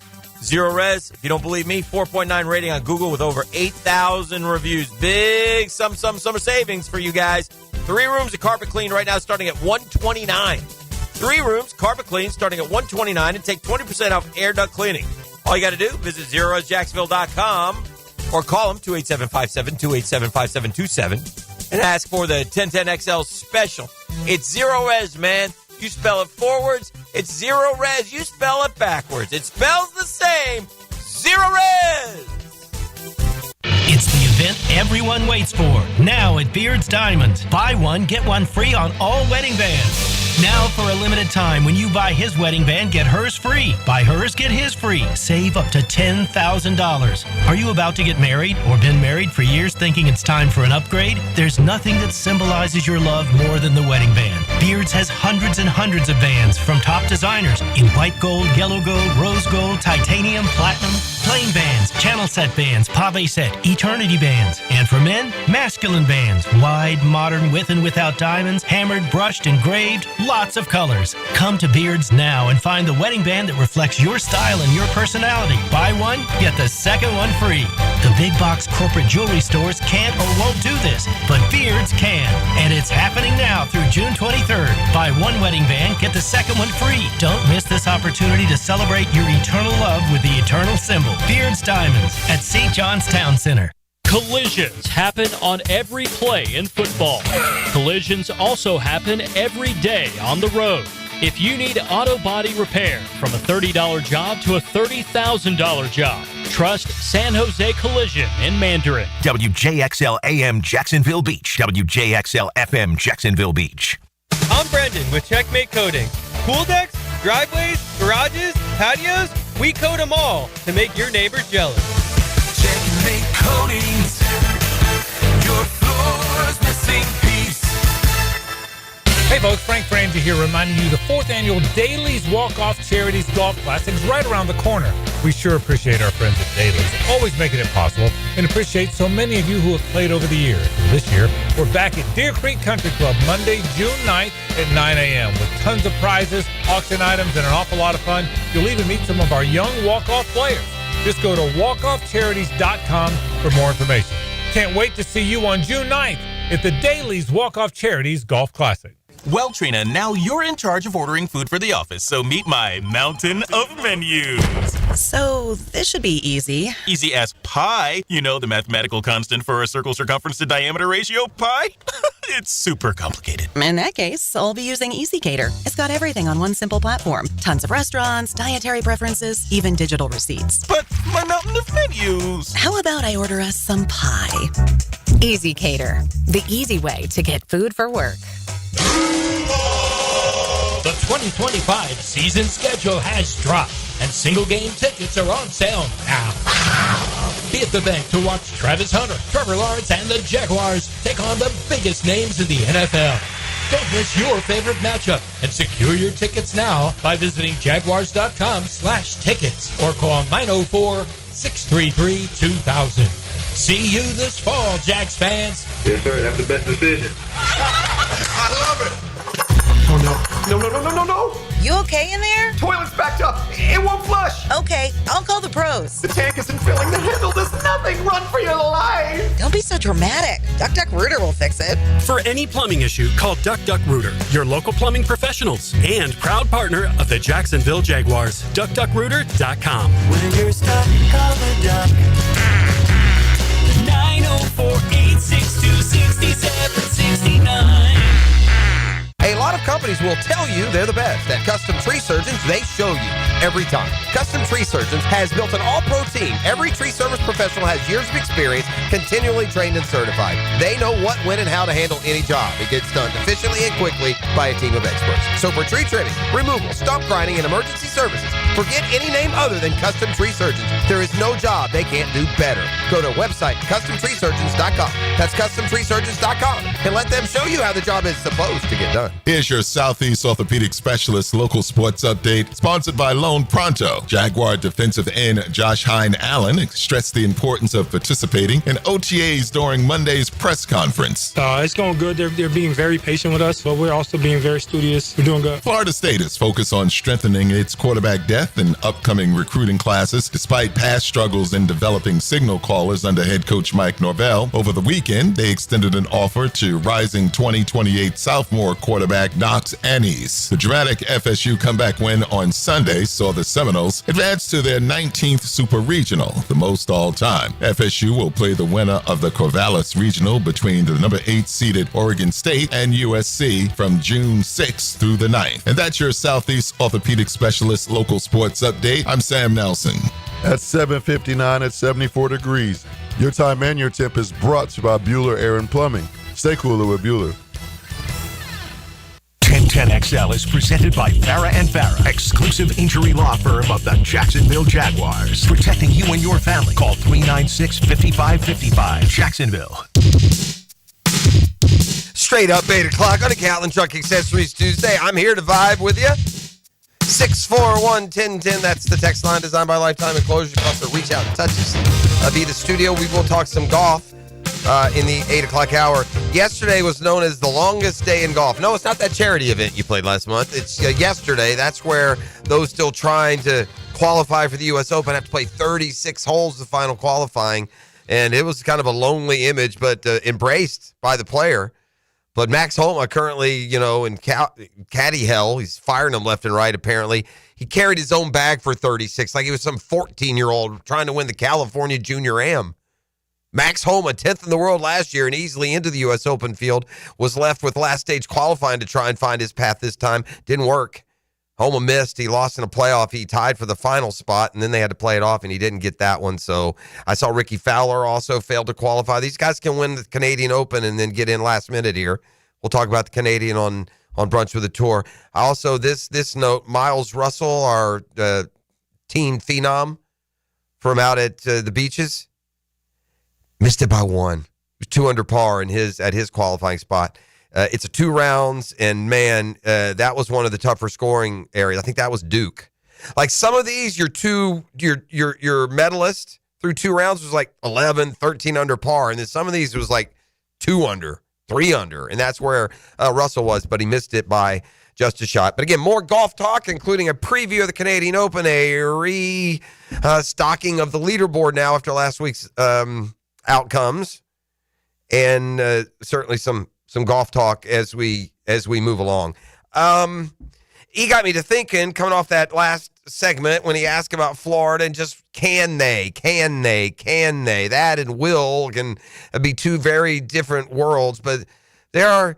Zero Res, if you don't believe me, 4.9 rating on Google with over 8,000 reviews. Big summer savings for you guys. 3 rooms of carpet clean right now starting at $129. 3 rooms, carpet clean starting at $129 and take 20% off air duct cleaning. All you got to do, visit ZeroResJacksonville.com or call them 287-5727 and ask for the 1010XL special. It's Zero Res, man. You spell it forwards, it's Zero Res. You spell it backwards, it spells the same. Zero Res. It's the event everyone waits for. Now at Beard's Diamonds. Buy one, get one free on all wedding bands. Now for a limited time, when you buy his wedding band, get hers free. Buy hers, get his free. Save up to $10,000. Are you about to get married or been married for years thinking it's time for an upgrade? There's nothing that symbolizes your love more than the wedding band. Beard's has hundreds and hundreds of bands from top designers in white gold, yellow gold, rose gold, titanium, platinum, plain bands, channel set bands, pave set, eternity bands. And for men, masculine bands, wide, modern, with and without diamonds, hammered, brushed, engraved, lots of colors. Come to Beard's now and find the wedding band that reflects your style and your personality. Buy one, get the second one free. The big box corporate jewelry stores can't or won't do this, but Beard's can. And it's happening now through June 23rd. Buy one wedding band, get the second one free. Don't miss this opportunity to celebrate your eternal love with the eternal symbol. Beard's Diamonds at St. John's Town Center. Collisions happen on every play in football. Collisions also happen every day on the road. If you need auto body repair, from a $30 job to a $30,000 job, trust San Jose Collision in Mandarin. WJXL AM Jacksonville Beach. WJXL FM Jacksonville Beach. I'm Brendan with Checkmate Coating. Pool decks, driveways, garages, patios, we coat them all to make your neighbors jealous. Checkmate Coatings, your floor's missing piece. Hey folks, Frank Frangie here reminding you the 4th annual Daly's Walk-Off Charities Golf Classic is right around the corner. We sure appreciate our friends at Daly's, always making it possible, and appreciate so many of you who have played over the years. So this year, we're back at Deer Creek Country Club Monday, June 9th at 9 a.m. with tons of prizes, auction items, and an awful lot of fun. You'll even meet some of our young walk-off players. Just go to walkoffcharities.com for more information. Can't wait to see you on June 9th at the Daly's Walk-Off Charities Golf Classic. Well, Trina, now you're in charge of ordering food for the office, so meet my mountain of menus. So, this should be easy. Easy as pie. You know the mathematical constant for a circle circumference to diameter ratio, pi? It's super complicated. In that case, I'll be using EasyCater. It's got everything on one simple platform. Tons of restaurants, dietary preferences, even digital receipts. But my mountain of menus. How about I order us some pie? EasyCater, the easy way to get food for work. The 2025 season schedule has dropped, and single-game tickets are on sale now. Be at the bank to watch Travis Hunter, Trevor Lawrence, and the Jaguars take on the biggest names in the NFL. Don't miss your favorite matchup and secure your tickets now by visiting jaguars.com/tickets or call 904-633-2000. See you this fall, Jags fans. Yes, sir. That's the best decision. I love it. Oh, no. No. You okay in there? Toilet's backed up. It won't flush. Okay, I'll call the pros. The tank isn't filling. The handle does nothing. Run for your life. Don't be so dramatic. Duck Rooter will fix it. For any plumbing issue, call Duck Rooter, your local plumbing professionals and proud partner of the Jacksonville Jaguars. DuckDuckRooter.com. When you're stuck, call the Duck. 904-862-6769. A lot of companies will tell you they're the best. At Custom Tree Surgeons, they show you every time. Custom Tree Surgeons has built an all-pro team. Every tree service professional has years of experience, continually trained and certified. They know what, when, and how to handle any job. It gets done efficiently and quickly by a team of experts. So for tree trimming, removal, stump grinding, and emergency services, forget any name other than Custom Tree Surgeons. There is no job they can't do better. Go to website CustomTreeSurgeons.com. That's CustomTreeSurgeons.com, and let them show you how the job is supposed to get done. Here's your Southeast Orthopedic Specialist local sports update, sponsored by home pronto. Jaguar defensive end Josh Hine Allen stressed the importance of participating in OTAs during Monday's press conference. It's going good. They're being very patient with us, but we're also being very studious. We're doing good. Florida State is focused on strengthening its quarterback depth in upcoming recruiting classes, despite past struggles in developing signal callers under head coach Mike Norvell. Over the weekend, they extended an offer to rising 2028 sophomore quarterback Knox Annis. The dramatic FSU comeback win on Sunday saw the Seminoles advance to their 19th Super Regional, the most all time. FSU will play the winner of the Corvallis Regional between the number 8 seeded Oregon State and USC from June 6th through the 9th. And that's your Southeast Orthopedic Specialist local sports update. I'm Sam Nelson. At 7:59 at 74 degrees. Your time and your temp is brought to you by Bueller Air and Plumbing. Stay cooler with Bueller. 1010XL is presented by Farah and Farah, exclusive injury law firm of the Jacksonville Jaguars. Protecting you and your family. Call 396-5555. Jacksonville. Straight up 8 o'clock on a Catlin Truck Accessories Tuesday. I'm here to vibe with you. 641-1010. That's the text line designed by Lifetime Enclosure. You can also reach out and touch us via the studio. We will talk some golf in the 8 o'clock hour. Yesterday was known as the longest day in golf. No, it's not that charity event you played last month. It's yesterday. That's where those still trying to qualify for the U.S. Open have to play 36 holes, the final qualifying. And it was kind of a lonely image, but embraced by the player. But Max Homa currently, in caddy hell. He's firing them left and right, apparently. He carried his own bag for 36, like he was some 14-year-old trying to win the California Junior Am. Max Homa, 10th in the world last year and easily into the U.S. Open field, was left with last stage qualifying to try and find his path this time. Didn't work. Homa missed. He lost in a playoff. He tied for the final spot, and then they had to play it off, and he didn't get that one. So I saw Ricky Fowler also failed to qualify. These guys can win the Canadian Open and then get in last minute here. We'll talk about the Canadian on Brunch with the Tour. Also, this note, Miles Russell, our teen phenom from out at the beaches, missed it by one. He was 2 under par at his qualifying spot. It's a 2 rounds, and man, that was one of the tougher scoring areas. I think that was Duke. Like some of these, your medalist through 2 rounds was like 11, 13 under par, and then some of these was like 2 under, 3 under, and that's where Russell was, but he missed it by just a shot. But again, more golf talk, including a preview of the Canadian Open, a restocking of the leaderboard now after last week's outcomes, and certainly some golf talk as we move along. He got me to thinking, coming off that last segment when he asked about Florida and just can they? That and will can be 2 very different worlds, but there are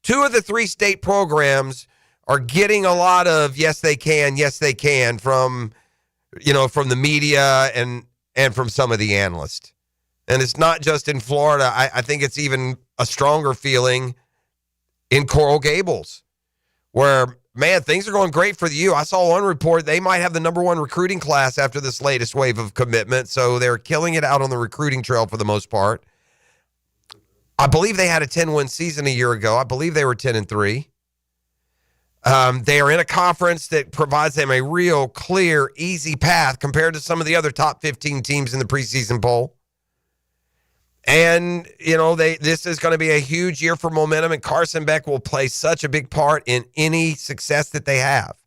2 of the 3 state programs are getting a lot of yes they can from the media and from some of the analysts. And it's not just in Florida. I think it's even a stronger feeling in Coral Gables, where, man, things are going great for the U. I saw one report they might have the number 1 recruiting class after this latest wave of commitment, so they're killing it out on the recruiting trail for the most part. I believe they had a 10-win season a year ago. I believe they were 10-3. They are in a conference that provides them a real clear, easy path compared to some of the other top 15 teams in the preseason poll. And, this is going to be a huge year for momentum, and Carson Beck will play such a big part in any success that they have.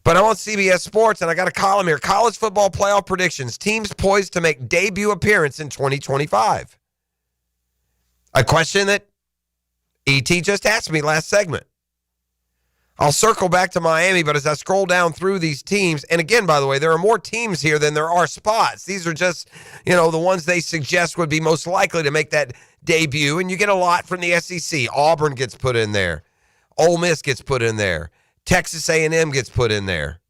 But I'm on CBS Sports, and I got a column here. College football playoff predictions. Teams poised to make debut appearance in 2025. A question that E.T. just asked me last segment. I'll circle back to Miami, but as I scroll down through these teams, and again, by the way, there are more teams here than there are spots. These are just, the ones they suggest would be most likely to make that debut, and you get a lot from the SEC. Auburn gets put in there. Ole Miss gets put in there. Texas A&M gets put in there.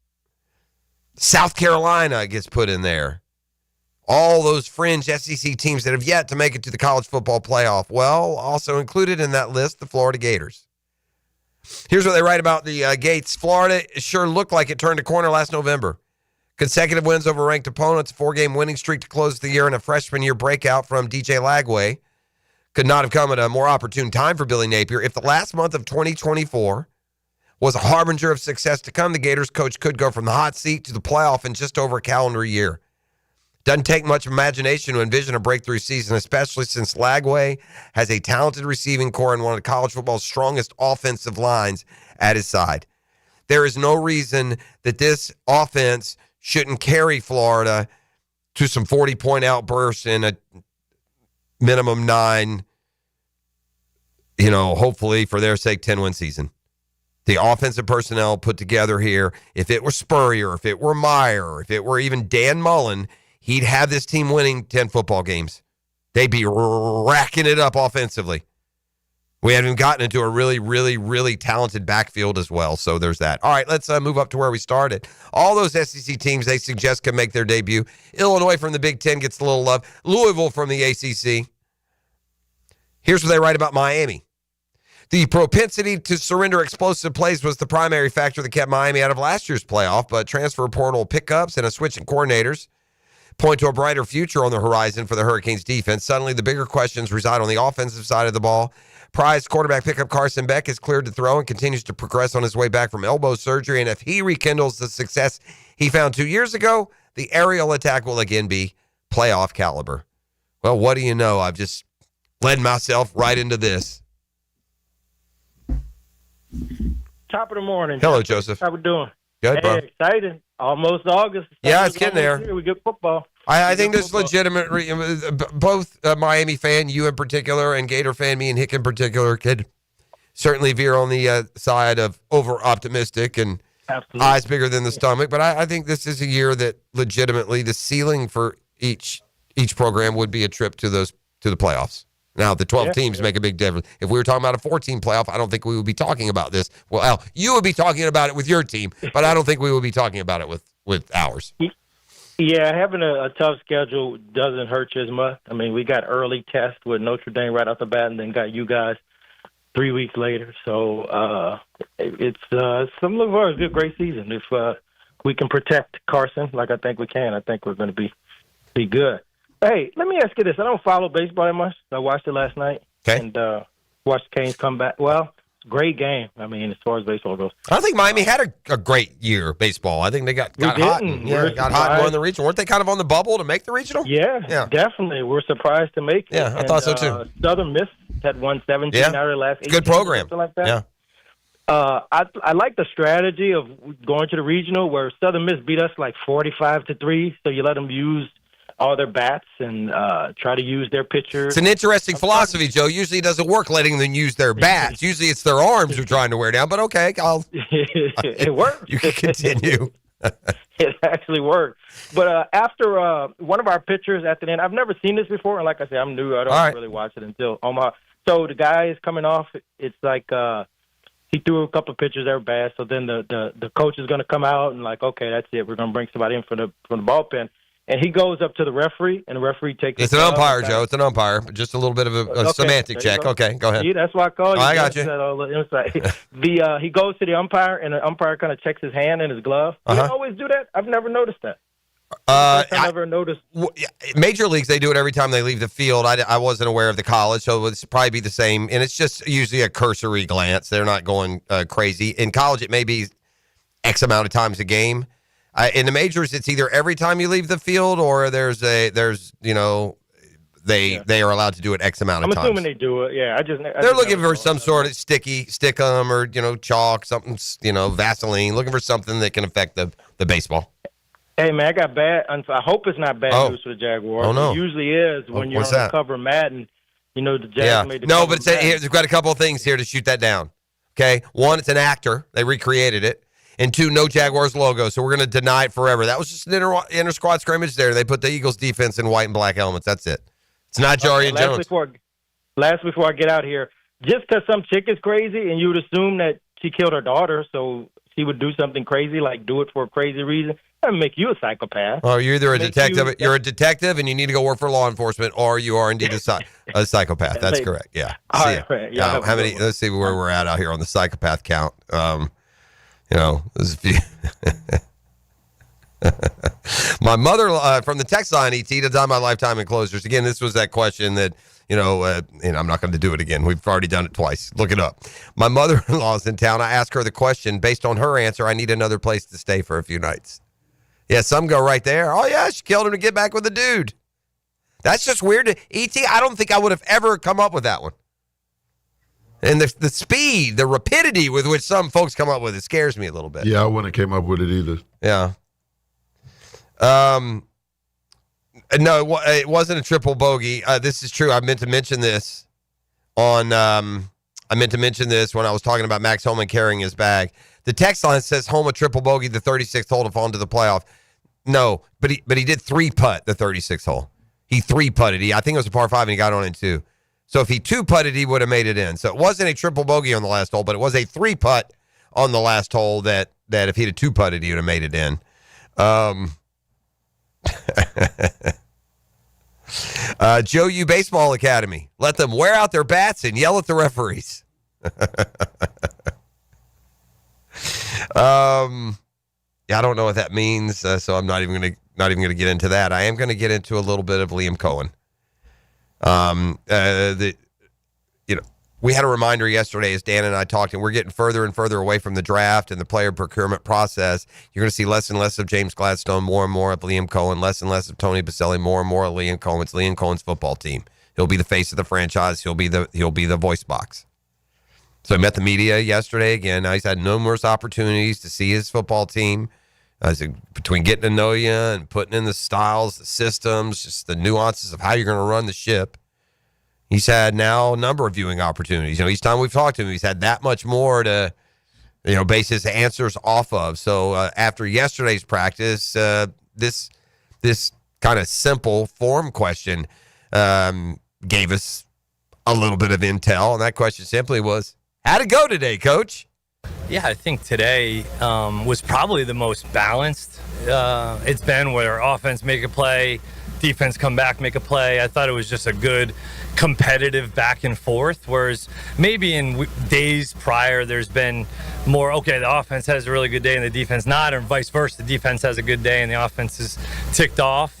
South Carolina gets put in there. All those fringe SEC teams that have yet to make it to the college football playoff. Well, also included in that list, the Florida Gators. Here's what they write about the Gates. Florida sure looked like it turned a corner last November. Consecutive wins over ranked opponents, 4-game winning streak to close the year, and a freshman year breakout from DJ Lagway. Could not have come at a more opportune time for Billy Napier. If the last month of 2024 was a harbinger of success to come. The Gators coach could go from the hot seat to the playoff in just over a calendar year. Doesn't take much imagination to envision a breakthrough season, especially since Lagway has a talented receiving core and one of college football's strongest offensive lines at his side. There is no reason that this offense shouldn't carry Florida to some 40-point outbursts in a minimum 9, hopefully for their sake, 10-win season. The offensive personnel put together here, if it were Spurrier, if it were Meyer, if it were even Dan Mullen, he'd have this team winning 10 football games. They'd be racking it up offensively. We haven't even gotten into a really, really, really talented backfield as well, so there's that. All right, let's move up to where we started. All those SEC teams they suggest can make their debut. Illinois from the Big Ten gets a little love. Louisville from the ACC. Here's what they write about Miami. The propensity to surrender explosive plays was the primary factor that kept Miami out of last year's playoff, but transfer portal pickups and a switch in coordinators point to a brighter future on the horizon for the Hurricanes defense. Suddenly, the bigger questions reside on the offensive side of the ball. Prize quarterback pickup Carson Beck is cleared to throw and continues to progress on his way back from elbow surgery, and if he rekindles the success he found 2 years ago, the aerial attack will again be playoff caliber. Well, what do you know? I've just led myself right into this. Top of the morning. Hello, Joseph. How we doing? Good, bro. Excited. Almost August. Yeah, it's getting there. Here. We get football. I think there's legitimate, both Miami fan, you in particular, and Gator fan, me and Hick in particular, could certainly veer on the side of over-optimistic and Absolutely. eyes bigger than the stomach. But I think this is a year that legitimately the ceiling for each program would be a trip to the playoffs. Now, the 12 teams make a big difference. If we were talking about a 14 playoff, I don't think we would be talking about this. Well, Al, you would be talking about it with your team, but I don't think we would be talking about it with ours. Yeah, having a tough schedule doesn't hurt you as much. I mean, we got early tests with Notre Dame right off the bat, and then got you guys 3 weeks later. So it's some of ours a great season. If we can protect Carson, like I think we can, I think we're going to be good. Hey, let me ask you this. I don't follow baseball that much. I watched it last night and watched the Canes come back. Well, great game. I mean, as far as baseball goes. I don't think Miami had a great year baseball. I think they got hot. Got hot and won the regional. Weren't they kind of on the bubble to make the regional? Yeah, definitely. We're surprised to make it. Yeah, I thought so too. Southern Miss had won 17 out of their last 18. Good program. Something like that. Yeah. I like the strategy of going to the regional where Southern Miss beat us like 45-3. So you let them use all their bats and try to use their pitchers. It's an interesting philosophy, Joe. Usually it doesn't work letting them use their bats. Usually it's their arms they're trying to wear down, but okay. It works. You can continue. It actually worked. But after one of our pitchers at the end, I've never seen this before, and like I said, I'm new. I don't really watch it until Omaha. So the guy is coming off. It's like he threw a couple of pitches that were bad, so then the coach is going to come out and like, okay, that's it. We're going to bring somebody in from the bullpen. And he goes up to the referee, and the referee takes. It's an umpire, Joe. It's an umpire. Just a little bit of a semantic check. Go. Okay, go ahead. See, that's why I called you. I got you. He goes to the umpire, and the umpire kind of checks his hand and his glove. Do they always do that? I've never noticed that. I never noticed. Major leagues, they do it every time they leave the field. I wasn't aware of the college, so it's probably be the same. And it's just usually a cursory glance. They're not going crazy. In college, it may be X amount of times a game. In the majors, it's either every time you leave the field or they are allowed to do it X amount of times. I'm assuming they do it. Yeah, they're looking for some sort of stick 'em or chalk, something, Vaseline, looking for something that can affect the baseball. Hey man, I got bad. I hope it's not bad news for the Jaguars. Oh no, it usually is when you're on the cover of Madden. The Jags made the no, but we've got a couple of things here to shoot that down. Okay, one, it's an actor. They recreated it. And two, no Jaguars logo, so we're going to deny it forever. That was just an inter-squad scrimmage there. They put the Eagles defense in white and black helmets. That's it. It's not Jarian Jones. Last before I get out here, just because some chick is crazy and you would assume that she killed her daughter, so she would do something crazy, like do it for a crazy reason, that would make you a psychopath. Oh, you're either a detective. You're a detective, and you need to go work for law enforcement, or you are indeed a psychopath. That's correct. Yeah. How many? Let's see where we're at out here on the psychopath count. There's a few. My mother from the text line, ET, to die my lifetime in closers. Again, this was that question that and I'm not going to do it again. We've already done it twice. Look it up. My mother-in-law's in town. I asked her the question. Based on her answer, I need another place to stay for a few nights. Yeah, some go right there. Oh, yeah, she killed him to get back with the dude. That's just weird. E.T., I don't think I would have ever come up with that one. And the speed, the rapidity with which some folks come up with it scares me a little bit. Yeah, I wouldn't have came up with it either. Yeah. No, it wasn't a triple bogey. This is true. I meant to mention this when I was talking about Max Homa carrying his bag. The text line says Homa triple bogey the 36th hole to fall into the playoff. No, but he did 3-putt the 36th hole. He 3-putted. I think it was a par 5 and he got on in 2. So if he 2-putted, he would have made it in. So it wasn't a triple bogey on the last hole, but it was a 3-putt on the last hole that if he'd have 2-putted, he would have made it in. Joe U Baseball Academy. Let them wear out their bats and yell at the referees. Yeah, I don't know what that means, so I'm not even gonna get into that. I am gonna get into a little bit of Liam Cohen. We had a reminder yesterday as Dan and I talked, and we're getting further and further away from the draft and the player procurement process. You're going to see less and less of James Gladstone, more and more of Liam Cohen, less and less of Tony Baselli, more and more of Liam Cohen. It's Liam Cohen's football team. He'll be the face of the franchise. He'll be the voice box. So he met the media yesterday again. Now he's had numerous opportunities to see his football team. Between getting to know you and putting in the styles, the systems, just the nuances of how you're going to run the ship. He's had now a number of viewing opportunities. Each time we've talked to him, he's had that much more to, base his answers off of. So after yesterday's practice, this kind of simple form question gave us a little bit of intel, and that question simply was, how'd it go today, Coach? Yeah, I think today was probably the most balanced it's been, where offense make a play, defense come back, make a play. I thought it was just a good competitive back and forth, whereas maybe in days prior there's been more, okay, the offense has a really good day and the defense not, or vice versa, the defense has a good day and the offense is ticked off,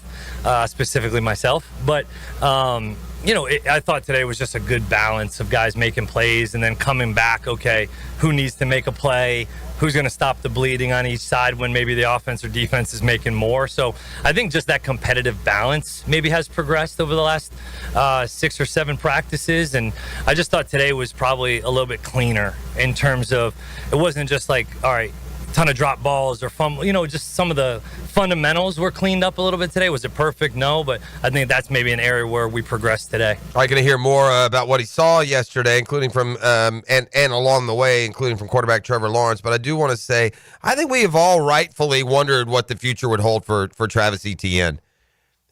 specifically myself. But I thought today was just a good balance of guys making plays and then coming back, okay, who needs to make a play, who's going to stop the bleeding on each side when maybe the offense or defense is making more. So I think just that competitive balance maybe has progressed over the last 6 or 7 practices. And I just thought today was probably a little bit cleaner in terms of, it wasn't just like, all right, ton of drop balls or fumble, just some of the fundamentals were cleaned up a little bit today. Was it perfect? No, but I think that's maybe an area where we progressed today. All right, going to hear more about what he saw yesterday, including from and along the way, including from quarterback Trevor Lawrence. But I do want to say, I think we have all rightfully wondered what the future would hold for Travis Etienne.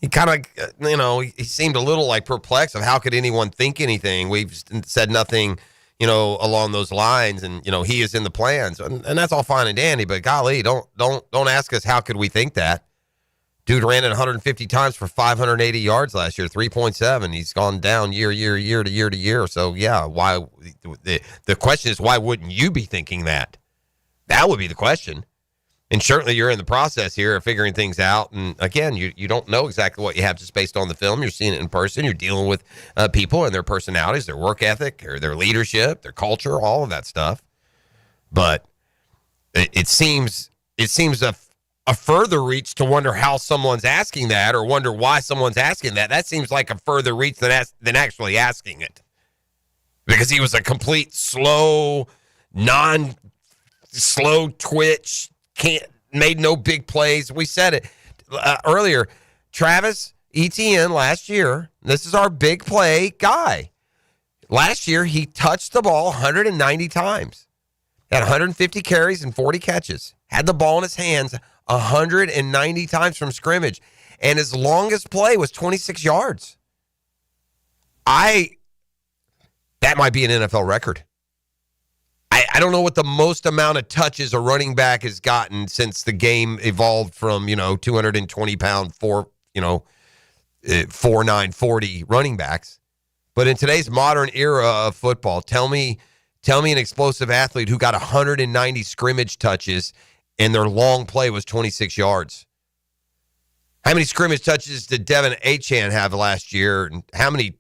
He kind of, he seemed a little like perplexed of how could anyone think anything. We've said nothing along those lines, and he is in the plans, and that's all fine and dandy. But golly, don't ask us how could we think that. Dude ran it 150 times for 580 yards last year, 3.7. He's gone down year to year. So yeah, why? The question is, why wouldn't you be thinking that? That would be the question. And certainly you're in the process here of figuring things out. And again, you don't know exactly what you have just based on the film. You're seeing it in person. You're dealing with people and their personalities, their work ethic, or their leadership, their culture, all of that stuff. But it seems a further reach to wonder how someone's asking that, or wonder why someone's asking that. That seems like a further reach than actually asking it. Because he was a complete slow twitch, made no big plays. We said it earlier. Travis Etienne last year, this is our big play guy. Last year, he touched the ball 190 times. Had 150 carries and 40 catches. Had the ball in his hands 190 times from scrimmage. And his longest play was 26 yards. That might be an NFL record. I don't know what the most amount of touches a running back has gotten since the game evolved from, 220-pound, 4'9", 40 running backs. But in today's modern era of football, tell me an explosive athlete who got 190 scrimmage touches and their long play was 26 yards. How many scrimmage touches did Devin Etienne have last year? And how many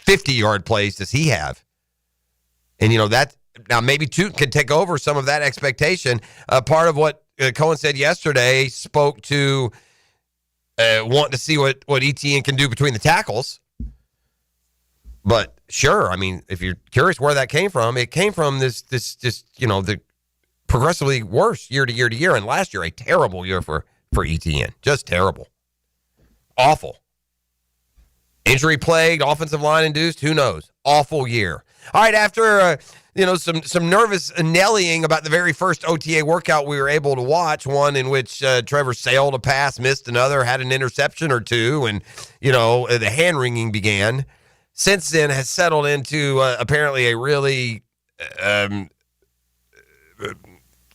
50-yard plays does he have? And, that now maybe Tootin can take over some of that expectation. Part of what Cohen said yesterday spoke to wanting to see what Etienne can do between the tackles. But sure, I mean, if you're curious where that came from, it came from this the progressively worse year to year to year. And last year, a terrible year for Etienne. Just terrible. Awful. Injury plagued, offensive line induced, who knows? Awful year. All right, after some nervous nellying about the very first OTA workout we were able to watch, one in which Trevor sailed a pass, missed another, had an interception or two, and the hand wringing began. Since then has settled into apparently a really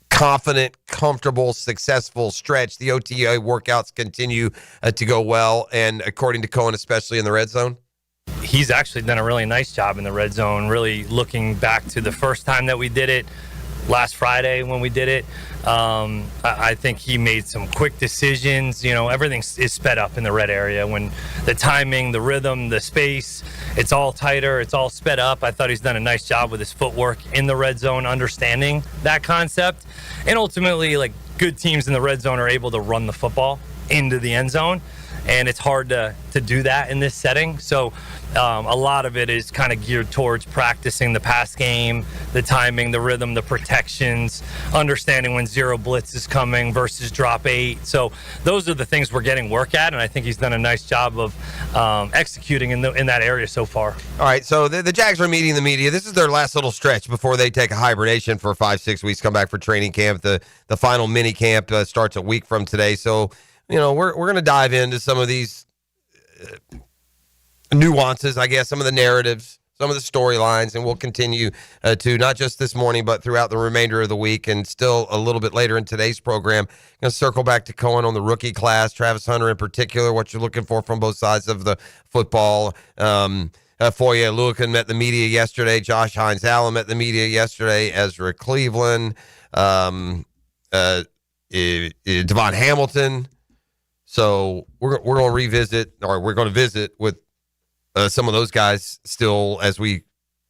confident, comfortable, successful stretch. The OTA workouts continue to go well, and according to Cohen, especially in the red zone. He's actually done a really nice job in the red zone, really looking back to the first time that we did it, last Friday when we did it. I think he made some quick decisions. Everything is sped up in the red area when the timing, the rhythm, the space, it's all tighter, it's all sped up. I thought he's done a nice job with his footwork in the red zone, understanding that concept. And ultimately, good teams in the red zone are able to run the football into the end zone. And it's hard to do that in this setting. So a lot of it is kind of geared towards practicing the pass game, the timing, the rhythm, the protections, understanding when zero blitz is coming versus drop 8. So those are the things we're getting work at, and I think he's done a nice job of executing in that area so far. All right, so the Jags are meeting the media. This is their last little stretch before they take a hibernation for 5-6 weeks, come back for training camp. The final mini camp starts a week from today. So we're going to dive into some of these nuances, I guess, some of the narratives, some of the storylines, and we'll continue to, not just this morning, but throughout the remainder of the week, and still a little bit later in today's program. I'm going to circle back to Cohen on the rookie class, Travis Hunter in particular, what you're looking for from both sides of the football. Foye Oluokun met the media yesterday. Josh Hines-Allen met the media yesterday. Ezra Cleveland, Devon Hamilton. So we're going to revisit, or we're going to visit with some of those guys still as we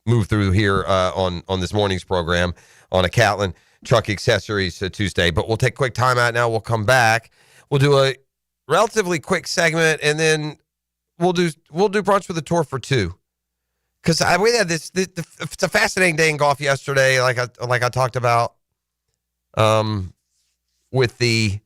move through here on this morning's program on a Catlin Truck Accessories Tuesday. But we'll take a quick time out now. We'll come back. We'll do a relatively quick segment, and then we'll do brunch with a tour for two. Because we had this. It's a fascinating day in golf yesterday, like I talked about, with the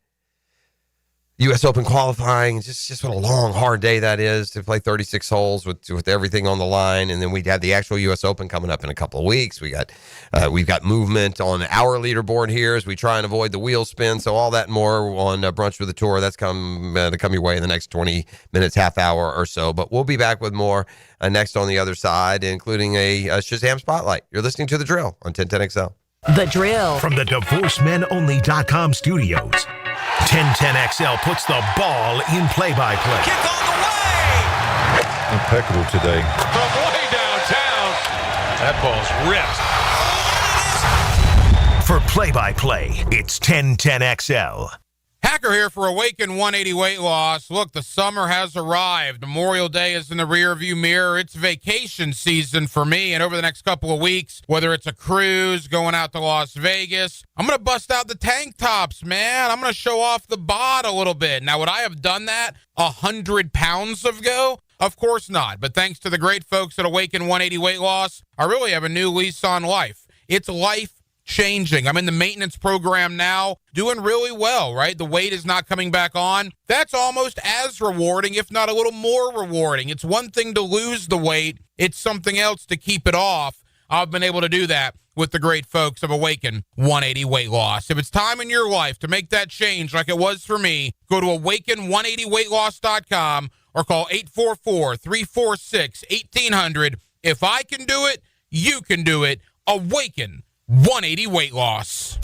U.S. Open qualifying. Just what a long, hard day that is to play 36 holes with everything on the line, and then we have the actual U.S. Open coming up in a couple of weeks. We've got movement on our leaderboard here as we try and avoid the wheel spin. So all that and more on Brunch with the Tour. That's to come your way in the next 20 minutes, half hour or so. But we'll be back with more next on the other side, including a Shazam Spotlight. You're listening to The Drill on 1010XL. The Drill. From the DivorceMenOnly.com studios, 1010XL puts the ball in play-by-play. Kick on the way! Impeccable today. From way downtown, that ball's ripped. For play-by-play, it's 1010XL. Hacker here for Awaken 180 Weight Loss. Look, the summer has arrived. Memorial Day is in the rearview mirror. It's vacation season for me, and over the next couple of weeks, whether it's a cruise, going out to Las Vegas, I'm going to bust out the tank tops, man. I'm going to show off the bod a little bit. Now, would I have done that 100 pounds ago? Of course not, but thanks to the great folks at Awaken 180 Weight Loss, I really have a new lease on life. It's life changing. I'm in the maintenance program now, doing really well, right? The weight is not coming back on. That's almost as rewarding, if not a little more rewarding. It's one thing to lose the weight. It's something else to keep it off. I've been able to do that with the great folks of Awaken 180 Weight Loss. If it's time in your life to make that change like it was for me, go to awaken180weightloss.com or call 844-346-1800. If I can do it, you can do it. Awaken 180 Weight Loss.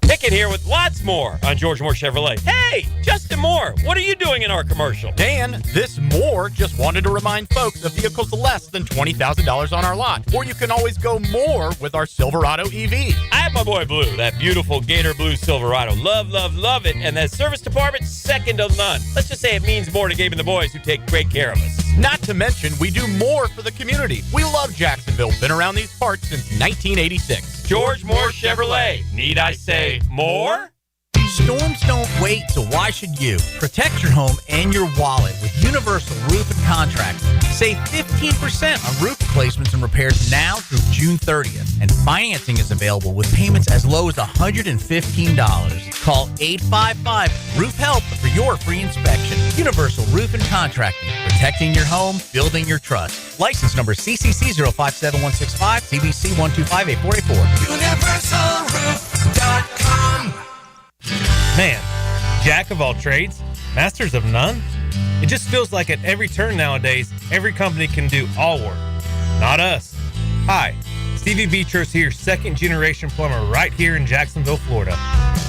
Pick Hicken here with lots more on George Moore Chevrolet. Hey, Justin Moore, what are you doing in our commercial? Dan, this Moore just wanted to remind folks of vehicles less than $20,000 on our lot. Or you can always go more with our Silverado EV. I have my boy Blue, that beautiful Gator Blue Silverado. Love, love, love it. And that service department, second to none. Let's just say it means more to Gabe and the boys who take great care of us. Not to mention, we do more for the community. We love Jacksonville. Been around these parts since 1986. George Moore Chevrolet. Need I say more? Storms don't wait, so why should you? Protect your home and your wallet with Universal Roof and Contracts. Save 15% on roof replacements and repairs now through June 30th. And financing is available with payments as low as $115. Call 855-ROOF-HELP for your free inspection. Universal Roof and Contracting. Protecting your home, building your trust. License number CCC 057165, CBC 1258484. UniversalRoof.com. Man, jack of all trades, masters of none? It just feels like at every turn nowadays, every company can do all work. Not us. Hi, Stevie Beachurst here, second-generation plumber right here in Jacksonville, Florida.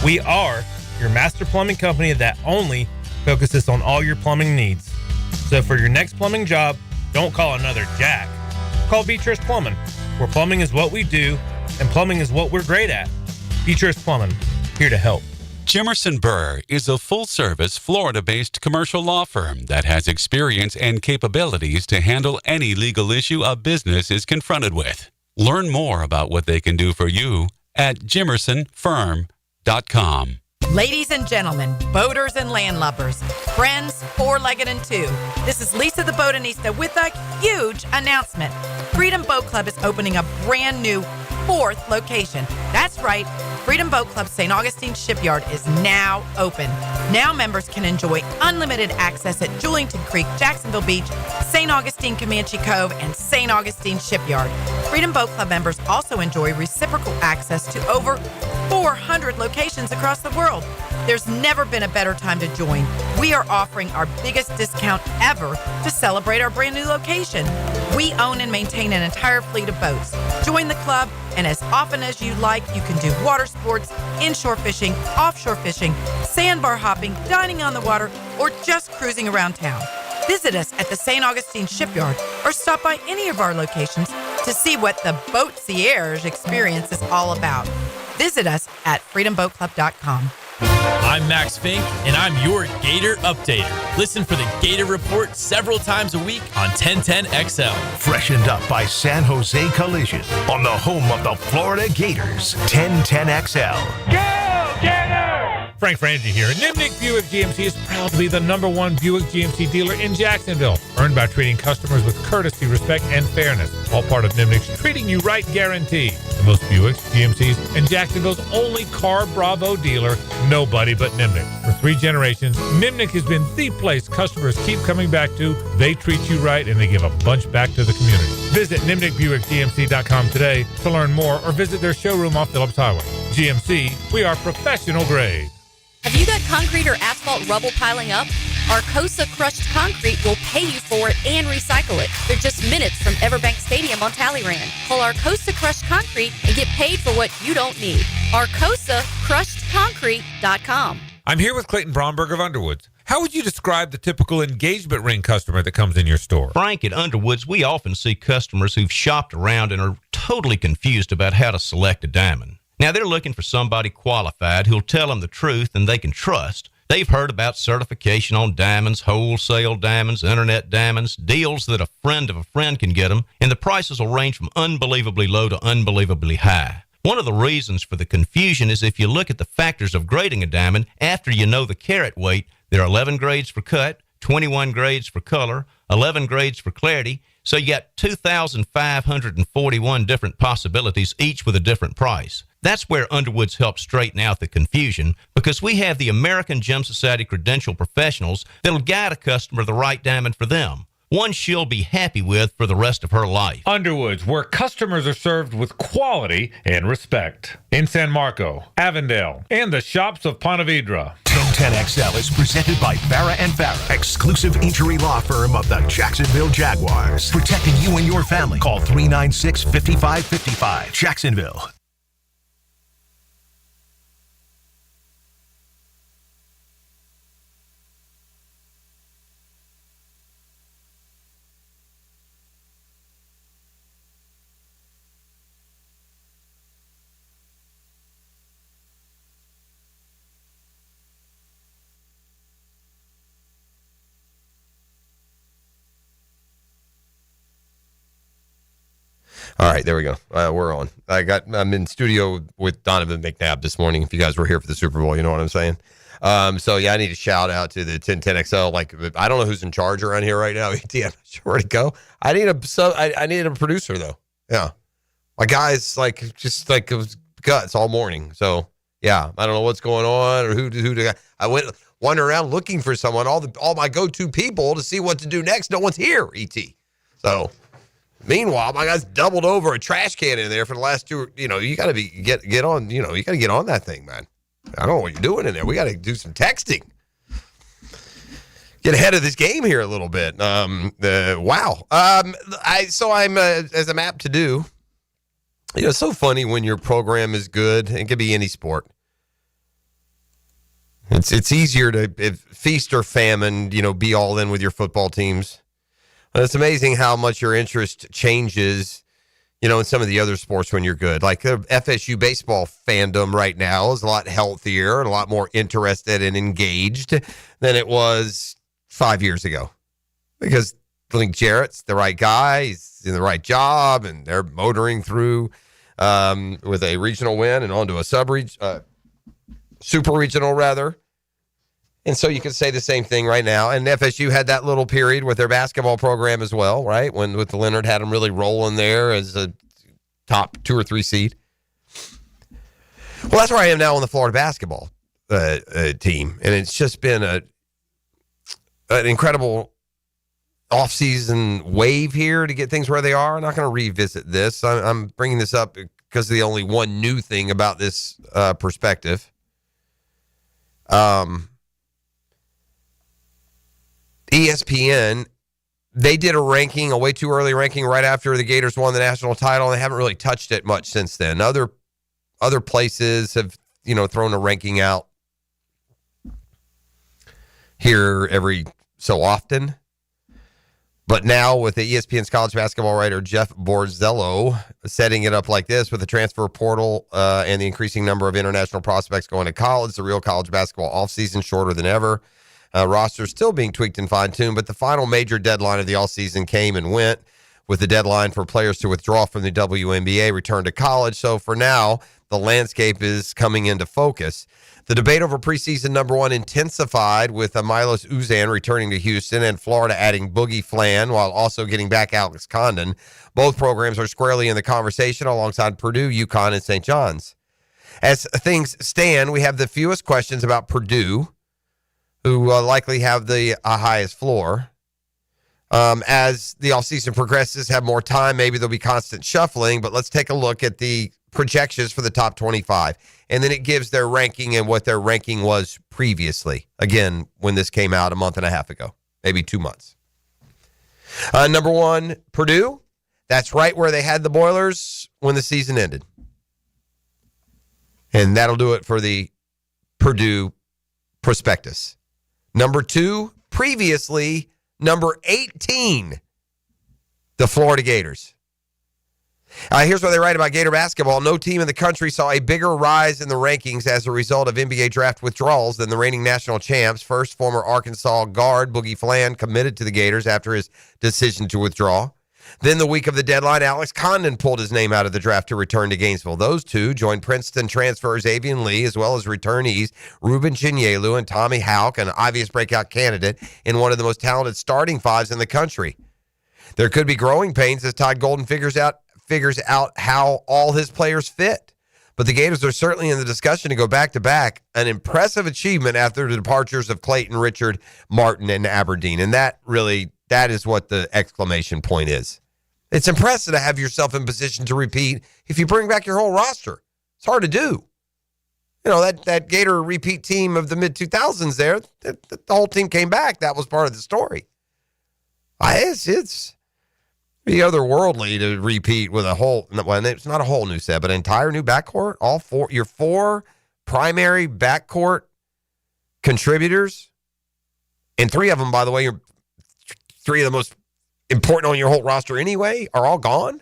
We are your master plumbing company that only focuses on all your plumbing needs. So for your next plumbing job, don't call another Jack. Call Beachurst Plumbing, where plumbing is what we do, and plumbing is what we're great at. Beachurst Plumbing, here to help. Jimerson Burr is a full-service, Florida-based commercial law firm that has experience and capabilities to handle any legal issue a business is confronted with. Learn more about what they can do for you at jimersonfirm.com. Ladies and gentlemen, boaters and landlubbers, friends, four-legged and two, this is Lisa the Botanista with a huge announcement. Freedom Boat Club is opening a brand new 4th location. That's right, Freedom Boat Club St. Augustine Shipyard is now open. Now members can enjoy unlimited access at Julington Creek, Jacksonville Beach, St. Augustine Comanche Cove, and St. Augustine Shipyard. Freedom Boat Club members also enjoy reciprocal access to over 400 locations across the world. There's never been a better time to join. We are offering our biggest discount ever to celebrate our brand new location. We own and maintain an entire fleet of boats. Join the club, and as often as you like, you can do water sports, inshore fishing, offshore fishing, sandbar hopping, dining on the water, or just cruising around town. Visit us at the St. Augustine Shipyard or stop by any of our locations to see what the Boat Concierge experience is all about. Visit us at freedomboatclub.com. I'm Max Fink, and I'm your Gator Updater. Listen for the Gator Report several times a week on 1010XL. Freshened up by San Jose Collision on the home of the Florida Gators, 1010XL. Go, Gators! Frank Frangie here. Nimnik Buick GMC is proud to be the #1 Buick GMC dealer in Jacksonville. Earned by treating customers with courtesy, respect, and fairness. All part of Nimnik's Treating You Right guarantee. The most Buicks, GMCs, and Jacksonville's only Car Bravo dealer. Nobody but Nimnik. For 3 generations, Nimnik has been the place customers keep coming back to. They treat you right, and they give a bunch back to the community. Visit NimnikBuickGMC.com today to learn more or visit their showroom off Phillips Highway. GMC, we are professional grade. Have you got concrete or asphalt rubble piling up? Arcosa Crushed Concrete will pay you for it and recycle it. They're just minutes from Everbank Stadium on Talleyrand. Call Arcosa Crushed Concrete and get paid for what you don't need. ArcosaCrushedConcrete.com. I'm here with Clayton Bromberg of Underwoods. How would you describe the typical engagement ring customer that comes in your store? Frank, at Underwoods, we often see customers who've shopped around and are totally confused about how to select a diamond. Now, they're looking for somebody qualified who'll tell them the truth and they can trust. They've heard about certification on diamonds, wholesale diamonds, internet diamonds, deals that a friend of a friend can get them, and the prices will range from unbelievably low to unbelievably high. One of the reasons for the confusion is if you look at the factors of grading a diamond, after you know the carat weight, there are 11 grades for cut, 21 grades for color, 11 grades for clarity, so you got 2,541 different possibilities, each with a different price. That's where Underwoods helps straighten out the confusion, because we have the American Gem Society credentialed professionals that'll guide a customer the right diamond for them, one she'll be happy with for the rest of her life. Underwoods, where customers are served with quality and respect. In San Marco, Avondale, and the shops of Ponte Vedra. 1010XL is presented by Farah & Farah, exclusive injury law firm of the Jacksonville Jaguars. Protecting you and your family. Call 396-5555. Jacksonville. All right, there we go. We're on. I'm in studio with Donovan McNabb this morning. If you guys were here for the Super Bowl, you know what I'm saying. So yeah, I need to shout out to the 1010XL. Like, I don't know who's in charge around here right now. Etienne, I'm not sure where to go. I need I needed a producer though. Yeah, my guy's like just like it was guts all morning. So yeah, I don't know what's going on or who to. I went wandering around looking for someone. All my go-to people to see what to do next. No one's here. So. Meanwhile, my guy's doubled over a trash can in there for the last two. You know, you got to get on. You know, you got to get on that thing, man. I don't know what you're doing in there. We got to do some texting. Get ahead of this game here a little bit. Wow. I'm as I'm apt to do. You know, it's so funny when your program is good. It could be any sport. It's easier to feast or famine. You know, be all in with your football teams. It's amazing how much your interest changes, you know, in some of the other sports when you're good. Like the FSU baseball fandom right now is a lot healthier and a lot more interested and engaged than it was 5 years ago. Because Link Jarrett's the right guy, he's in the right job, and they're motoring through with a regional win and onto a super regional rather. And so you could say the same thing right now. And FSU had that little period with their basketball program as well, right? When with the Leonard had them really rolling there as a top 2 or 3 seed. Well, that's where I am now on the Florida basketball team. And it's just been an incredible offseason wave here to get things where they are. I'm not going to revisit this. I'm bringing this up because of the only one new thing about this perspective. ESPN, they did a ranking, a way too early ranking right after the Gators won the national title. And they haven't really touched it much since then. Other places have, you know, thrown a ranking out here every so often. But now with the ESPN's college basketball writer Jeff Borzello setting it up like this with the transfer portal and the increasing number of international prospects going to college, the real college basketball offseason shorter than ever. Roster still being tweaked and fine-tuned, but the final major deadline of the offseason came and went with the deadline for players to withdraw from the WNBA, return to college. So for now, the landscape is coming into focus. The debate over preseason number 1 intensified with Milos Uzan returning to Houston and Florida adding Boogie Flan while also getting back Alex Condon. Both programs are squarely in the conversation alongside Purdue, UConn, and St. John's. As things stand, we have the fewest questions about Purdue, who likely have the highest floor. As the offseason progresses, have more time, maybe there'll be constant shuffling, but let's take a look at the projections for the top 25. And then it gives their ranking and what their ranking was previously. Again, when this came out a month and a half ago, maybe 2 months. Number 1, Purdue. That's right where they had the Boilers when the season ended. And that'll do it for the Purdue prospectus. Number 2, previously, number 18, the Florida Gators. Here's what they write about Gator basketball. No team in the country saw a bigger rise in the rankings as a result of NBA draft withdrawals than the reigning national champs. First, former Arkansas guard Boogie Flan committed to the Gators after his decision to withdraw. Then the week of the deadline, Alex Condon pulled his name out of the draft to return to Gainesville. Those two joined Princeton transfers Avian Lee, as well as returnees Ruben Chinyelu and Tommy Houck, an obvious breakout candidate in one of the most talented starting fives in the country. There could be growing pains as Todd Golden figures out how all his players fit. But the Gators are certainly in the discussion to go back-to-back, an impressive achievement after the departures of Clayton, Richard, Martin, and Aberdeen. And that is what the exclamation point is. It's impressive to have yourself in position to repeat if you bring back your whole roster. It's hard to do. You know, that Gator repeat team of the mid-2000s there, the whole team came back. That was part of the story. It's be otherworldly to repeat with a whole, well, it's not a whole new set, but an entire new backcourt. Your 4 primary backcourt contributors, and 3 of them, by the way, are 3 of the most important on your whole roster anyway, are all gone.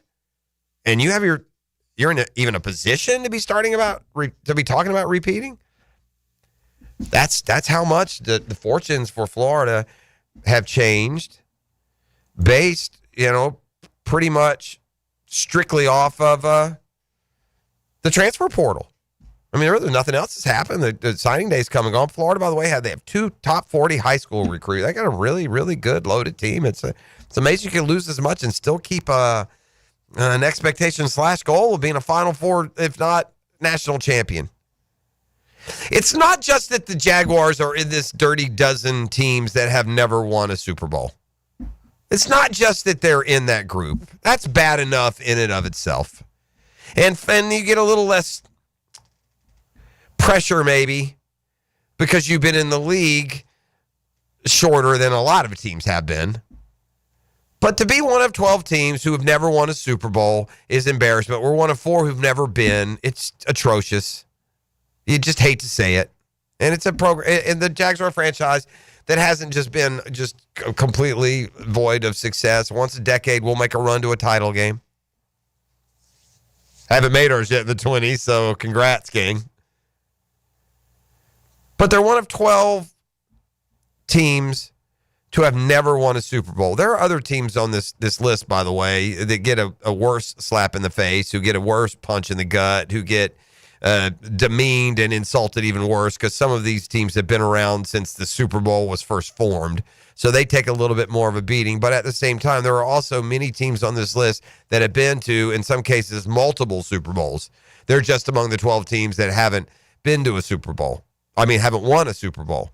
And you're in even a position to be talking about repeating. That's how much the fortunes for Florida have changed, based, pretty much strictly off of the transfer portal. I mean, there's nothing else that's happened. The signing day's come and gone. Florida, by the way, they have 2 top 40 high school recruits. They got a really, really good loaded team. It's amazing you can lose as much and still keep an expectation / goal of being a Final Four, if not national champion. It's not just that the Jaguars are in this dirty dozen teams that have never won a Super Bowl. It's not just that they're in that group. That's bad enough in and of itself. And you get a little less pressure maybe because you've been in the league shorter than a lot of teams have been. But to be one of 12 teams who have never won a Super Bowl is embarrassment. We're one of 4 who've never been. It's atrocious. You just hate to say it. And it's a program, and the Jags are a franchise that hasn't just been just completely void of success. Once a decade, we'll make a run to a title game. Haven't made ours yet in the 20s, so congrats, gang. But they're one of 12 teams to have never won a Super Bowl. There are other teams on this list, by the way, that get a worse slap in the face, who get a worse punch in the gut, who get demeaned and insulted even worse, because some of these teams have been around since the Super Bowl was first formed. So they take a little bit more of a beating. But at the same time, there are also many teams on this list that have been to, in some cases, multiple Super Bowls. They're just among the 12 teams that haven't been to a Super Bowl. Haven't won a Super Bowl.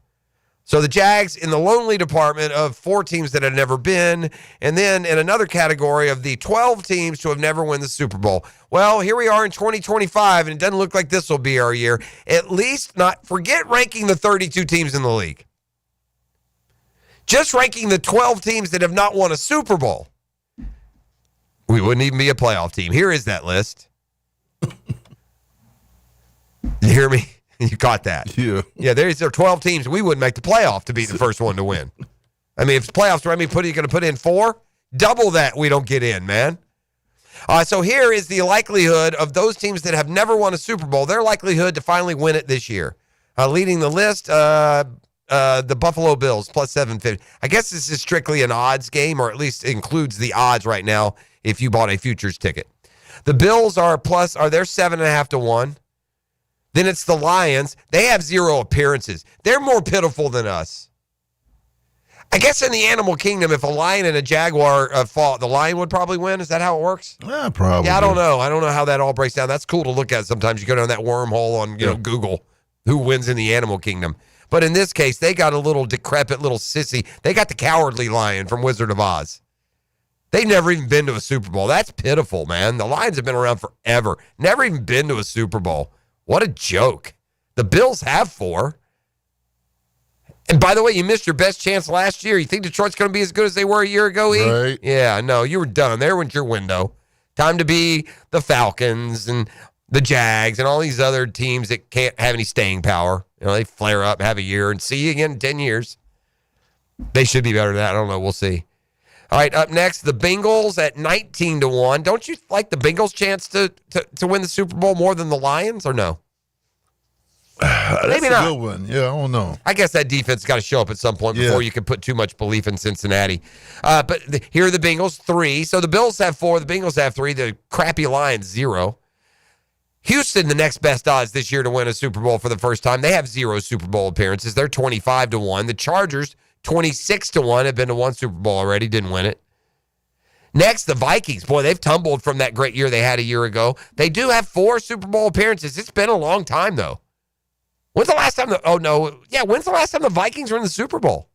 So the Jags in the lonely department of 4 teams that have never been, and then in another category of the 12 teams to have never won the Super Bowl. Well, here we are in 2025, and it doesn't look like this will be our year. At least forget ranking the 32 teams in the league. Just ranking the 12 teams that have not won a Super Bowl. We wouldn't even be a playoff team. Here is that list. You hear me? You caught that. Yeah, there's 12 teams. We wouldn't make the playoff to be the first one to win. If it's playoffs, you're going to put in 4? Double that we don't get in, man. So here is the likelihood of those teams that have never won a Super Bowl, their likelihood to finally win it this year. Leading the list, the Buffalo Bills, plus 750. I guess this is strictly an odds game, or at least includes the odds right now if you bought a futures ticket. The Bills they're 7.5 to 1. Then it's the Lions. They have 0 appearances. They're more pitiful than us. I guess in the animal kingdom, if a lion and a jaguar fought, the lion would probably win. Is that how it works? Yeah, probably. Yeah, I don't know. I don't know how that all breaks down. That's cool to look at sometimes. You go down that wormhole on Google, who wins in the animal kingdom. But in this case, they got a little decrepit little sissy. They got the cowardly lion from Wizard of Oz. They've never even been to a Super Bowl. That's pitiful, man. The Lions have been around forever. Never even been to a Super Bowl. What a joke. The Bills have 4. And by the way, you missed your best chance last year. You think Detroit's going to be as good as they were a year ago, E? Right. Yeah, no, you were done. There went your window. Time to be the Falcons and the Jags and all these other teams that can't have any staying power. They flare up, have a year, and see you again in 10 years. They should be better than that. I don't know. We'll see. All right, up next, the Bengals at 19 to 1. Don't you like the Bengals' chance to win the Super Bowl more than the Lions, or no? Maybe That's not. a good one. Yeah, I don't know. I guess that defense got to show up at some point before you can put too much belief in Cincinnati. But here are the Bengals, 3. So the Bills have 4. The Bengals have 3. The crappy Lions, 0. Houston, the next best odds this year to win a Super Bowl for the first time. They have 0 Super Bowl appearances. They're 25 to 1. The Chargers, 26 to 1, have been to 1 Super Bowl already, didn't win it. Next, the Vikings. Boy, they've tumbled from that great year they had a year ago. They do have 4 Super Bowl appearances. It's been a long time, though. When's the last time when's the last time the Vikings were in the Super Bowl?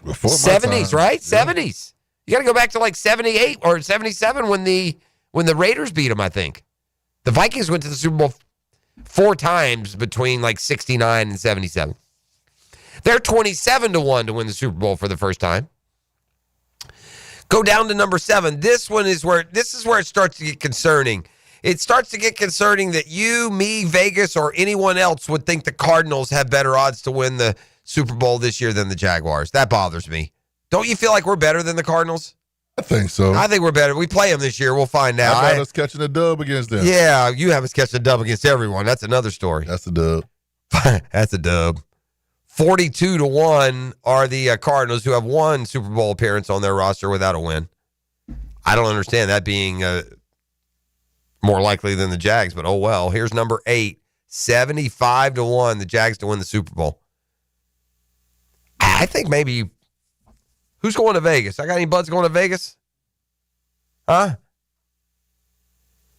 Before 70s, right? Yeah. 70s. You got to go back to like 78 or 77 when the Raiders beat them, I think. The Vikings went to the Super Bowl 4 times between like 69 and 77. They're 27 to 1 to win the Super Bowl for the first time. Go down to number 7. This is where it starts to get concerning. It starts to get concerning that you, me, Vegas, or anyone else would think the Cardinals have better odds to win the Super Bowl this year than the Jaguars. That bothers me. Don't you feel like we're better than the Cardinals? I think so. I think we're better. We play them this year. We'll find out. How about us catching a dub against them? Yeah, you have us catching a dub against everyone. That's another story. That's a dub. That's a dub. 42 to 1 are the Cardinals, who have 1 Super Bowl appearance on their roster without a win. I don't understand that being more likely than the Jags, but oh well. Here's number 8, 75-1, the Jags to win the Super Bowl. I think maybe, who's going to Vegas? I got any buds going to Vegas? Huh?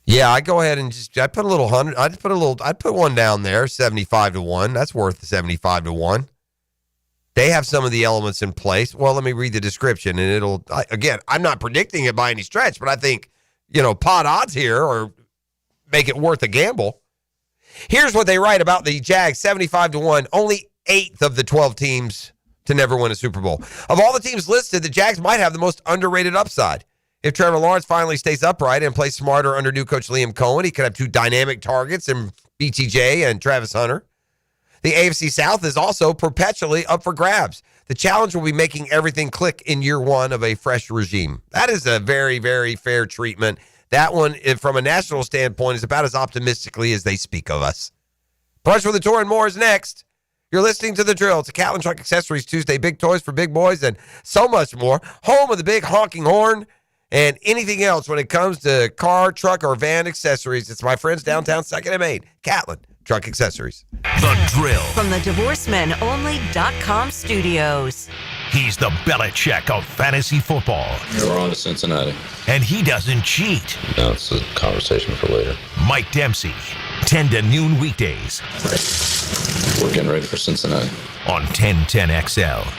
Yeah, I go ahead and I'd put one down there, 75-1. That's worth the 75-1. They have some of the elements in place. Well, let me read the description, and again, I'm not predicting it by any stretch, but I think, pot odds here or make it worth a gamble. Here's what they write about the Jags, 75-1, only 8th of the 12 teams to never win a Super Bowl. Of all the teams listed, the Jags might have the most underrated upside. If Trevor Lawrence finally stays upright and plays smarter under new coach Liam Cohen, he could have 2 dynamic targets in BTJ and Travis Hunter. The AFC South is also perpetually up for grabs. The challenge will be making everything click in year 1 of a fresh regime. That is a very, very fair treatment. That one, from a national standpoint, is about as optimistically as they speak of us. Brunch with the Tour and more is next. You're listening to The Drill. It's a Catlin Truck Accessories Tuesday. Big toys for big boys and so much more. Home of the big honking horn and anything else when it comes to car, truck, or van accessories. It's my friends downtown 2nd and Main. Catlin Truck Accessories. The Drill. From the DivorceMenOnly.com studios. He's the Belichick of fantasy football. We're on to Cincinnati. And he doesn't cheat. No, it's a conversation for later. Mike Dempsey, 10 to noon weekdays. We're getting ready for Cincinnati. On 1010XL.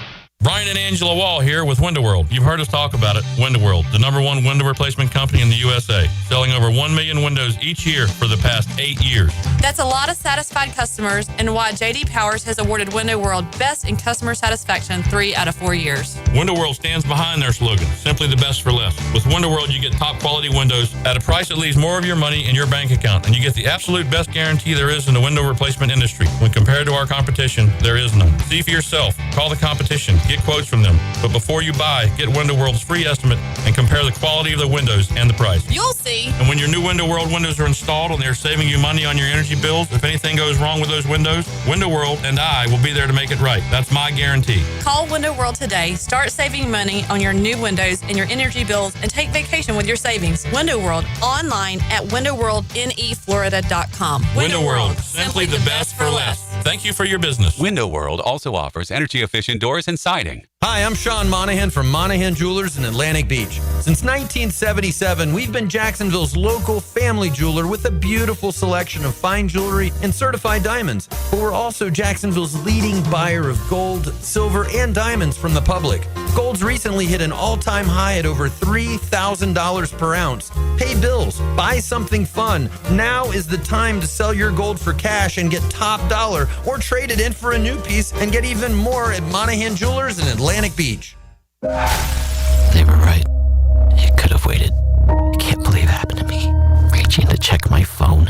Brian and Angela Wall here with Window World. You've heard us talk about it. Window World, the #1 window replacement company in the USA, selling over 1 million windows each year for the past 8 years. That's a lot of satisfied customers and why J.D. Powers has awarded Window World Best in Customer Satisfaction 3 out of 4 years. Window World stands behind their slogan, simply the best for less. With Window World, you get top quality windows at a price that leaves more of your money in your bank account, and you get the absolute best guarantee there is in the window replacement industry. When compared to our competition, there is none. See for yourself. Call the competition. Get quotes from them. But before you buy, get Window World's free estimate and compare the quality of the windows and the price. You'll see. And when your new Window World windows are installed and they're saving you money on your energy bills, if anything goes wrong with those windows, Window World and I will be there to make it right. That's my guarantee. Call Window World today. Start saving money on your new windows and your energy bills and take vacation with your savings. Window World, online at windowworldneflorida.com. Window World, simply the best for less. Thank you for your business. Window World also offers energy-efficient doors and siding. Hi, I'm Sean Monahan from Monahan Jewelers in Atlantic Beach. Since 1977, we've been Jacksonville's local family jeweler with a beautiful selection of fine jewelry and certified diamonds. But we're also Jacksonville's leading buyer of gold, silver, and diamonds from the public. Gold's recently hit an all-time high at over $3,000 per ounce. Pay bills, buy something fun. Now is the time to sell your gold for cash and get top dollar, or trade it in for a new piece and get even more at Monahan Jewelers in Atlantic Beach. They were right. It could have waited. I can't believe it happened to me. Reaching to check my phone.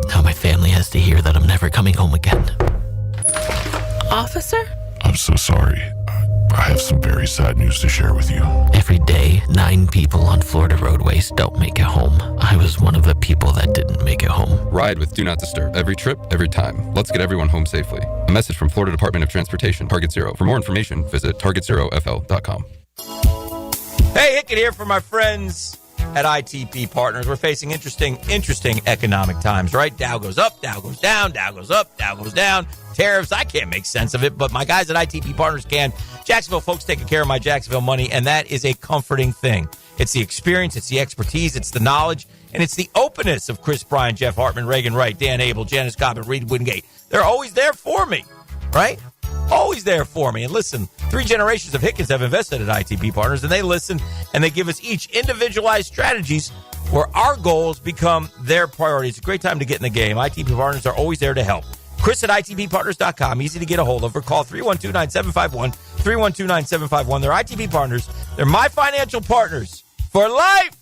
Now my family has to hear that I'm never coming home again. Officer? I'm so sorry. I have some very sad news to share with you. Every day, 9 people on Florida roadways don't make it home. I was one of the people that didn't make it home. Ride with Do Not Disturb. Every trip, every time. Let's get everyone home safely. A message from Florida Department of Transportation, Target Zero. For more information, visit targetzerofl.com. Hey, Hickett here for my friends at ITP Partners. We're facing interesting economic times, right? Dow goes up, Dow goes down, Dow goes up, Dow goes down. Tariffs, I can't make sense of it, but my guys at ITP Partners can. Jacksonville folks taking care of my Jacksonville money, and that is a comforting thing. It's the experience, it's the expertise, it's the knowledge, and it's the openness of Chris Bryan, Jeff Hartman, Reagan Wright, Dan Abel, Janice Cobb, Reed Wingate. They're always there for me, right? Always there for me. And listen, 3 generations of Hickens have invested at ITP Partners, and they listen, and they give us each individualized strategies where our goals become their priorities. It's a great time to get in the game. ITP Partners are always there to help. Chris at ITPPartners.com. Easy to get a hold of, or call 312-9751, 312-9751. They're ITP Partners. They're my financial partners for life.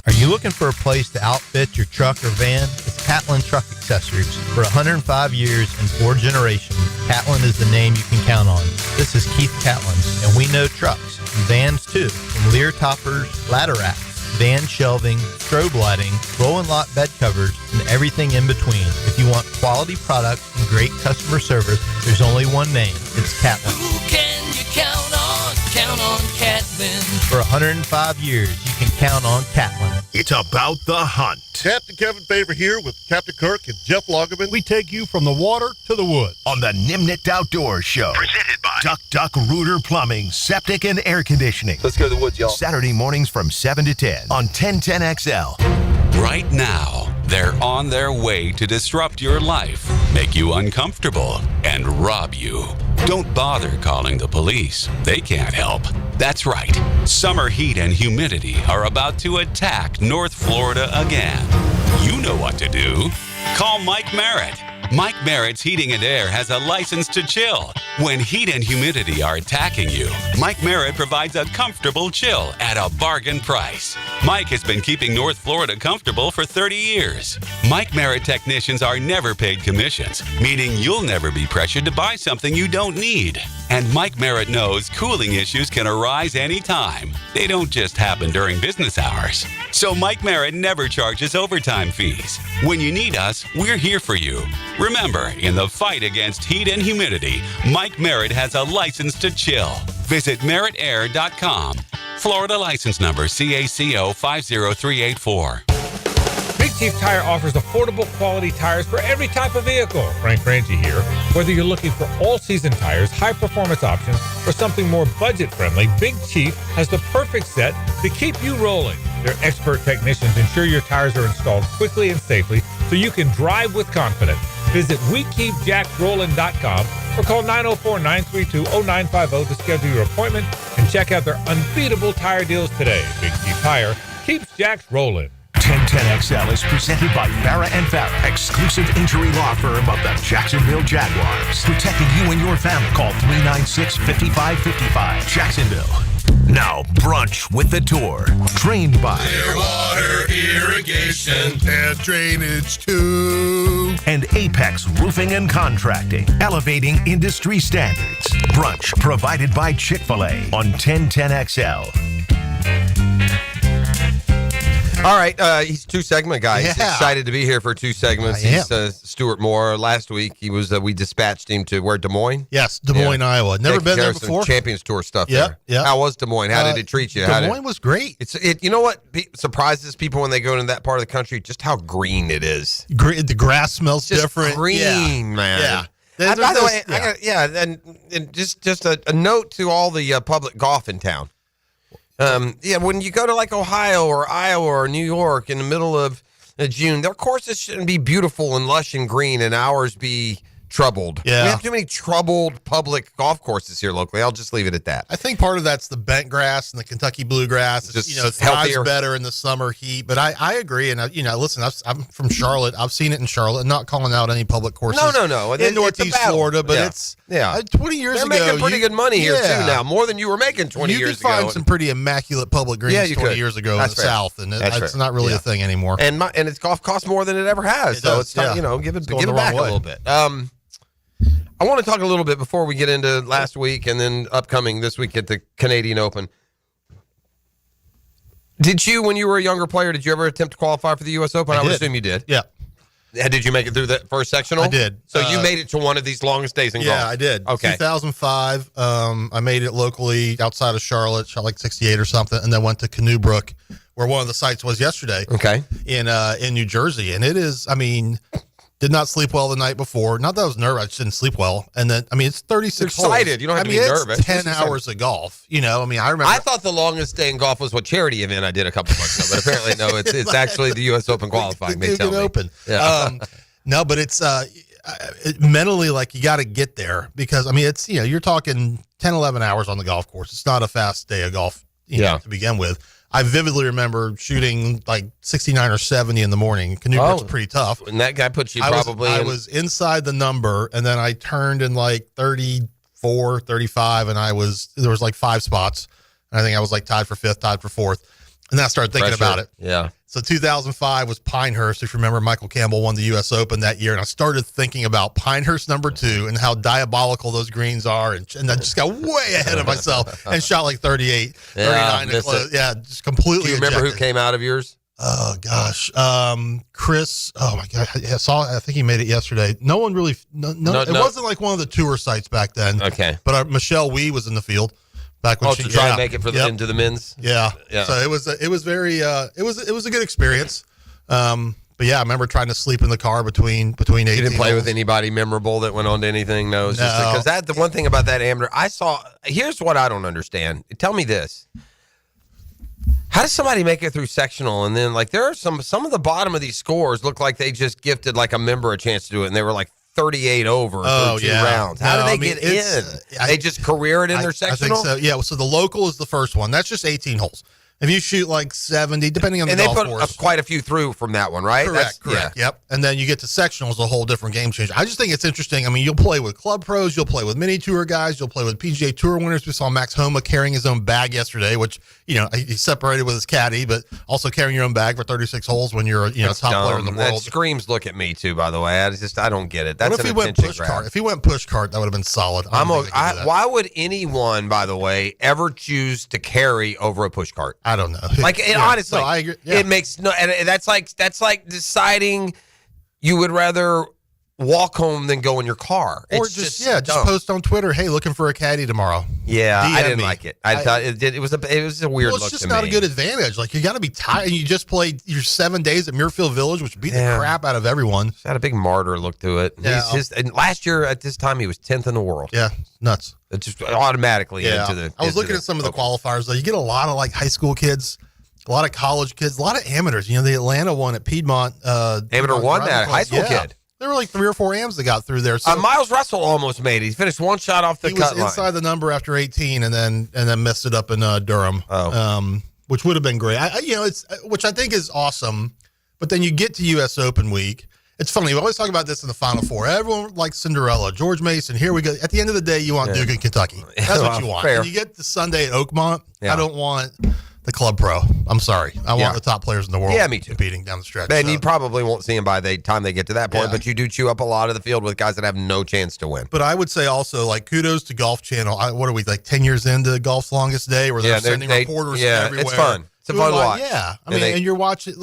Are you looking for a place to outfit your truck or van? It's Catlin Truck Accessories. For 105 years and 4 generations, Catlin is the name you can count on. This is Keith Catlin, and we know trucks and vans too, from Lear toppers, ladder racks, van shelving, strobe lighting, roll and lock bed covers, and everything in between. If you want quality products and great customer service, there's only one name. It's Catlin. Who can you count on? Count on Catlin. For 105 years, you can count on Catlin. It's about the hunt. Captain Kevin Favor here with Captain Kirk and Jeff Loggeman. We take you from the water to the woods. On the Nimnicht Outdoors Show. Presented by Duck Rooter Plumbing, Septic and Air Conditioning. Let's go to the woods, y'all. Saturday mornings from 7 to 10 on 1010XL. Right now, they're on their way to disrupt your life, make you uncomfortable, and rob you. Don't bother calling the police. They can't help. That's right. Summer heat and humidity are about to attack North Florida again. You know what to do. Call Mike Merritt. Mike Merritt's Heating and Air has a license to chill. When heat and humidity are attacking you, Mike Merritt provides a comfortable chill at a bargain price. Mike has been keeping North Florida comfortable for 30 years. Mike Merritt technicians are never paid commissions, meaning you'll never be pressured to buy something you don't need. And Mike Merritt knows cooling issues can arise anytime. They don't just happen during business hours. So Mike Merritt never charges overtime fees. When you need us, we're here for you. Remember, in the fight against heat and humidity, Mike Merritt has a license to chill. Visit merrittair.com. Florida license number CACO 50384. Big Chief Tire offers affordable quality tires for every type of vehicle. Frank Frangie here. Whether you're looking for all-season tires, high-performance options, or something more budget-friendly, Big Chief has the perfect set to keep you rolling. Their expert technicians ensure your tires are installed quickly and safely so you can drive with confidence. Visit WeKeepJacksRollin.com or call 904-932-0950 to schedule your appointment and check out their unbeatable tire deals today. Big Chief Tire keeps Jacks rolling. 1010XL is presented by Farrah & Farrah, exclusive injury law firm of the Jacksonville Jaguars. Protecting you and your family. Call 396-5555. Jacksonville. Now, brunch with the tour. Trained by Clearwater Irrigation and Drainage too. And Apex Roofing and Contracting, elevating industry standards. Brunch provided by Chick-fil-A on 1010XL. All right, he's a two-segment guy. He's excited to be here for two segments. He's Stuart Moore. Last week, he was. We dispatched him to where, Des Moines? Yes, Des Moines, Iowa. Never been there before. Champions Tour stuff there. Yeah. How was Des Moines? How did it treat you? Des Moines was great. You know what surprises people when they go into that part of the country? Just how green it is. The grass smells just different. Green, man. Yeah. By the way, and just a note to all the public golf in town. When you go to like Ohio or Iowa or New York in the middle of June, their courses shouldn't be beautiful and lush and green, and ours be troubled. Yeah. We have too many troubled public golf courses here locally. I'll just leave it at that. I think part of that's the bent grass and the Kentucky bluegrass. It's, it thrives better in the summer heat. But I agree. And, listen, I'm from Charlotte. I've seen it in Charlotte. I'm not calling out any public courses. No. In Northeast Florida, but it's 20 years They're ago. They're making pretty good money here, too, now. More than you were making 20 years ago. You could find some pretty immaculate public greens 20 years ago in the South. And it's not really a thing anymore. And its golf costs more than it ever has. So it's time, give it back a little bit. I want to talk a little bit before we get into last week and then upcoming this week at the Canadian Open. Did you, when you were a younger player, did you ever attempt to qualify for the U.S. Open? I would assume you did. Yeah. Did you make it through that first sectional? I did. So you made it to one of these longest days in golf? Yeah, I did. Okay. 2005, I made it locally outside of Charlotte, shot like 68 or something, and then went to Canoe Brook, where one of the sites was yesterday. Okay. In New Jersey. And it is, did not sleep well the night before. Not that I was nervous. I just didn't sleep well. And then, it's 36 holes. Excited. You don't have to be nervous. It's 10 hours of golf. I remember. I thought the longest day in golf was what charity event I did a couple months ago, but apparently no, it's actually the U.S. Open qualifying. They tell me. Open. Yeah. No, but it's mentally like you got to get there because it's you're talking 10, 11 hours on the golf course. It's not a fast day of golf to begin with. I vividly remember shooting like 69 or 70 in the morning. Canoe Brook's pretty tough. And that guy put you I was inside the number, and then I turned in like 34, 35, and there was like 5 spots. And I think I was like tied for 5th, tied for 4th. And then I started thinking about it. Yeah. So 2005 was Pinehurst. If you remember, Michael Campbell won the U.S. Open that year. And I started thinking about Pinehurst number 2 and how diabolical those greens are. And I just got way ahead of myself and shot like 38, 39 to close. Yeah, just completely. Do you remember who came out of yours? Oh, gosh. Chris. Oh, my God. I think he made it yesterday. No one really. No, it wasn't like one of the tour sites back then. Okay. But Michelle Wee was in the field. Back when to try and make it for into the men's. Yeah. So it was very it was a good experience. But yeah, I remember trying to sleep in the car between 18 You didn't play holes. with anybody memorable that went on to anything? No, it's just because that the one thing about that amateur I saw. Here's what I don't understand. Tell me this: how does somebody make it through sectional and then like there are some of the bottom of these scores look like they just gifted like a member a chance to do it and they were like 38 over through 2 rounds. How do they get in? They just career it in their sectional? I think so. Yeah. So the local is the first one. That's just 18 holes. If you shoot like 70, depending on the golf course. And they put quite a few through from that one, right? Correct. Yep. And then you get to sectionals, a whole different game changer. I just think it's interesting. I mean, you'll play with club pros, you'll play with mini tour guys, you'll play with PGA Tour winners. We saw Max Homa carrying his own bag yesterday, which, he separated with his caddy, but also carrying your own bag for 36 holes when you're, top player in the world. That screams look at me too, by the way. I don't get it. That's what if he went push cart? If he went push cart, that would have been solid. Why would anyone, by the way, ever choose to carry over a push cart? I don't know. Honestly, I agree. It makes no. And that's like deciding you would rather walk home than go in your car. Or just post on Twitter, hey, looking for a caddy tomorrow. Yeah, DM I didn't me. like it. I thought it was a weird look to me. It's just not a good advantage. Like, you got to be tired. You just played your 7 days at Muirfield Village, which beat the crap out of everyone. It's had a big martyr look to it. Yeah. And last year at this time, he was 10th in the world. Yeah, nuts. It just automatically into the. I was looking at some of the qualifiers, though. You get a lot of, like, high school kids, a lot of college kids, a lot of amateurs. The Atlanta one at Piedmont. Amateur won that, high school kid. There were like 3 or 4 AMs that got through there. So Miles Russell almost made it. He finished one shot off the cut line. He was inside the number after 18, and then messed it up in Durham. Which would have been great. Which I think is awesome. But then you get to U.S. Open week. It's funny. We always talk about this in the Final Four. Everyone likes Cinderella, George Mason. Here we go. At the end of the day, you want Duke and Kentucky. That's what you want. And you get to Sunday at Oakmont. I don't want the club pro. I'm sorry. I want the top players in the world me too. competing down the stretch. And you probably won't see them by the time they get to that point, but you do chew up a lot of the field with guys that have no chance to win. But I would say also, like, kudos to Golf Channel. What are we, like 10 years into Golf's Longest Day, where they're sending reporters everywhere? It's fun. It's a fun watch. Yeah. I mean, and you're watching,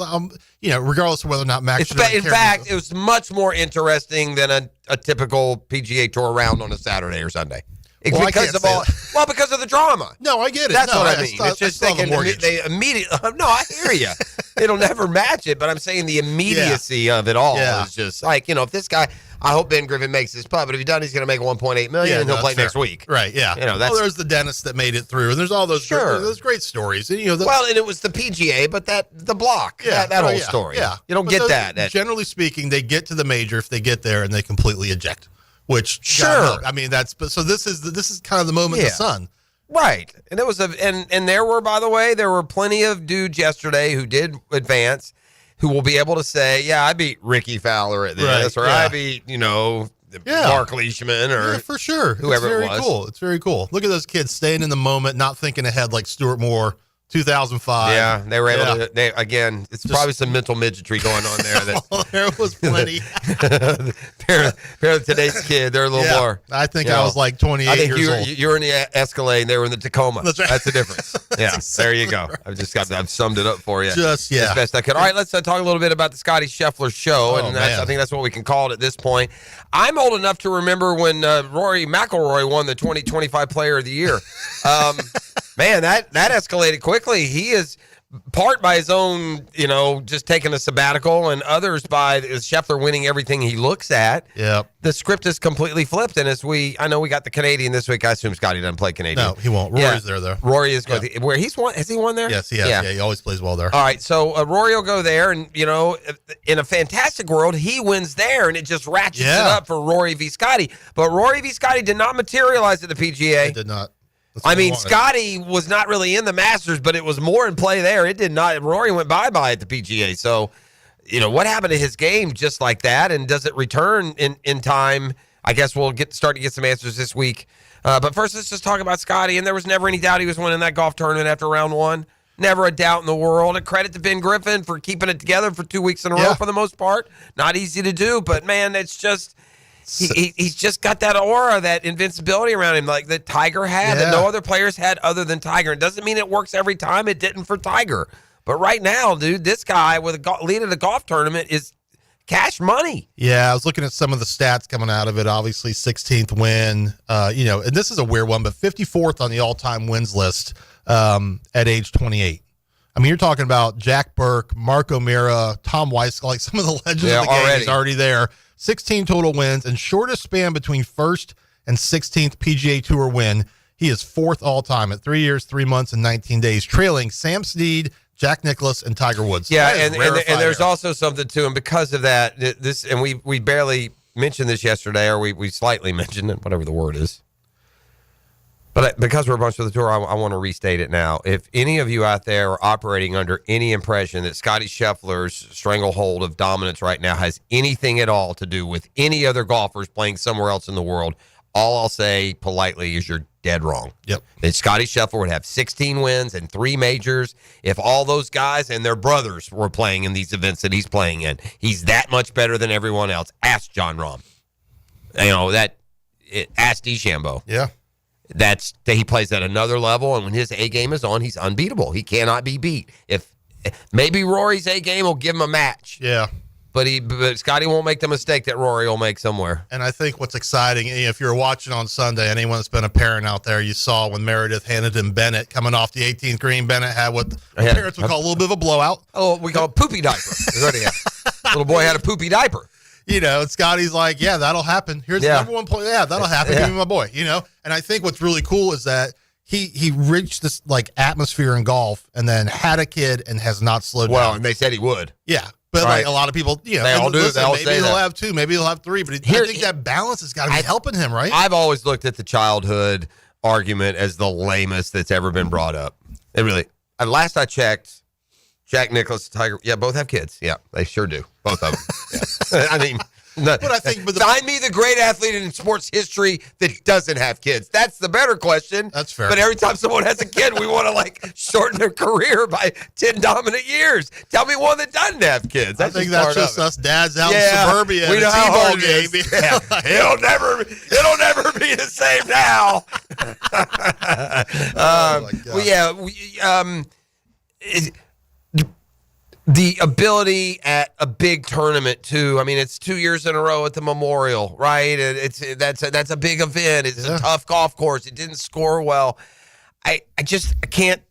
regardless of whether or not Max. In fact, it was much more interesting than a typical PGA Tour round on a Saturday or Sunday. Because of the drama. No, I get it. That's what I mean. It's just they immediately. No, I hear you. It'll never match it, but I'm saying the immediacy of it all is just like, if this guy. I hope Ben Griffin makes his putt, but if he doesn't, he's going to make $1.8 million, and he'll play next week. Right? Yeah. There's the dentist that made it through, and there's all those those great stories. And, and it was the PGA, but the block, that whole story. Yeah, you don't get that. Generally speaking, they get to the major if they get there and they completely eject. Which I mean, this is kind of the moment in the sun. Right. And it was and there were plenty of dudes yesterday who did advance who will be able to say, I beat Ricky Fowler at this, or I beat, Mark Leishman, or for sure. Whoever it was. Cool. It's very cool. Look at those kids staying in the moment, not thinking ahead like Stuart Moore. 2005. Yeah, they were able to. Again, it's probably some mental midgetry going on there. There was plenty. Apparently today's kid, they're a little more. I think I was like 28 years old. You're in the Escalade, and they were in the Tacoma. That's right. That's the difference. There you go. I've summed it up for you. As best I could. All right, let's talk a little bit about the Scotty Scheffler show, and I think that's what we can call it at this point. I'm old enough to remember when Rory McIlroy won the 2025 Player of the Year. Man, that escalated quickly. He is part by his own, just taking a sabbatical, and others by Scheffler winning everything he looks at. Yeah. The script is completely flipped, and I know we got the Canadian this week. I assume Scotty doesn't play Canadian. No, he won't. Rory's there, though. Rory is going. Where he's won? Has he won there? Yes, he has. Yeah, he always plays well there. All right, so Rory will go there, and in a fantastic world, he wins there, and it just ratchets it up for Rory v. Scotty. But Rory v. Scotty did not materialize at the PGA. It did not. Scotty was not really in the Masters, but it was more in play there. It did not. Rory went bye-bye at the PGA. So, what happened to his game just like that? And does it return in time? I guess we'll start to get some answers this week. But first, let's just talk about Scotty. And there was never any doubt he was winning that golf tournament after round one. Never a doubt in the world. A credit to Ben Griffin for keeping it together for 2 weeks in a row for the most part. Not easy to do, but, man, it's just... He's just got that aura, that invincibility around him, like that Tiger had, that no other players had other than Tiger. It doesn't mean it works every time. It didn't for Tiger. But right now, dude, this guy with leading a golf tournament cash money. Yeah, I was looking at some of the stats coming out of it. Obviously, 16th win. And this is a weird one, but 54th on the all-time wins list at age 28. I mean, you're talking about Jack Burke, Mark O'Meara, Tom Weiss, like some of the legends of the game is already there. 16 total wins, and shortest span between first and 16th PGA Tour win. He is 4th all-time at 3 years, 3 months, and 19 days, trailing Sam Snead, Jack Nicklaus, and Tiger Woods. Yeah, and there's also something to him because of that. This, and we barely mentioned this yesterday, or we slightly mentioned it, whatever the word is. But because we're a bunch of the tour, I want to restate it now. If any of you out there are operating under any impression that Scottie Scheffler's stranglehold of dominance right now has anything at all to do with any other golfers playing somewhere else in the world, all I'll say politely is you're dead wrong. Yep. That Scottie Scheffler would have 16 wins and 3 majors if all those guys and their brothers were playing in these events that he's playing in. He's that much better than everyone else. Ask John Rahm. Ask DeChambeau. Yeah. He plays at another level, and when his A game is on, he's unbeatable. He cannot be beat. If maybe Rory's A game will give him a match. Yeah. But Scotty won't make the mistake that Rory will make somewhere. And I think what's exciting, if you're watching on Sunday, anyone that's been a parent out there, you saw when Meredith handed him Bennett coming off the 18th green. Bennett had what parents would call a little bit of a blowout. Oh, we call it poopy diaper. Little boy had a poopy diaper. And Scotty's like, yeah, that'll happen. Here's the number one point. Yeah, that'll happen. Give me my boy. And I think what's really cool is that he reached this like atmosphere in golf and then had a kid and has not slowed down. Well, and they said he would. Yeah. But like a lot of people, they all do. Listen, they all maybe say he'll that. have 2, maybe he'll have 3. But I think that balance has got to be helping him, right? I've always looked at the childhood argument as the lamest that's ever been brought up. It really. Last I checked, Jack Nicklaus, Tiger, both have kids. Yeah, they sure do. Both of them. Yeah. I mean. But I think, find me the great athlete in sports history that doesn't have kids. That's the better question. That's fair. But every time someone has a kid, we want to shorten their carear by 10 dominant years. Tell me one that doesn't have kids. I think that's just us dads out in suburbia. We know how hard game. it is. Yeah. It'll never be the same now. The ability at a big tournament too. I mean, it's 2 years in a row at the Memorial, right? That's a big event. It's a tough golf course. It didn't score well. I can't.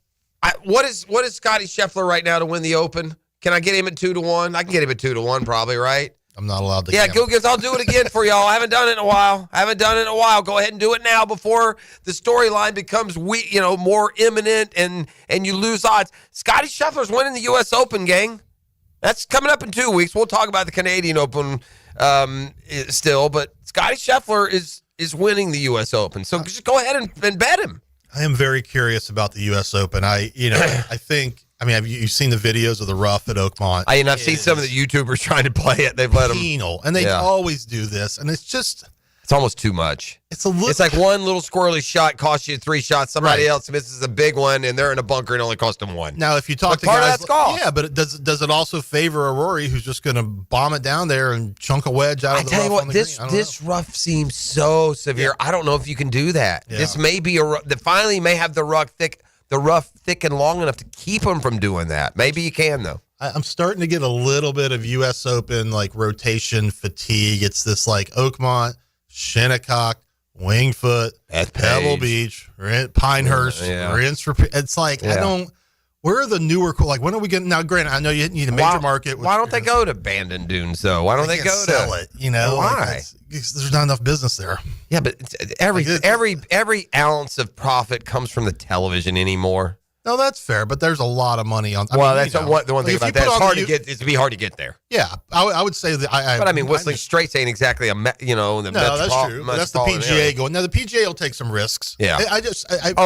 What is Scottie Scheffler right now to win the Open? Can I get him at 2-1? I can get him at 2-1 probably, right? I'm not allowed to. Yeah, I'll do it again for y'all. I haven't done it in a while. Go ahead and do it now before the storyline becomes more imminent and you lose odds. Scottie Scheffler's winning the U.S. Open, gang. That's coming up in 2 weeks. We'll talk about the Canadian Open still, but Scottie Scheffler is winning the U.S. Open. So just go ahead and bet him. I am very curious about the U.S. Open. I think. I mean, have you seen the videos of the rough at Oakmont? I've seen some of the YouTubers trying to play it. They've let them. Penal, and they always do this, and it's just. It's almost too much. It's like one little squirrely shot costs you 3 shots. Somebody else misses a big one, and they're in a bunker and only cost them 1. Now, if you talk to part guys, of that's golf. Yeah, but does it also favor a Rory who's just going to bomb it down there and chunk a wedge out of the rough? I tell you what, this rough seems so severe. Yeah. I don't know if you can do that. Yeah. This may be finally may have the rough thick and long enough to keep them from doing that. Maybe you can though. I'm starting to get a little bit of U.S. Open rotation fatigue. It's this Oakmont, Shinnecock, Wingfoot, Pebble Beach, Pinehurst, rinse, repeat. It's I don't. Where are the newer when are we getting now? Granted, I know you need a major market. Why don't they go to Bandon Dunes though? Why don't they go sell it? Why? There's not enough business there. Yeah, but every ounce of profit comes from the television anymore. No, that's fair, but there's a lot of money on. The one thing about that. It's hard to get. It's to be hard to get there. Yeah, I would say that. But I mean, Whistling Straits ain't exactly the that's true. That's the PGA going. Now the PGA will take some risks. Yeah,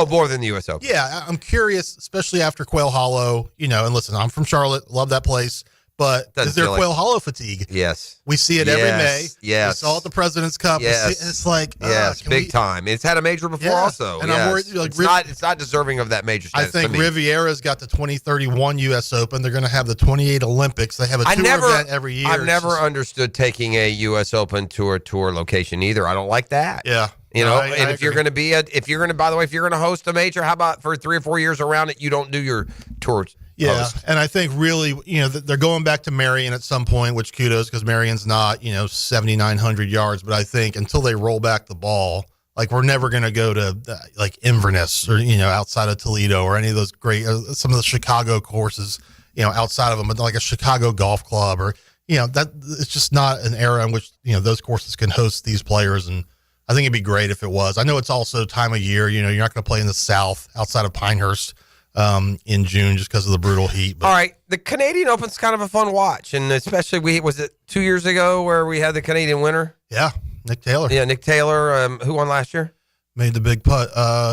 more than the U.S. Open. Yeah, I'm curious, especially after Quail Hollow. And listen, I'm from Charlotte, love that place. But is there Quail Hollow fatigue? Yes. We see it every May. Yes. We saw it at the President's Cup. Yes. It's big time. It's had a major before also. And I'm worried. It's not deserving of that major status. I think Riviera's got the 2031 U.S. Open. They're going to have the 28 Olympics. They have a tour event every year. I've never understood taking a U.S. Open tour location either. I don't like that. Yeah. You know, I and if you're going to host a major, how about for 3 or 4 years around it, you don't do your tours? Yeah, host? and I think really, they're going back to Marion at some point, which kudos, because Marion's not, 7,900 yards. But I think until they roll back the ball, like we're never going to go to like Inverness or, outside of Toledo or any of those great, some of the Chicago courses, outside of them, but like a Chicago Golf Club or, that it's just not an era in which, those courses can host these players. And I think it'd be great if it was. I know it's also time of year, you're not going to play in the South outside of Pinehurst in June just because of the brutal heat. But. All right. The Canadian Open's kind of a fun watch. And especially was it 2 years ago where we had the Canadian winner? Yeah. Nick Taylor. Yeah. Nick Taylor. Who won last year? Made the big putt.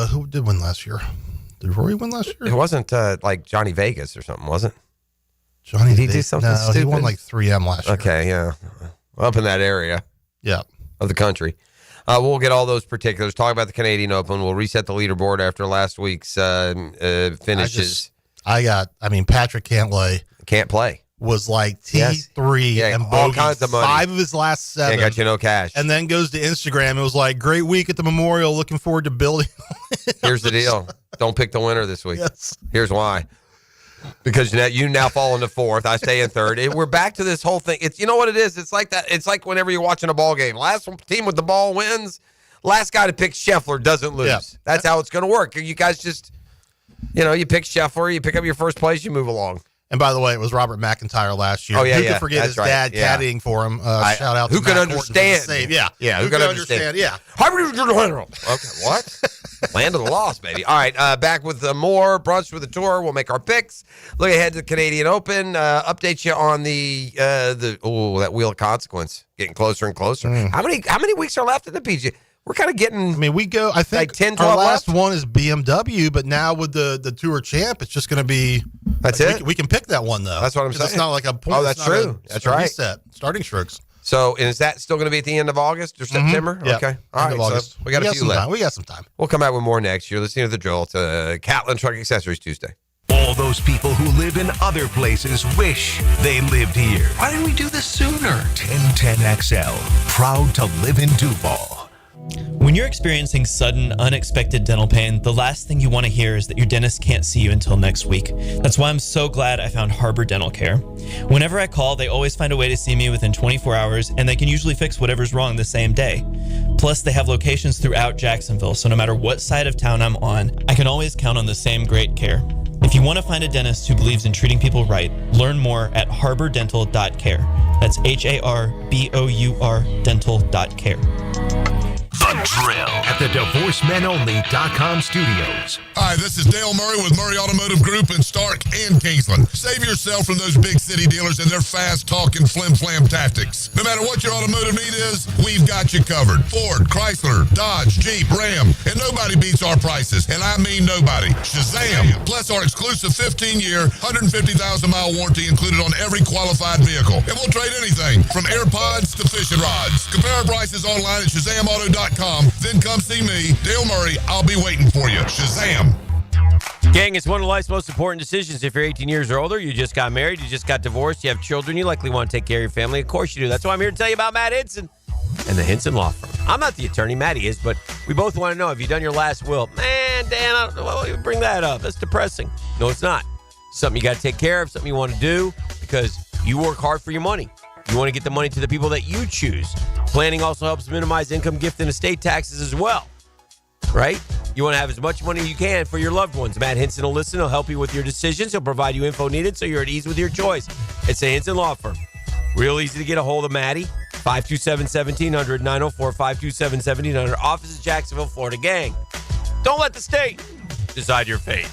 Who did win last year? Did Rory win last year? It wasn't like Johnny Vegas or something, was it? Johnny Did he do something stupid? He won like 3M last year. Okay. Yeah. Up in that area. Yeah. Of the country. We'll get all those particulars. Talk about the Canadian Open. We'll reset the leaderboard after last week's finishes. Patrick can't play. Was like T3 and all kinds of money. 5 of his last 7. Got you no cash. And then goes to Instagram. It was like, great week at the Memorial. Looking forward to building. Here's the deal. Don't pick the winner this week. Yes. Here's why. Because you now fall into 4th. I stay in 3rd. We're back to this whole thing. It's what it is. It's like that. It's like whenever you're watching a ball game. Last team with the ball wins. Last guy to pick Scheffler doesn't lose. Yeah. That's how it's going to work. You guys just, you pick Scheffler. You pick up your first place. You move along. And by the way, it was Robert McIntyre last year. Oh, yeah, Who could forget his dad caddying for him? Shout out to who Matt could understand? Save. Yeah. Who could understand? Yeah. Okay, what? Land of the lost, baby. All right, back with more Brunch with the Tour. We'll make our picks. Look ahead to the Canadian Open. Update you on that Wheel of Consequence getting closer and closer. How many weeks are left in the PGA? We're kind of getting. We go. I think like 10, 12 our last left? one is BMW, but now with the Tour Champ, it's just going to be. That's it. We can pick that one though. That's what I'm saying. It's not like a point. Oh, that's true. That's right. Reset starting strokes. So, is that still going to be at the end of August or September? Yeah. Okay. All right. August. So we got a few left. We got some time. We'll come back with more next year. Listening to the drill. It's Catlin Truck Accessories Tuesday. All those people who live in other places wish they lived here. Why didn't we do this sooner? 1010XL. Proud to live in Duval. When you're experiencing sudden, unexpected dental pain, the last thing you want to hear is that your dentist can't see you until next week. That's why I'm so glad I found Harbor Dental Care. Whenever I call, they always find a way to see me within 24 hours, and they can usually fix whatever's wrong the same day. Plus, they have locations throughout Jacksonville, so no matter what side of town I'm on, I can always count on the same great care. If you want to find a dentist who believes in treating people right, learn more at harbordental.care. That's HARBOUR dental.care. The Drill at the DivorceMenOnly.com studios. Hi, this is Dale Murray with Murray Automotive Group in Stark and Kingsland. Save yourself from those big city dealers and their fast-talking flim-flam tactics. No matter what your automotive need is, we've got you covered. Ford, Chrysler, Dodge, Jeep, Ram, and nobody beats our prices, and I mean nobody. Shazam! Plus our exclusive 15-year, 150,000-mile warranty included on every qualified vehicle. And we'll trade anything from AirPods to fishing rods. Compare our prices online at ShazamAuto.com. Then come see me, Dale Murray. I'll be waiting for you. Shazam. Gang, it's one of life's most important decisions. If you're 18 years or older, you just got married, you just got divorced, you have children, you likely want to take care of your family. Of course you do. That's why I'm here to tell you about Matt Henson and the Henson Law Firm. I'm not the attorney, Matty is, but we both want to know, have you done your last will? Man, Dan, I don't know why you bring that up. That's depressing. No, it's not. Something you got to take care of, something you want to do because you work hard for your money. You want to get the money to the people that you choose. Planning also helps minimize income, gift, and estate taxes as well, right? You want to have as much money as you can for your loved ones. Matt Henson will listen. He'll help you with your decisions. He'll provide you info needed so you're at ease with your choice. It's the Henson Law Firm. Real easy to get a hold of Matty. 527-1700, 904-527-1700. Office is Jacksonville, Florida. Gang, don't let the state decide your fate.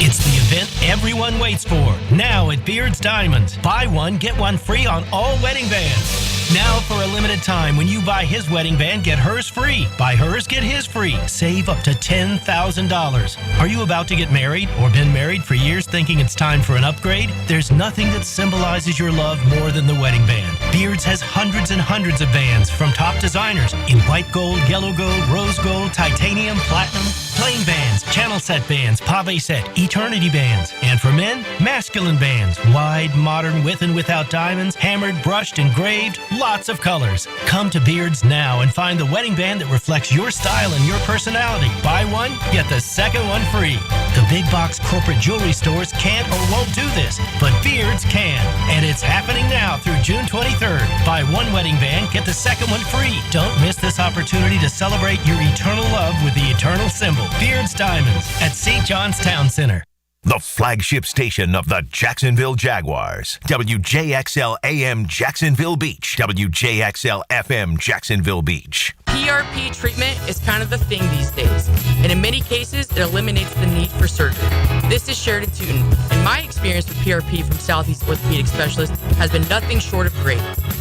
It's the event everyone waits for. Now at Beard's Diamonds. Buy one, get one free on all wedding bands. Now for a limited time, when you buy his wedding band, get hers free. Buy hers, get his free. Save up to $10,000. Are you about to get married or been married for years thinking it's time for an upgrade? There's nothing that symbolizes your love more than the wedding band. Beard's has hundreds and hundreds of bands from top designers in white gold, yellow gold, rose gold, titanium, platinum, plain bands, channel set bands, pave set, eternity bands. And for men, masculine bands. Wide, modern, with and without diamonds, hammered, brushed, engraved, lots of colors. Come to Beards now and find the wedding band that reflects your style and your personality. Buy one, get the second one free. The big box corporate jewelry stores can't or won't do this, but Beards can. And it's happening now through June 23rd. Buy one wedding band, get the second one free. Don't miss this opportunity to celebrate your eternal love with the eternal symbol, Beards Diamonds, at St. John's Town Center. The flagship station of the Jacksonville Jaguars. WJXL AM Jacksonville Beach. WJXL FM Jacksonville Beach. PRP treatment is kind of the thing these days, and in many cases, it eliminates the need for surgery. This is Sheridan Tootin, and my experience with PRP from Southeast Orthopedic Specialist has been nothing short of great.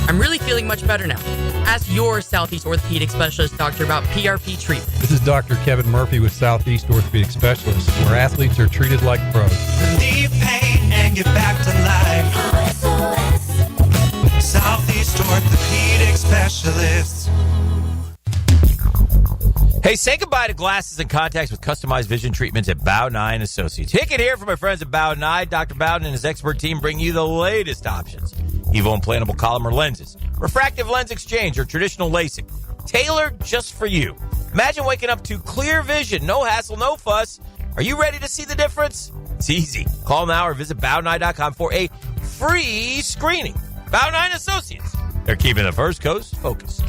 I'm really feeling much better now. Ask your Southeast Orthopedic Specialist doctor about PRP treatment. This is Dr. Kevin Murphy with Southeast Orthopedic Specialists, where athletes are treated like pros. Relieve pain and get back to life. Southeast Orthopedic Specialists. Hey, say goodbye to glasses and contacts with customized vision treatments at Bow 9 Associates. Hick it here from my friends at Bow 9. Dr. Bowden and his expert team bring you the latest options. Evo implantable Collamer lenses, refractive lens exchange, or traditional LASIK. Tailored just for you. Imagine waking up to clear vision, no hassle, no fuss. Are you ready to see the difference? It's easy. Call now or visit bow9.com for a free screening. Bow 9 Associates. They're keeping the First Coast focused.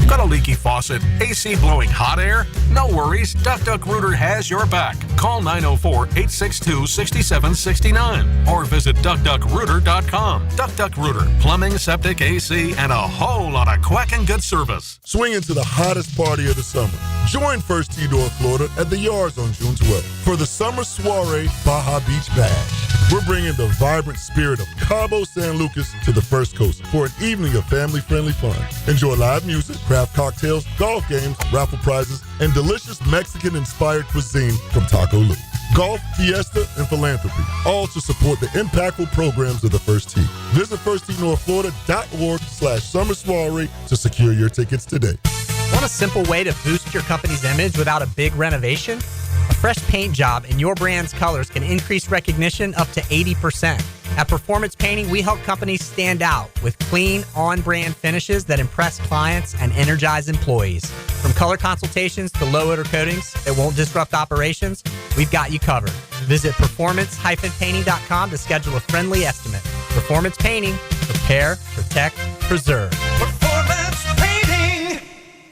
Got a leaky faucet? AC blowing hot air? No worries. Duck Rooter has your back. Call 904-862-6769 or visit duckduckrooter.com. Duck Rooter, plumbing, septic, AC, and a whole lot of quacking good service. Swing into the hottest party of the summer. Join First Tee North Florida at the Yards on June 12th for the Summer Soiree Baja Beach Bash. We're bringing the vibrant spirit of Cabo San Lucas to the First Coast for an evening of family-friendly fun. Enjoy live music, craft cocktails, golf games, raffle prizes, and delicious Mexican-inspired cuisine from Taco Lu. Golf, fiesta, and philanthropy, all to support the impactful programs of the First Tee. Visit firstteenorthflorida.org/summer soiree to secure your tickets today. Want a simple way to boost your company's image without a big renovation? A fresh paint job in your brand's colors can increase recognition up to 80%. At Performance Painting, we help companies stand out with clean, on-brand finishes that impress clients and energize employees. From color consultations to low-odor coatings that won't disrupt operations, we've got you covered. Visit performance-painting.com to schedule a friendly estimate. Performance Painting. Prepare, protect, preserve. Performance Painting.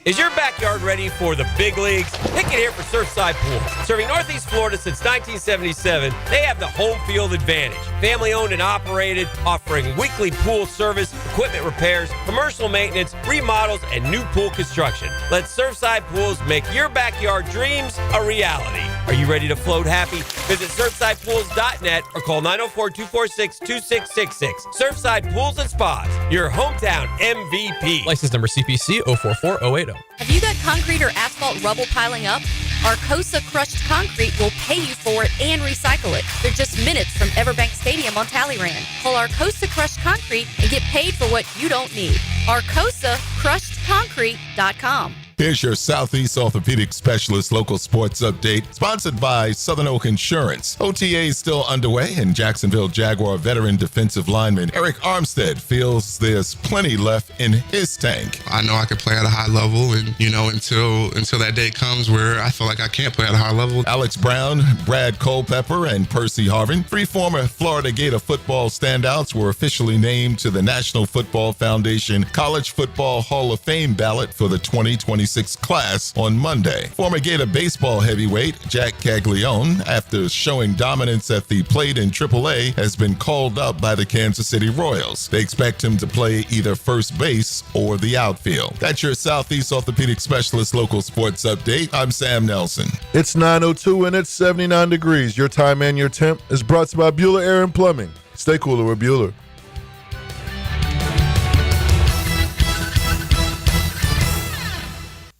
Is your backyard ready for the big leagues? Pick it here for Surfside Pool. Serving Northeast Florida since 1977, they have the home field advantage. Family owned and operated, offering weekly pool service, equipment repairs, commercial maintenance, remodels, and new pool construction. Let Surfside Pools make your backyard dreams a reality. Are you ready to float happy? Visit surfsidepools.net or call 904-246-2666. Surfside Pools and Spas, your hometown MVP. License number CPC 044080. Have you got concrete or asphalt rubble piling up? Arcosa Crushed Concrete will pay you for it and recycle it. They're just minutes from Everbank Stadium on Talleyrand. Call Arcosa Crushed Concrete and get paid for what you don't need. ArcosaCrushedConcrete.com. Here's your Southeast Orthopedic Specialist local sports update, sponsored by Southern Oak Insurance. OTA is still underway, and Jacksonville Jaguar veteran defensive lineman Eric Armstead feels there's plenty left in his tank. I know I can play at a high level, and until that day comes where I feel like I can't play at a high level. Alex Brown, Brad Culpepper, and Percy Harvin, three former Florida Gator football standouts, were officially named to the National Football Foundation College Football Hall of Fame ballot for the 2026 class on Monday. Former Gator baseball heavyweight Jack Caglione, after showing dominance at the plate in AAA, has been called up by the Kansas City Royals. They expect him to play either first base or the outfield. That's your Southeast Orthopedic Specialist local sports update. I'm Sam Nelson. It's 9:02 and it's 79 degrees. Your time and your temp is brought to you by Bueller Air and Plumbing. Stay cooler with Bueller.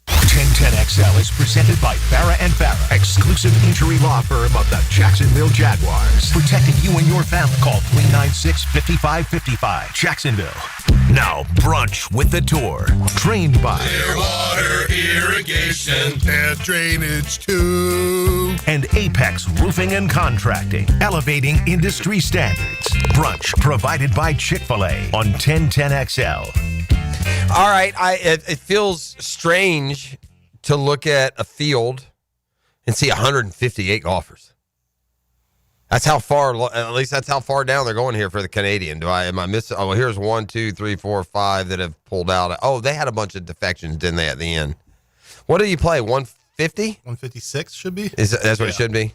1010XL is presented by Farah & Farah, exclusive injury law firm of the Jacksonville Jaguars. Protecting you and your family. Call 396-5555. Jacksonville. Now, brunch with the tour. Trained by Clearwater Irrigation and Drainage too. and Apex Roofing and Contracting, elevating industry standards. Brunch provided by Chick-fil-A on 1010XL. All right, it feels strange to look at a field and see 158 golfers. That's how far, at least that's how far down they're going here for the Canadian. Am I missing? Oh, well, here's 1, 2, 3, 4, 5 that have pulled out. Oh, they had a bunch of defections, didn't they, at the end? What do you play, 150? 156 should be. That's what it should be?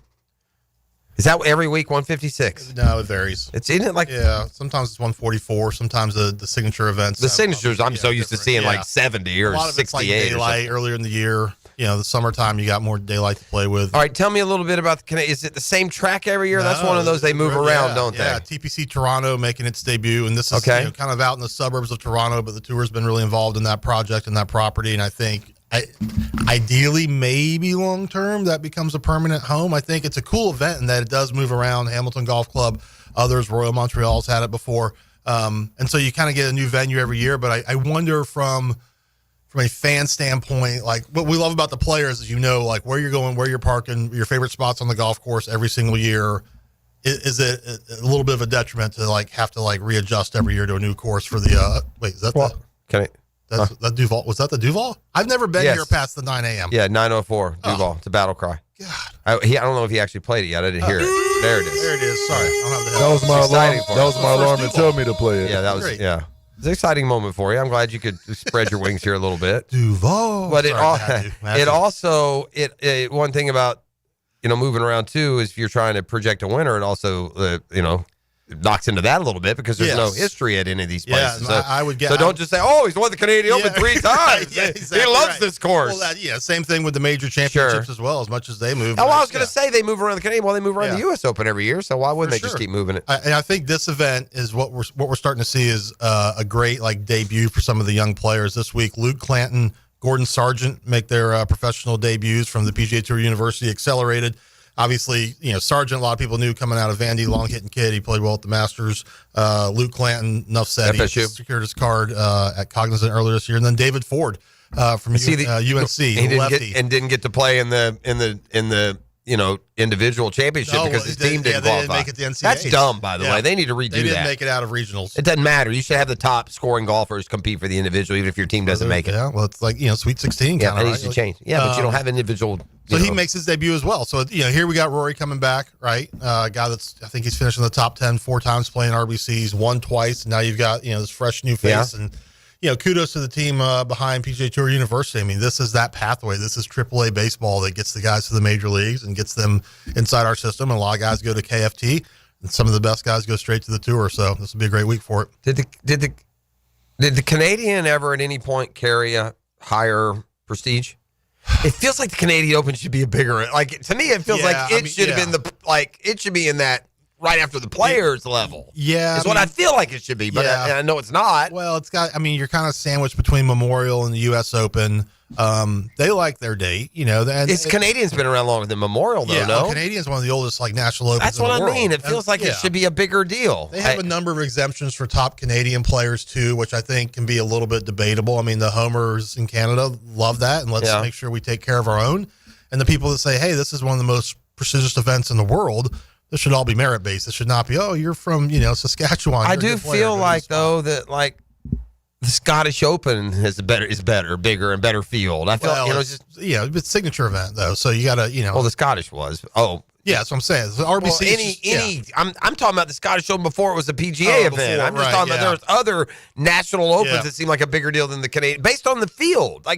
Is that every week 156? No, it varies. Isn't it like sometimes it's 144. Sometimes the signature events. The signatures I'm so used to seeing like 70 or a lot of 68. it's like daylight earlier in the year. The summertime you got more daylight to play with. All right, tell me a little bit about the Canadian. Is it the same track every year? That's one of those they move around, don't they? Yeah, TPC Toronto making its debut, and this is kind of out in the suburbs of Toronto, but the tour's been really involved in that project and that property, and I think ideally, maybe long term, that becomes a permanent home. I think it's a cool event in that it does move around. Hamilton Golf Club, others, Royal Montreal's had it before, and so you kind of get a new venue every year. But I wonder from a fan standpoint, like what we love about the players is like where you're going, where you're parking, your favorite spots on the golf course every single year. Is it a little bit of a detriment to have to readjust every year to a new course for the wait, is that that Duval? Was that the Duval? I've never been here past the 9 a.m. Yeah, 9:04 Duval. It's a battle cry. God. I don't know if he actually played it yet. I didn't hear it. There it is. There it is. Sorry. I don't have the That was my alarm. That was my alarm to tell me to play it. Yeah, that was Great. yeah. It's an exciting moment for you. I'm glad you could spread your wings here a little bit. Duval. But Sorry, also one thing about moving around too is if you're trying to project a winner, it also knocks into that a little bit because there's no history at any of these places. Yeah, I would get. So don't just say, "Oh, he's won the Canadian Open 3 times." Exactly he loves this course. Well, same thing with the major championships as well. As much as they move. Oh, I was going to say they move around the Canadian. Well, they move around the U.S. Open every year. So why wouldn't they just keep moving it? And I think this event is what we're starting to see is a great debut for some of the young players this week. Luke Clanton, Gordon Sargent make their professional debuts from the PGA Tour University Accelerated. Obviously, Sargent, a lot of people knew coming out of Vandy, long-hitting kid. He played well at the Masters. Luke Clanton, enough said, he secured his card at Cognizant earlier this year. And then David Ford from UNC, didn't get to play in the individual championship because his team didn't qualify. Make it the NCAA. That's dumb, by the way. They need to redo that. They didn't make it out of regionals. It doesn't matter. You should have the top scoring golfers compete for the individual, even if your team doesn't make it. Yeah, well, it's like Sweet 16. Yeah, that needs to change. Yeah, but you don't have individual. So he makes his debut as well. So here we got Rory coming back, right? A guy I think he's finished in the top 10 4 times playing RBCs, won twice. And now you've got this fresh new face and. Kudos to the team behind PGA Tour University. I mean, this is that pathway. This is AAA baseball that gets the guys to the major leagues and gets them inside our system. And a lot of guys go to KFT, and some of the best guys go straight to the tour. So this will be a great week for it. Did the Canadian ever at any point carry a higher prestige? It feels like the Canadian Open should be a bigger. To me, it feels it should have been it should be in that. Right after the players level. Yeah. Is what I feel like it should be, but I know it's not. Well, you're kind of sandwiched between Memorial and the U.S. Open. They like their date, Canadian's been around longer than Memorial, though, no? Canadian's one of the oldest, national opens That's in what the I world. mean. It feels like it should be a bigger deal. They have a number of exemptions for top Canadian players, too, which I think can be a little bit debatable. I mean, the homers in Canada love that, and let's make sure we take care of our own. And the people that say, hey, this is one of the most prestigious events in the world, this should all be merit-based. It should not be, you're from, Saskatchewan. I do feel though, that the Scottish Open is bigger and better field. I feel, it's a signature event though, so you got to, Well, the Scottish was. Oh, yeah, that's what I'm saying. The RBC. I'm talking about the Scottish Open before it was a PGA event. I'm just talking about there's other national opens that seem like a bigger deal than the Canadian, based on the field.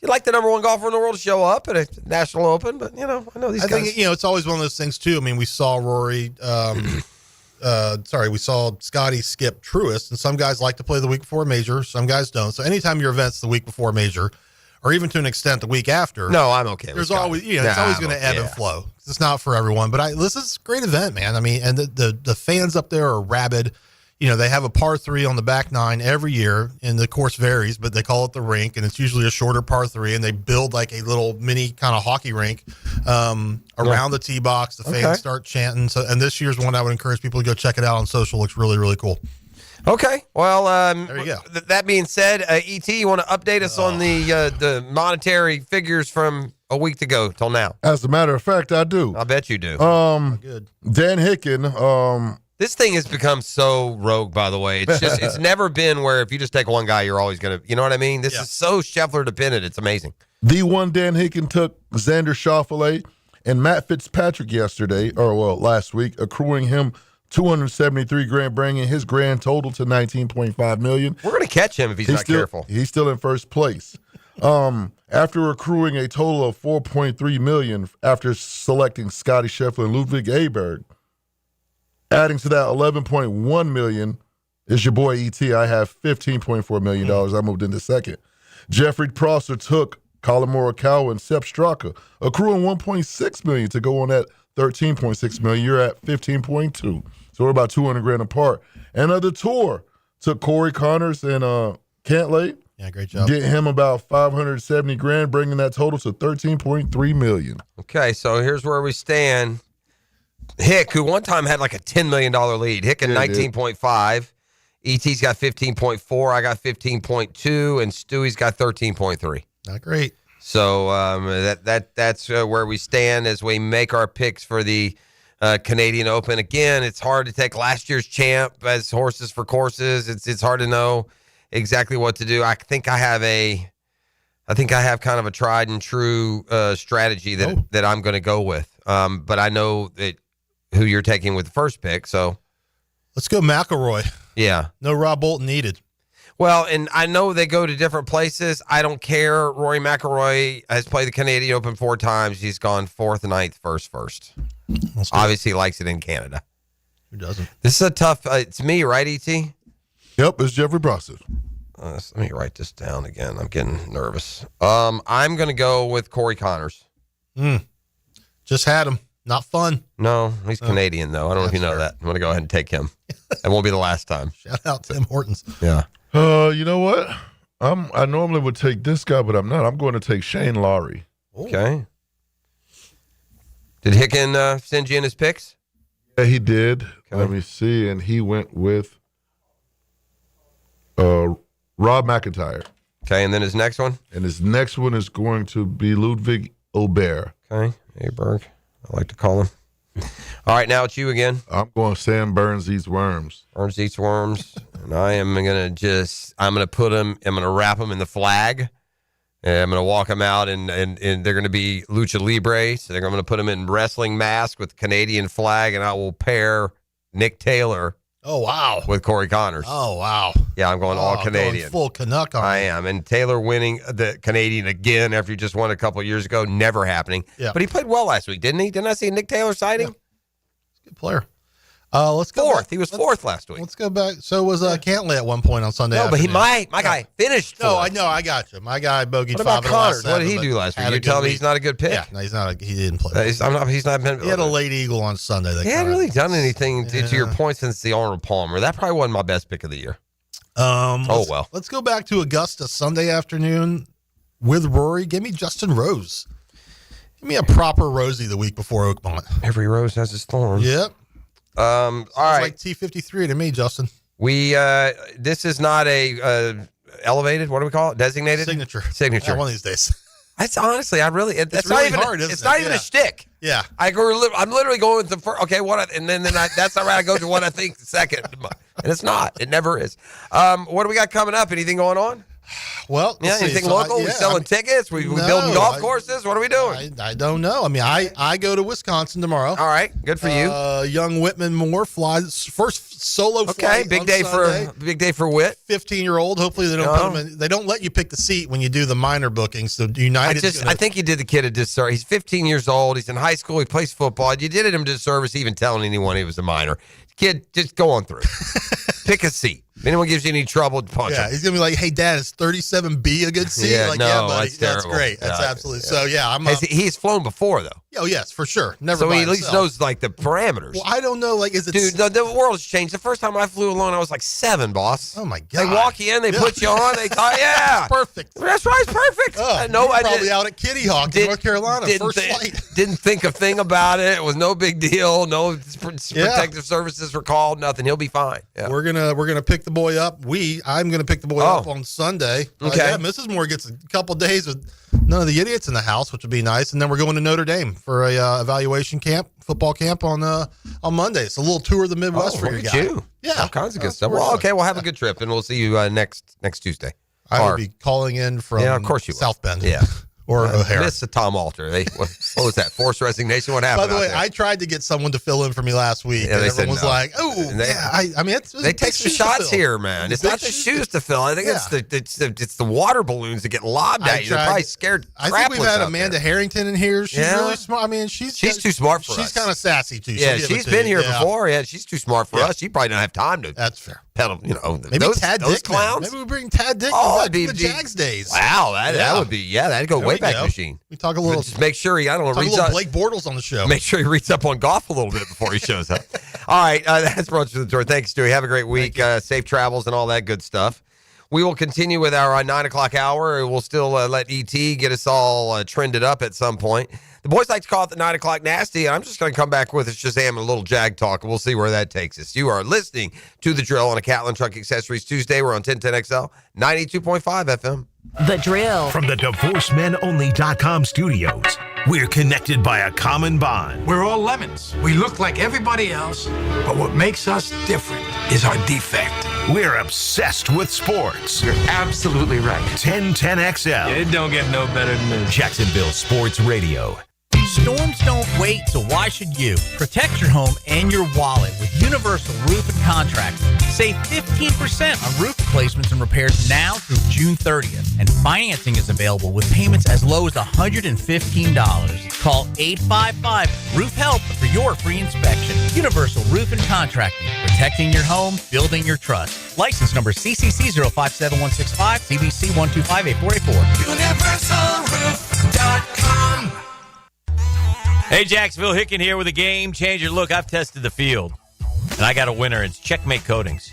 You'd like the number one golfer in the world to show up at a national open, but I know these guys. I think it's always one of those things too. I mean, we saw Rory. We saw Scotty skip Truist, and some guys like to play the week before a major, some guys don't. So anytime your event's the week before a major, or even to an extent the week after, no, I'm okay. There's always it's always going to ebb and flow. It's not for everyone, but this is a great event, man. I mean, and the fans up there are rabid. They have a par 3 on the back 9 every year, and the course varies, but they call it the rink, and it's usually a shorter par 3, and they build a little mini kind of hockey rink around the tee box. The fans start chanting. So, and this year's one I would encourage people to go check it out on social. Looks really, really cool. Okay. Well, there you go. That being said, ET, you want to update us on the monetary figures from a week to go till now. As a matter of fact, I do. I bet you do. Good. Dan Hicken. This thing has become so rogue, by the way. It's just, it's never been where if you just take one guy, you're always going to, you know what I mean? This is so Scheffler dependent. It's amazing. The one Dan Hicken took Xander Schauffele and Matt Fitzpatrick last week, accruing him $273,000, bringing his grand total to $19.5 million. We're going to catch him if he's not careful. He's still in first place. After accruing a total of $4.3 million after selecting Scotty Scheffler and Ludwig Aberg, adding to that $11.1 million is your boy E.T. I have $15.4 million. I moved into second. Jeffrey Prosser took Colin Morikawa and Sepp Straka, accruing $1.6 million to go on that $13.6 million. You're at $15.2. So we're about $200,000 apart. And the tour took Corey Connors and Cantlay. Yeah, great job. Get him about $570,000, bringing that total to $13.3 million. Okay, so here's where we stand. Hick, who one time had like a $10 million lead. Hick at 19.5. ET's got 15.4. I got 15.2. And Stewie's got 13.3. Not great. So that's where we stand as we make our picks for the Canadian Open. Again, it's hard to take last year's champ as horses for courses. It's hard to know exactly what to do. I think I have kind of a tried and true strategy that I'm going to go with. But I know that who you're taking with the first pick. So let's go McIlroy. Yeah. No Rob Bolton needed. Well, and I know they go to different places. I don't care. Rory McIlroy has played the Canadian Open 4 times. He's gone 4th, 9th, first. Obviously likes it in Canada. Who doesn't? This is a tough, it's me, right, E.T.? Yep, it's Jeffrey Prosser. Let me write this down again. I'm getting nervous. I'm going to go with Corey Connors. Just had him. Not fun. No, he's Canadian, though. I don't know if you know that. I'm going to go ahead and take him. It won't be the last time. Shout out to Tim Hortons. Yeah. You know what? I normally would take this guy, but I'm not. I'm going to take Shane Lowry. Okay. Did Hicken send you in his picks? Yeah, he did. Okay. Let me see. And he went with Rob McIntyre. Okay, and then his next one? And his next one is going to be Ludwig Aberg. Okay, Aberg. I like to call him. All right, now it's you again. I'm going Sam Burns Eats Worms. Burns Eats Worms. And I am going to put him, I'm going to wrap him in the flag. And I'm going to walk him out, and they're going to be lucha libre. So they're going to put him in wrestling mask with Canadian flag, and I will pair Nick Taylor. Oh, wow. With Corey Connors. Oh, wow. Yeah, I'm going all Canadian. Going full Canuck on I am. And Taylor winning the Canadian again after he just won a couple of years ago. Never happening. Yeah. But he played well last week, didn't he? Didn't I see a Nick Taylor sighting? Yeah. Good player. Let's go fourth. Back. He was fourth last week. Let's go back. So was Cantlay at one point on Sunday. No, but my guy finished fourth. No, I know. I got you. My guy bogeyed 5 about in the last Connors? What did he 7, do last week? You're telling me he's not a good pick? Yeah, no, he's not. He didn't play. He's not been. He had a late eagle on Sunday. He hadn't really done anything to your point since the Arnold Palmer. That probably wasn't my best pick of the year. Let's go back to Augusta Sunday afternoon with Rory. Give me Justin Rose. Give me a proper Rosie the week before Oakmont. Every rose has its thorn. Yep. All right. Like T53 to me, Justin. We this is not a elevated. What do we call it? Designated signature. Yeah, one of these days. That's honestly, that's really not even hard. It's not even a shtick. Yeah. I'm literally going with the first. Okay, that's not right. I go to what I think second, and it's not. It never is. What do we got coming up? Anything going on? Well, anything local? We selling tickets? We building golf courses? What are we doing? I don't know. I mean, I go to Wisconsin tomorrow. All right, good for you. Young Whitman Moore flies first solo flight. Big day for Whit. 15-year-old. Hopefully they don't put him in. They don't let you pick the seat when you do the minor bookings. So United. I think you did the kid a disservice. He's 15 years old. He's in high school. He plays football. You did him a disservice even telling anyone he was a minor. Kid, just go on through. Pick a seat. If anyone gives you any trouble, punch him. He's gonna be like, "Hey, Dad, is 37B a good seat?" Yeah, like, no, yeah, buddy, that's great. That's absolutely. So yeah, he's flown before though. Oh yes, for sure. Never. So by he at least himself. knows like the parameters. Well, I don't know. Like, is it? Dude, the world's changed. The first time I flew alone, I was like 7, boss. Oh my god! They walk you in, they put you on. They thought, yeah, perfect. That's right, it's perfect. I probably out at Kitty Hawk in North Carolina, first flight. Didn't think a thing about it. It was no big deal. No protective services were called. Nothing. He'll be fine. Yeah. We're gonna pick the boy up. I'm gonna pick the boy up on Sunday. Okay. Mrs. Moore gets a couple days with none of the idiots in the house, which would be nice. And then we're going to Notre Dame for a evaluation camp, football camp on Monday. It's a little tour of the Midwest for you guys. Yeah, all kinds of good stuff. Well, okay, we'll have a good trip, and we'll see you next Tuesday. I will be calling in from of course you will. South Bend. Yeah. Or O'Hare. Miss Tom Alter. What was that? Forced resignation? What happened? By the way, there? I tried to get someone to fill in for me last week, and everyone was like, "Oh, I mean, they take some shots here, man. It's not the shoes to fill. I think it's the water balloons that get lobbed at you. They're probably scared. I think we've had Amanda Harrington in here. She's really smart. I mean, she's too smart for us. She's kind of sassy too. Yeah, she's been here before. Yeah, she's too smart for us. She probably don't have time to. That's fair. Pedal, maybe those Dickman. clowns. Maybe we bring Tad Dickman back to the Jags days. Wow, that would be that'd go way back machine. We talk a little. Just make sure I don't want to reach up. Blake Bortles on the show. Make sure he reads up on golf a little bit before he shows up. All right, that's Brunch for the Tour. Thanks, Stewie. Have a great week. Safe travels and all that good stuff. We will continue with our 9 o'clock hour. We'll still let ET get us all trended up at some point. The boys like to call it the 9 o'clock nasty. I'm just going to come back with Shazam and a little Jag talk, and we'll see where that takes us. You are listening to The Drill on a Catlin Truck Accessories Tuesday. We're on 1010XL, 92.5 FM. The Drill. From the DivorceMenOnly.com studios, we're connected by a common bond. We're all lemons. We look like everybody else, but what makes us different is our defect. We're obsessed with sports. You're absolutely right. 1010XL. It don't get no better than this. Jacksonville Sports Radio. Storms don't wait, so why should you? Protect your home and your wallet with Universal Roof and Contracts. Save 15% on roof replacements and repairs now through June 30th. And financing is available with payments as low as $115. Call 855-ROOF-HELP for your free inspection. Universal Roof and Contracting. Protecting your home, building your trust. License number CCC 057165, CBC 1258484. UniversalRoof.com. Hey, Jacksonville, Hicken here with a game changer. Look, I've tested the field, and I got a winner. It's Checkmate Coatings.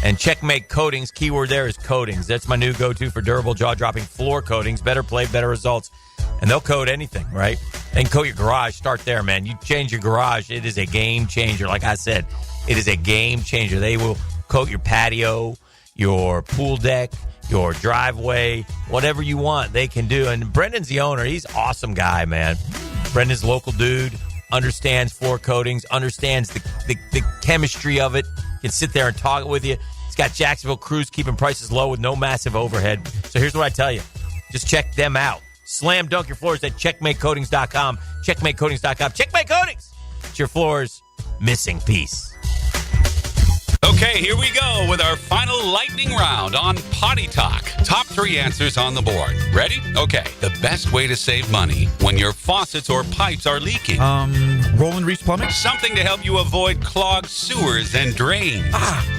And Checkmate Coatings, keyword there is coatings. That's my new go-to for durable, jaw-dropping floor coatings. Better play, better results. And they'll coat anything, right? They can coat your garage. Start there, man. You change your garage, it is a game changer. Like I said, it is a game changer. They will coat your patio, your pool deck, your driveway, whatever you want, they can do. And Brendan's the owner. He's an awesome guy, man. Brendan's a local dude, understands floor coatings, understands the chemistry of it, can sit there and talk with you. He's got Jacksonville crews keeping prices low with no massive overhead. So here's what I tell you. Just check them out. Slam dunk your floors at checkmatecoatings.com. Checkmatecoatings.com. Checkmate Coatings. It's your floor's missing piece. Okay, here we go with our final lightning round on Potty Talk. Top 3 answers on the board. Ready? Okay. The best way to save money when your faucets or pipes are leaking. Roll and Reese Plumbing. Something to help you avoid clogged sewers and drains.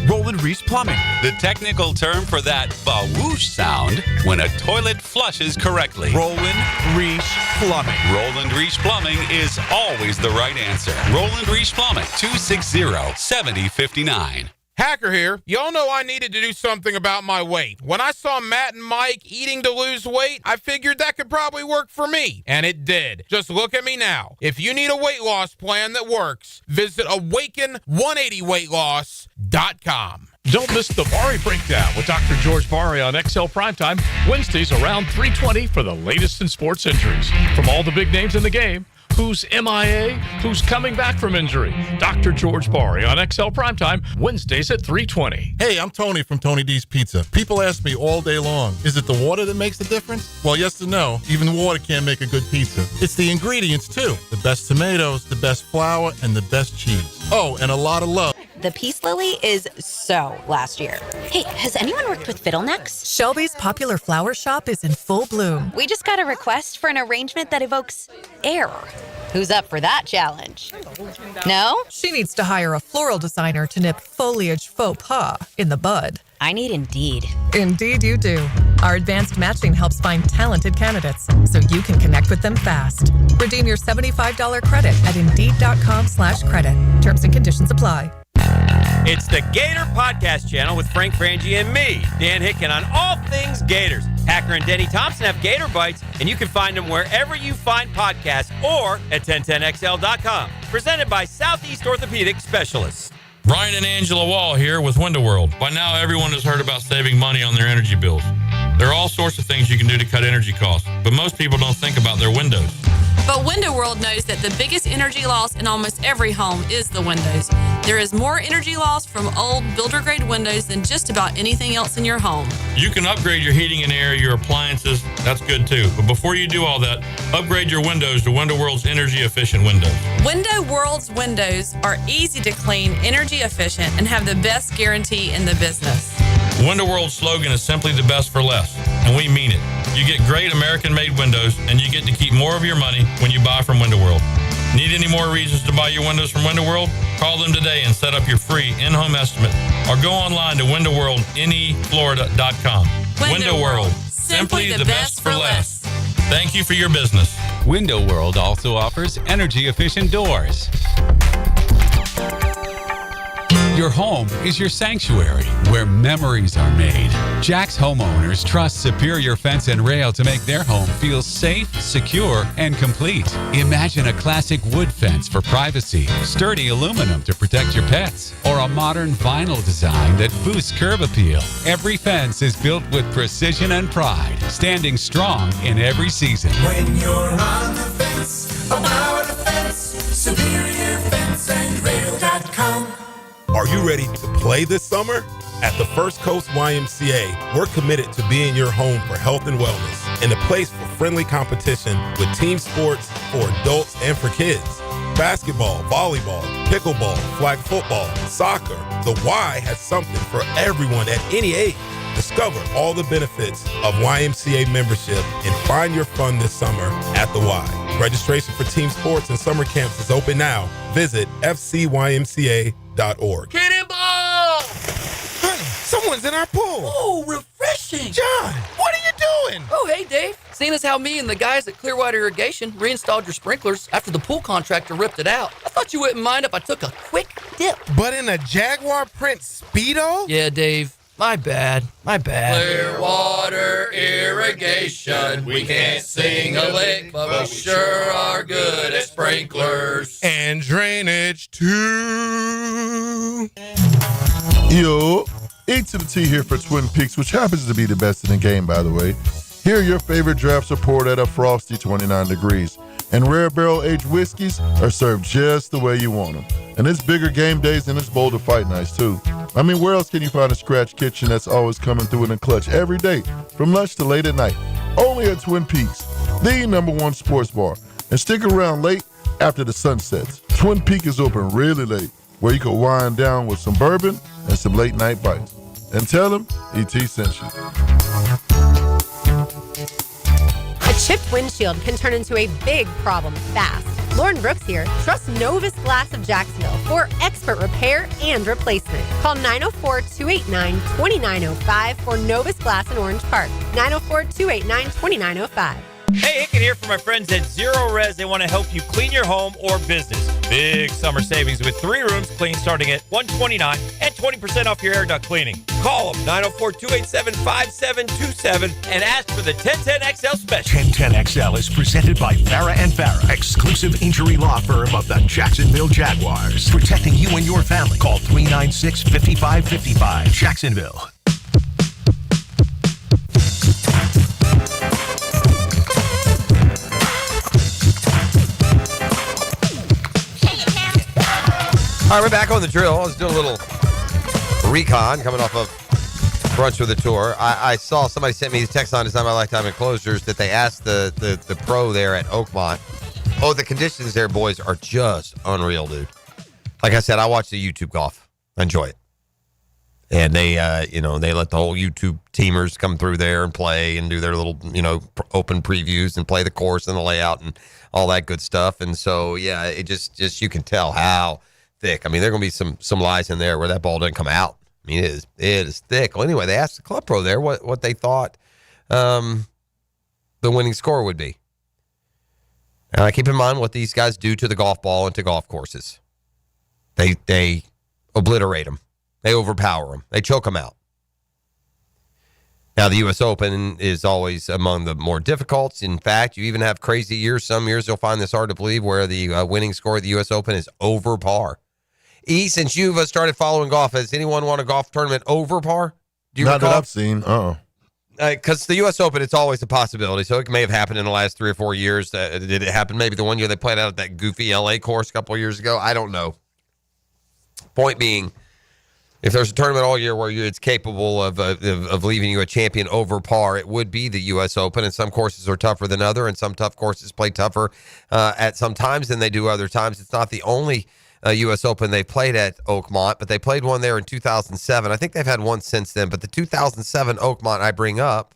Roll and Reese Plumbing. The technical term for that ba-whoosh sound when a toilet flushes correctly. Roland Reese Plumbing. Roland Reese Plumbing is always the right answer. Roland Reese Plumbing, 260-7059. Hacker here. Y'all know I needed to do something about my weight. When I saw Matt and Mike eating to lose weight, I figured that could probably work for me. And it did. Just look at me now. If you need a weight loss plan that works, visit Awaken180weightloss.com. Don't miss the Bari Breakdown with Dr. George Bari on XL Primetime, Wednesdays around 3:20 for the latest in sports injuries. From all the big names in the game, who's MIA, who's coming back from injury. Dr. George Bari on XL Primetime, Wednesdays at 3:20. Hey, I'm Tony from Tony D's Pizza. People ask me all day long, is it the water that makes the difference? Well, yes and no. Even water can't make a good pizza. It's the ingredients, too. The best tomatoes, the best flour, and the best cheese. Oh, and a lot of love. The Peace Lily is so last year. Hey, has anyone worked with fiddlenecks? Shelby's popular flower shop is in full bloom. We just got a request for an arrangement that evokes air. Who's up for that challenge? No? She needs to hire a floral designer to nip foliage faux pas in the bud. I need Indeed. Indeed you do. Our advanced matching helps find talented candidates so you can connect with them fast. Redeem your $75 credit at Indeed.com/credit. Terms and conditions apply. It's the Gator Podcast Channel with Frank Frangie and me, Dan Hicken, on all things Gators. Hacker and Denny Thompson have Gator Bites, and you can find them wherever you find podcasts or at 1010XL.com. Presented by Southeast Orthopedic Specialists. Brian and Angela Wall here with Window World. By now, everyone has heard about saving money on their energy bills. There are all sorts of things you can do to cut energy costs, but most people don't think about their windows. But Window World knows that the biggest energy loss in almost every home is the windows. There is more energy loss from old builder-grade windows than just about anything else in your home. You can upgrade your heating and air, your appliances. That's good too. But before you do all that, upgrade your windows to Window World's energy-efficient windows. Window World's windows are easy to clean, energy efficient, and have the best guarantee in the business. Window World's slogan is simply the best for less, and we mean it. You get great American-made windows, and you get to keep more of your money when you buy from Window World. Need any more reasons to buy your windows from Window World? Call them today and set up your free in-home estimate, or go online to windowworldneflorida.com. Window World, simply the best for less. Thank you for your business. Window World also offers energy-efficient doors. Your home is your sanctuary where memories are made. Jack's homeowners trust Superior Fence and Rail to make their home feel safe, secure, and complete. Imagine a classic wood fence for privacy, sturdy aluminum to protect your pets, or a modern vinyl design that boosts curb appeal. Every fence is built with precision and pride, standing strong in every season. When you're on the fence, about the fence, SuperiorFenceandRail.com. Are you ready to play this summer? At the First Coast YMCA, we're committed to being your home for health and wellness and a place for friendly competition with team sports for adults and for kids. Basketball, volleyball, pickleball, flag football, soccer. The Y has something for everyone at any age. Discover all the benefits of YMCA membership and find your fun this summer at the Y. Registration for team sports and summer camps is open now. Visit fcymca.org. Cannonball! Honey, someone's in our pool. Oh, refreshing. John, what are you doing? Oh, hey, Dave. Seeing as how me and the guys at Clearwater Irrigation reinstalled your sprinklers after the pool contractor ripped it out, I thought you wouldn't mind if I took a quick dip. But in a Jaguar print Speedo? Yeah, Dave. My bad. Clearwater Irrigation. We can't sing a lick, but we sure are good at sprinklers. And drainage too. Yo, A to the T here for Twin Peaks, which happens to be the best in the game, by the way. Here, your favorite drafts are poured at a frosty 29 degrees, and rare barrel-aged whiskeys are served just the way you want them. And it's bigger game days and it's bolder fight nights, too. I mean, where else can you find a scratch kitchen that's always coming through in a clutch every day, from lunch to late at night? Only at Twin Peaks, the #1 sports bar. And stick around late after the sun sets. Twin Peaks is open really late, where you can wind down with some bourbon and some late night bites. And tell them E.T. sent you. A chipped windshield can turn into a big problem fast. Lauren Brooks here. Trust Novus Glass of Jacksonville for expert repair and replacement. Call 904-289-2905 for Novus Glass in Orange Park. 904-289-2905. Hey, Etienne here for my friends at Zero Res. They want to help you clean your home or business. Big summer savings with 3 rooms clean starting at $129 and 20% off your air duct cleaning. Call them 904-287-5727 and ask for the 1010XL special. 1010XL is presented by Farah and Farah, exclusive injury law firm of the Jacksonville Jaguars. Protecting you and your family. Call 396-5555. Jacksonville. All right, we're back on the drill. I was doing a little recon coming off of Brunch with the Tour. I saw somebody sent me a text on Design My Lifetime Enclosures that they asked the pro there at Oakmont. Oh, the conditions there, boys, are just unreal, dude. Like I said, I watch the YouTube golf. I enjoy it. And they let the whole YouTube teamers come through there and play and do their little, open previews and play the course and the layout and all that good stuff. And so, yeah, it just you can tell how thick. I mean, there are going to be some lies in there where that ball doesn't come out. I mean, it is thick. Well, anyway, they asked the club pro there what they thought the winning score would be. And I keep in mind what these guys do to the golf ball and to golf courses. They obliterate them. They overpower them. They choke them out. Now, the U.S. Open is always among the more difficult. In fact, you even have crazy years. Some years you'll find this hard to believe where the winning score of the U.S. Open is over par. E, since you've started following golf, has anyone won a golf tournament over par? Not that I've seen. because the U.S. Open, it's always a possibility. So it may have happened in the last 3 or 4 years. Did it happen maybe the one year they played out at that goofy L.A. course a couple of years ago? I don't know. Point being, if there's a tournament all year where it's capable of leaving you a champion over par, it would be the U.S. Open. And some courses are tougher than other, and some tough courses play tougher at some times than they do other times. It's not the only U.S. Open they played at Oakmont, but they played one there in 2007. I think they've had one since then, but the 2007 Oakmont I bring up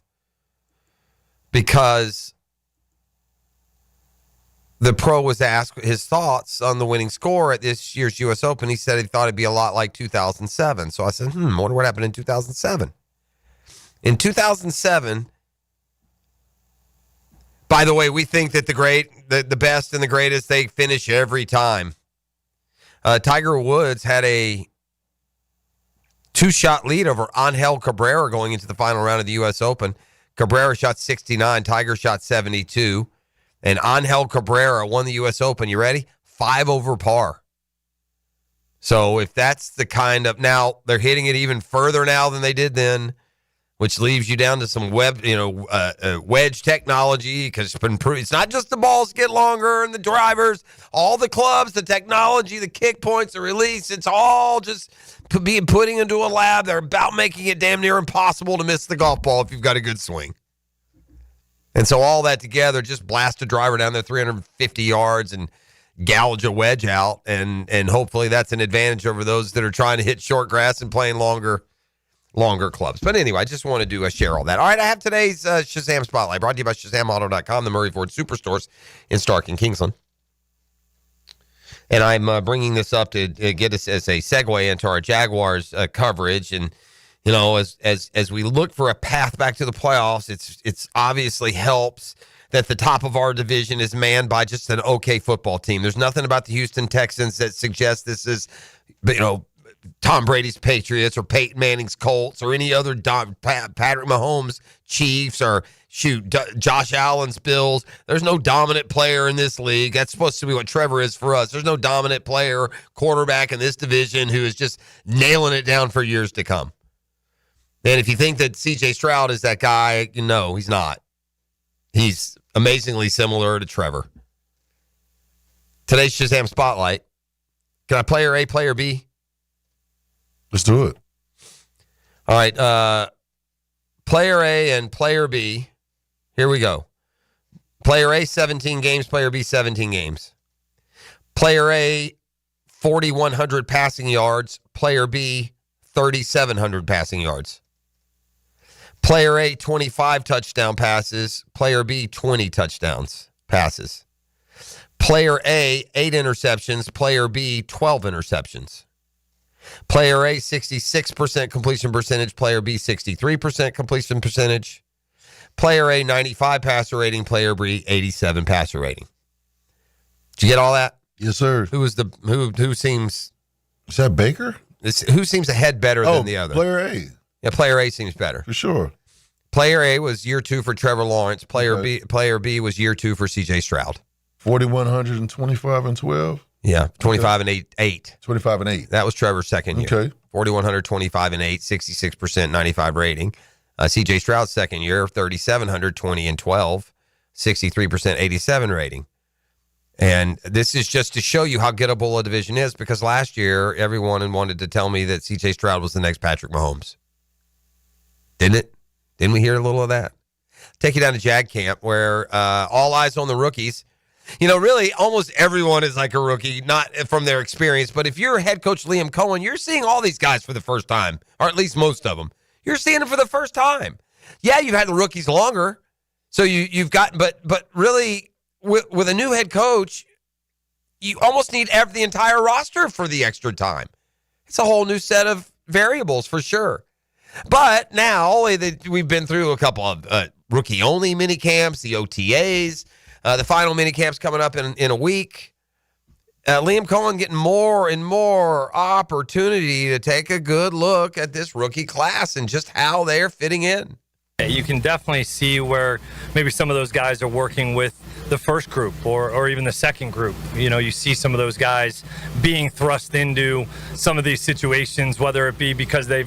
because the pro was asked his thoughts on the winning score at this year's U.S. Open. He said he thought it'd be a lot like 2007. So I said, I wonder what happened in 2007. In 2007, by the way, we think that the best and the greatest, they finish every time. Tiger Woods had a 2-shot lead over Angel Cabrera going into the final round of the U.S. Open. Cabrera shot 69, Tiger shot 72. And Angel Cabrera won the U.S. Open. You ready? 5 over par. So if that's the kind of, now they're hitting it even further now than they did then, which leaves you down to some wedge technology, because it's not just the balls get longer and the drivers, all the clubs, the technology, the kick points, the release, it's all just being putting into a lab. They're about making it damn near impossible to miss the golf ball if you've got a good swing. And so all that together, just blast a driver down there 350 yards and gouge a wedge out, and hopefully that's an advantage over those that are trying to hit short grass and playing longer clubs. But anyway, I just wanted to share all that. All right, I have today's Shazam Spotlight brought to you by ShazamAuto.com, the Murray Ford Superstores in Stark and Kingsland. And I'm bringing this up to get us as a segue into our Jaguars coverage. And you know, as we look for a path back to the playoffs, it's obviously helps that the top of our division is manned by just an okay football team. There's nothing about the Houston Texans that suggests this is, Tom Brady's Patriots or Peyton Manning's Colts or any other Patrick Mahomes Chiefs or Josh Allen's Bills. There's no dominant player in this league. That's supposed to be what Trevor is for us. There's no dominant player, quarterback in this division who is just nailing it down for years to come. And if you think that C.J. Stroud is that guy, no, he's not. He's amazingly similar to Trevor. Today's Shazam Spotlight. Can I player A, player B? Let's do it. All right. Player A and player B. Here we go. Player A, 17 games. Player B, 17 games. Player A, 4,100 passing yards. Player B, 3,700 passing yards. Player A, 25 touchdown passes. Player B, 20 touchdowns passes. Player A, 8 interceptions. Player B, 12 interceptions. Player A, 66% completion percentage. Player B, 63% completion percentage. Player A, 95 passer rating. Player B, 87 passer rating. Did you get all that? Yes, sir. Who seems... Is that Baker? Who seems ahead better than the other? Player A. Yeah, player A seems better. For sure. Player A was year 2 for Trevor Lawrence. Player B was year 2 for C.J. Stroud. 4,125 and 12? Yeah, 25 and 8. 25 and 8. That was Trevor's second year. Okay. 4,125 and 8, 66%, 95 rating. C.J. Stroud's second year, 3,720 and 12, 63%, 87 rating. And this is just to show you how gettable a division is, because last year everyone wanted to tell me that C.J. Stroud was the next Patrick Mahomes. Didn't it? Didn't we hear a little of that? Take you down to Jag Camp, where all eyes on the rookies. Really almost everyone is like a rookie, not from their experience. But if you're head coach Liam Cohen, you're seeing all these guys for the first time, or at least most of them. You're seeing them for the first time. Yeah, you've had the rookies longer. So you've got, but really with a new head coach, you almost need the entire roster for the extra time. It's a whole new set of variables for sure. But now we've been through a couple of rookie-only mini camps, the OTAs, the final mini camps coming up in a week. Liam Cohen getting more and more opportunity to take a good look at this rookie class and just how they're fitting in. You can definitely see where maybe some of those guys are working with the first group or even the second group. You see some of those guys being thrust into some of these situations, whether it be because they've,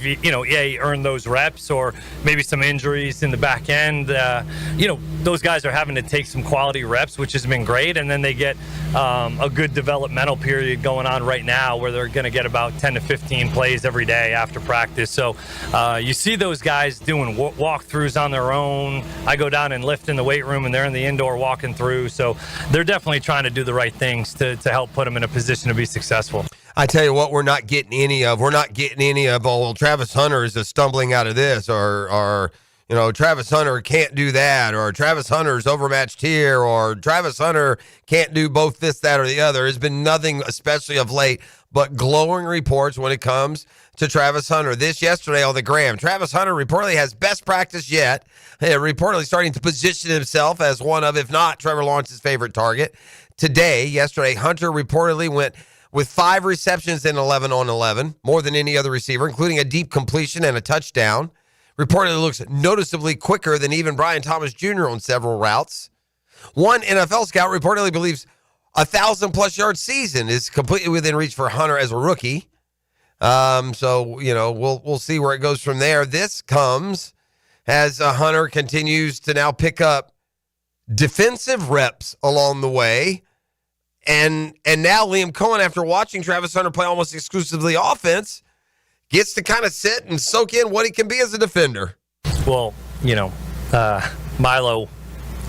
earned those reps or maybe some injuries in the back end. Those guys are having to take some quality reps, which has been great. And then they get a good developmental period going on right now where they're going to get about 10 to 15 plays every day after practice. So you see those guys doing walkthroughs on their own. I go down and lift in the weight room and they're in the indoor walking through. So they're definitely trying to do the right things to help put them in a position to be successful. I tell you what, we're not getting any of. Travis Hunter is stumbling out of this, or Travis Hunter can't do that, or Travis Hunter's overmatched here, or Travis Hunter can't do both this, that, or the other. There's been nothing, especially of late, but glowing reports when it comes to Travis Hunter. This yesterday on the Gram, Travis Hunter reportedly has best practice yet, reportedly starting to position himself as one of, if not Trevor Lawrence's favorite target. Yesterday, Hunter reportedly went with 5 receptions in 11 on 11, more than any other receiver, including a deep completion and a touchdown. Reportedly looks noticeably quicker than even Brian Thomas Jr. on several routes. One NFL scout reportedly believes 1,000-plus yard season is completely within reach for Hunter as a rookie. We'll see where it goes from there. This comes as Hunter continues to now pick up defensive reps along the way. And now Liam Cohen, after watching Travis Hunter play almost exclusively offense, gets to kind of sit and soak in what he can be as a defender. Well, Milo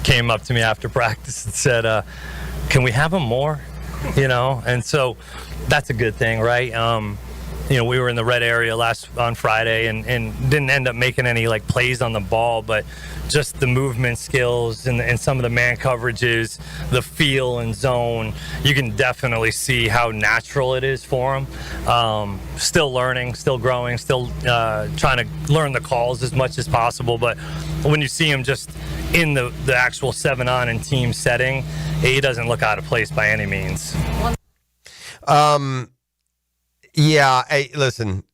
came up to me after practice and said, can we have him more? And so that's a good thing, right? We were in the red area on Friday and didn't end up making any plays on the ball, but just the movement skills and some of the man coverages, the feel and zone, you can definitely see how natural it is for him. Still learning, still growing, still trying to learn the calls as much as possible. But when you see him just in the actual 7-on and team setting, he doesn't look out of place by any means. Yeah, hey, listen.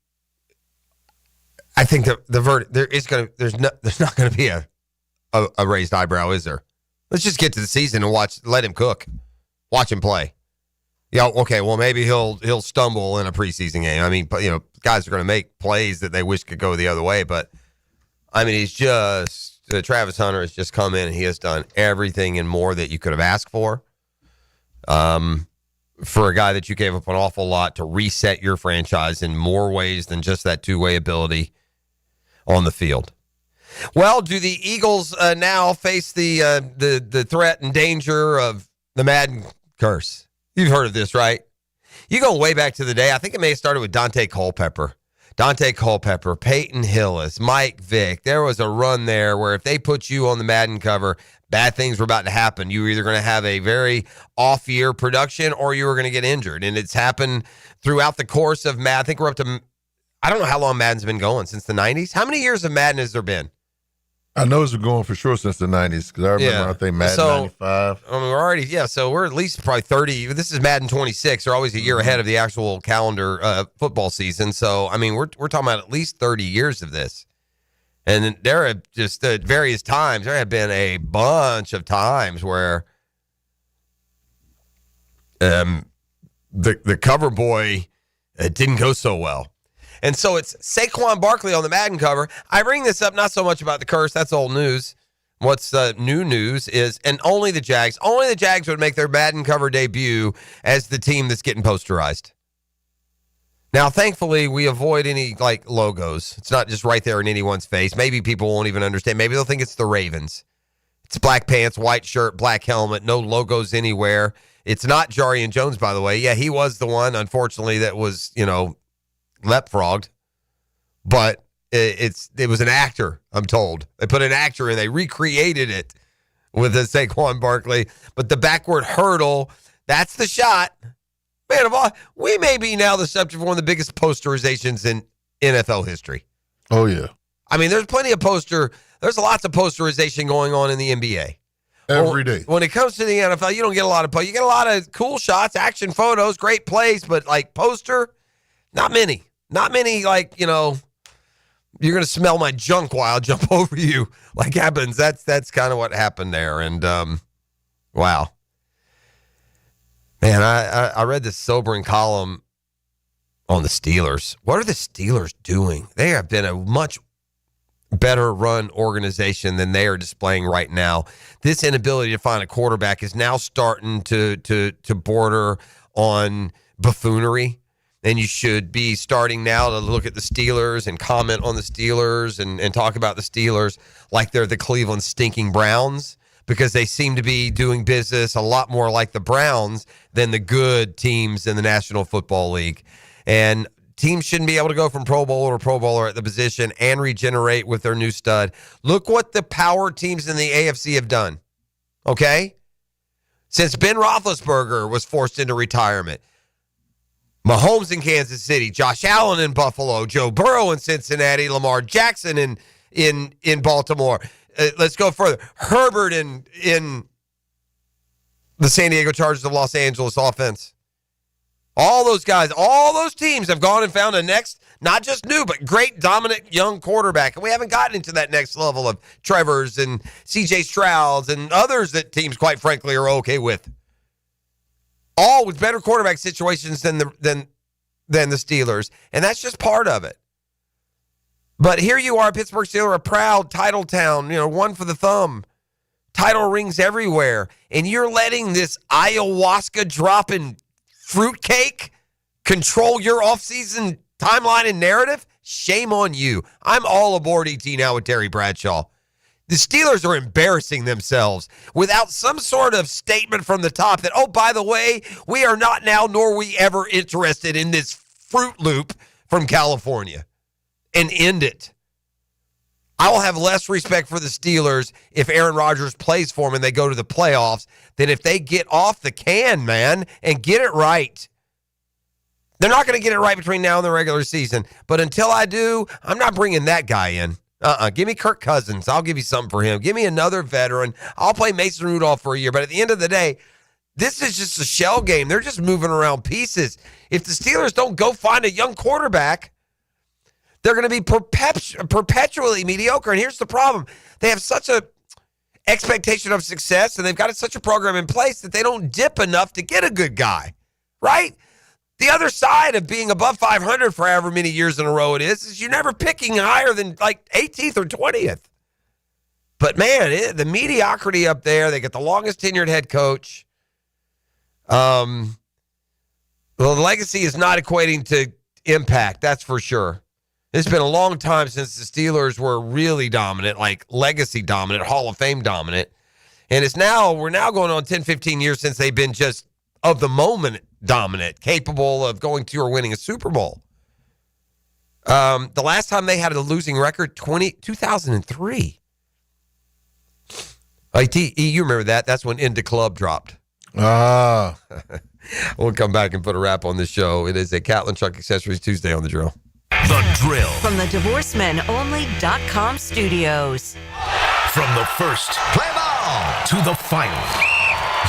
I think the verdict there's not going to be a raised eyebrow, is there? Let's just get to the season and let him cook. Watch him play. Yeah, okay, well maybe he'll stumble in a preseason game. I mean, guys are going to make plays that they wish could go the other way, but I mean, Travis Hunter has just come in and he has done everything and more that you could have asked for. For a guy that you gave up an awful lot to reset your franchise in more ways than just that two-way ability on the field. Well, do the Eagles now face the threat and danger of the Madden curse? You've heard of this, right? You go way back to the day. I think it may have started with Dante Culpepper, Peyton Hillis, Mike Vick. There was a run there where if they put you on the Madden cover, bad things were about to happen. You were either going to have a very off-year production or you were going to get injured. And it's happened throughout the course of Madden. I think we're up to, I don't know how long Madden's been going, since the 90s. How many years of Madden has there been? I know it's been going for sure since the 90s, because I remember, I think, Madden 95. I mean, we're at least probably 30. This is Madden 26. They're always a year ahead of the actual calendar football season. So, I mean, we're talking about at least 30 years of this. And there are just at various times, there have been a bunch of times where the cover boy didn't go so well. And so it's Saquon Barkley on the Madden cover. I bring this up not so much about the curse. That's old news. What's new news is, and only the Jags would make their Madden cover debut as the team that's getting posterized. Now, thankfully, we avoid any logos. It's not just right there in anyone's face. Maybe people won't even understand. Maybe they'll think it's the Ravens. It's black pants, white shirt, black helmet, no logos anywhere. It's not Jarian Jones, by the way. Yeah, he was the one, unfortunately, that was, leapfrogged. But it was an actor, I'm told. They put an actor in. They recreated it with the Saquon Barkley. But the backward hurdle, that's the shot. Man, we may be now the subject of one of the biggest posterizations in NFL history. Oh, yeah. I mean, there's lots of posterization going on in the NBA. Every day. When it comes to the NFL, you don't get a lot of you get a lot of cool shots, action photos, great plays, but poster, not many. Not many gonna smell my junk while I jump over you. Like happens. That's kind of what happened there. And wow, man, I read this sobering column on the Steelers. What are the Steelers doing? They have been a much better run organization than they are displaying right now. This inability to find a quarterback is now starting to border on buffoonery. And you should be starting now to look at the Steelers and comment on the Steelers and talk about the Steelers like they're the Cleveland stinking Browns, because they seem to be doing business a lot more like the Browns than the good teams in the National Football League. And teams shouldn't be able to go from Pro Bowler to Pro Bowler at the position and regenerate with their new stud. Look what the power teams in the AFC have done, okay? Since Ben Roethlisberger was forced into retirement. Mahomes in Kansas City, Josh Allen in Buffalo, Joe Burrow in Cincinnati, Lamar Jackson in Baltimore. Let's go further. Herbert in the San Diego Chargers of Los Angeles offense. All those guys, all those teams have gone and found a next, not just new, but great, dominant young quarterback. And we haven't gotten into that next level of Trevors and C.J. Strouds and others that teams, quite frankly, are okay with. All with better quarterback situations than the Steelers. And that's just part of it. But here you are, Pittsburgh Steelers, a proud title town, one for the thumb. Title rings everywhere. And you're letting this ayahuasca dropping fruitcake control your offseason timeline and narrative? Shame on you. I'm all aboard ET now with Terry Bradshaw. The Steelers are embarrassing themselves without some sort of statement from the top that, oh, by the way, we are not now nor we ever interested in this Fruit Loop from California, and end it. I will have less respect for the Steelers if Aaron Rodgers plays for them and they go to the playoffs than if they get off the can, man, and get it right. They're not going to get it right between now and the regular season. But until I do, I'm not bringing that guy in. Give me Kirk Cousins. I'll give you something for him. Give me another veteran. I'll play Mason Rudolph for a year. But at the end of the day, this is just a shell game. They're just moving around pieces. If the Steelers don't go find a young quarterback, they're going to be perpetually mediocre. And here's the problem. They have such a expectation of success, and they've got such a program in place that they don't dip enough to get a good guy, right? The other side of being above 500 for however many years in a row it is you're never picking higher than like 18th or 20th. But, man, the mediocrity up there, they get the longest tenured head coach. Well, the legacy is not equating to impact, that's for sure. It's been a long time since the Steelers were really dominant, like legacy dominant, Hall of Fame dominant. And we're now going on 10, 15 years since they've been just of the moment dominant, capable of going to or winning a Super Bowl. The last time they had a losing record, 2003. You remember that? That's when Into Club dropped. We'll come back and put a wrap on the show. It is a Catlin Truck Accessories Tuesday on The Drill. The Drill. From the DivorceMenOnly.com studios. From the first play ball to the final.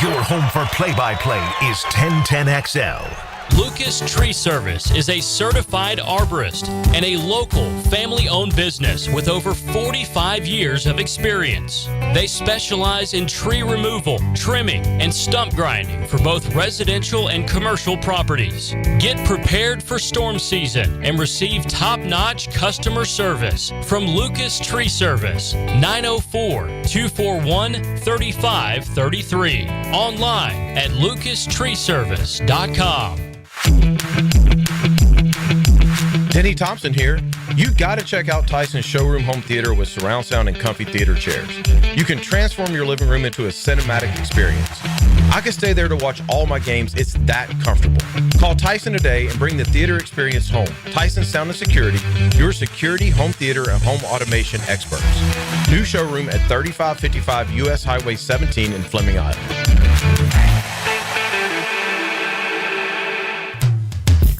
Your home for play-by-play is 1010XL. Lucas Tree Service is a certified arborist and a local family-owned business with over 45 years of experience. They specialize in tree removal, trimming, and stump grinding for both residential and commercial properties. Get prepared for storm season and receive top-notch customer service from Lucas Tree Service, 904-241-3533. Online at lucastreeservice.com. Denny Thompson here. You got to check out Tyson's Showroom Home Theater with surround sound and comfy theater chairs. You can transform your living room into a cinematic experience. I can stay there to watch all my games. It's that comfortable. Call Tyson today and bring the theater experience home. Tyson Sound and Security, your security, home theater, and home automation experts. New showroom at 3555 U.S. Highway 17 in Fleming, Iowa.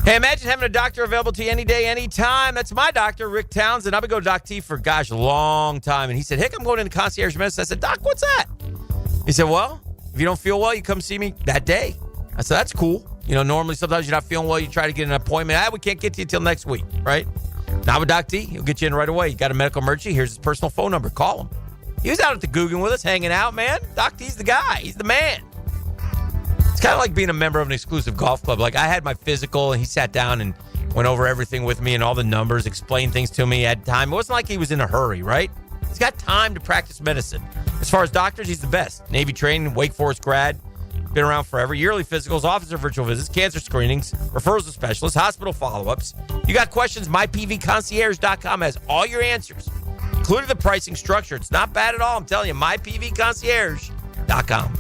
Hey, imagine having a doctor available to you any day, anytime. That's my doctor, Rick Townsend. I've been going to Doc T for, a long time. And he said, I'm going into concierge medicine. I said, Doc, what's that? He said, well, if you don't feel well, you come see me that day. I said, that's cool. Normally sometimes you're not feeling well, you try to get an appointment. We can't get to you till next week, right? Now with Doc T, he'll get you in right away. You got a medical emergency, here's his personal phone number. Call him. He was out at the Guggen with us, hanging out, man. Doc T's the guy. He's the man. It's kind of like being a member of an exclusive golf club. Like, I had my physical, and he sat down and went over everything with me and all the numbers, explained things to me. He had time. It wasn't like he was in a hurry, right? He's got time to practice medicine. As far as doctors, he's the best. Navy trained, Wake Forest grad. Been around forever. Yearly physicals, officer virtual visits, cancer screenings, referrals to specialists, hospital follow-ups. You got questions, mypvconcierge.com has all your answers, including the pricing structure. It's not bad at all. I'm telling you, mypvconcierge.com.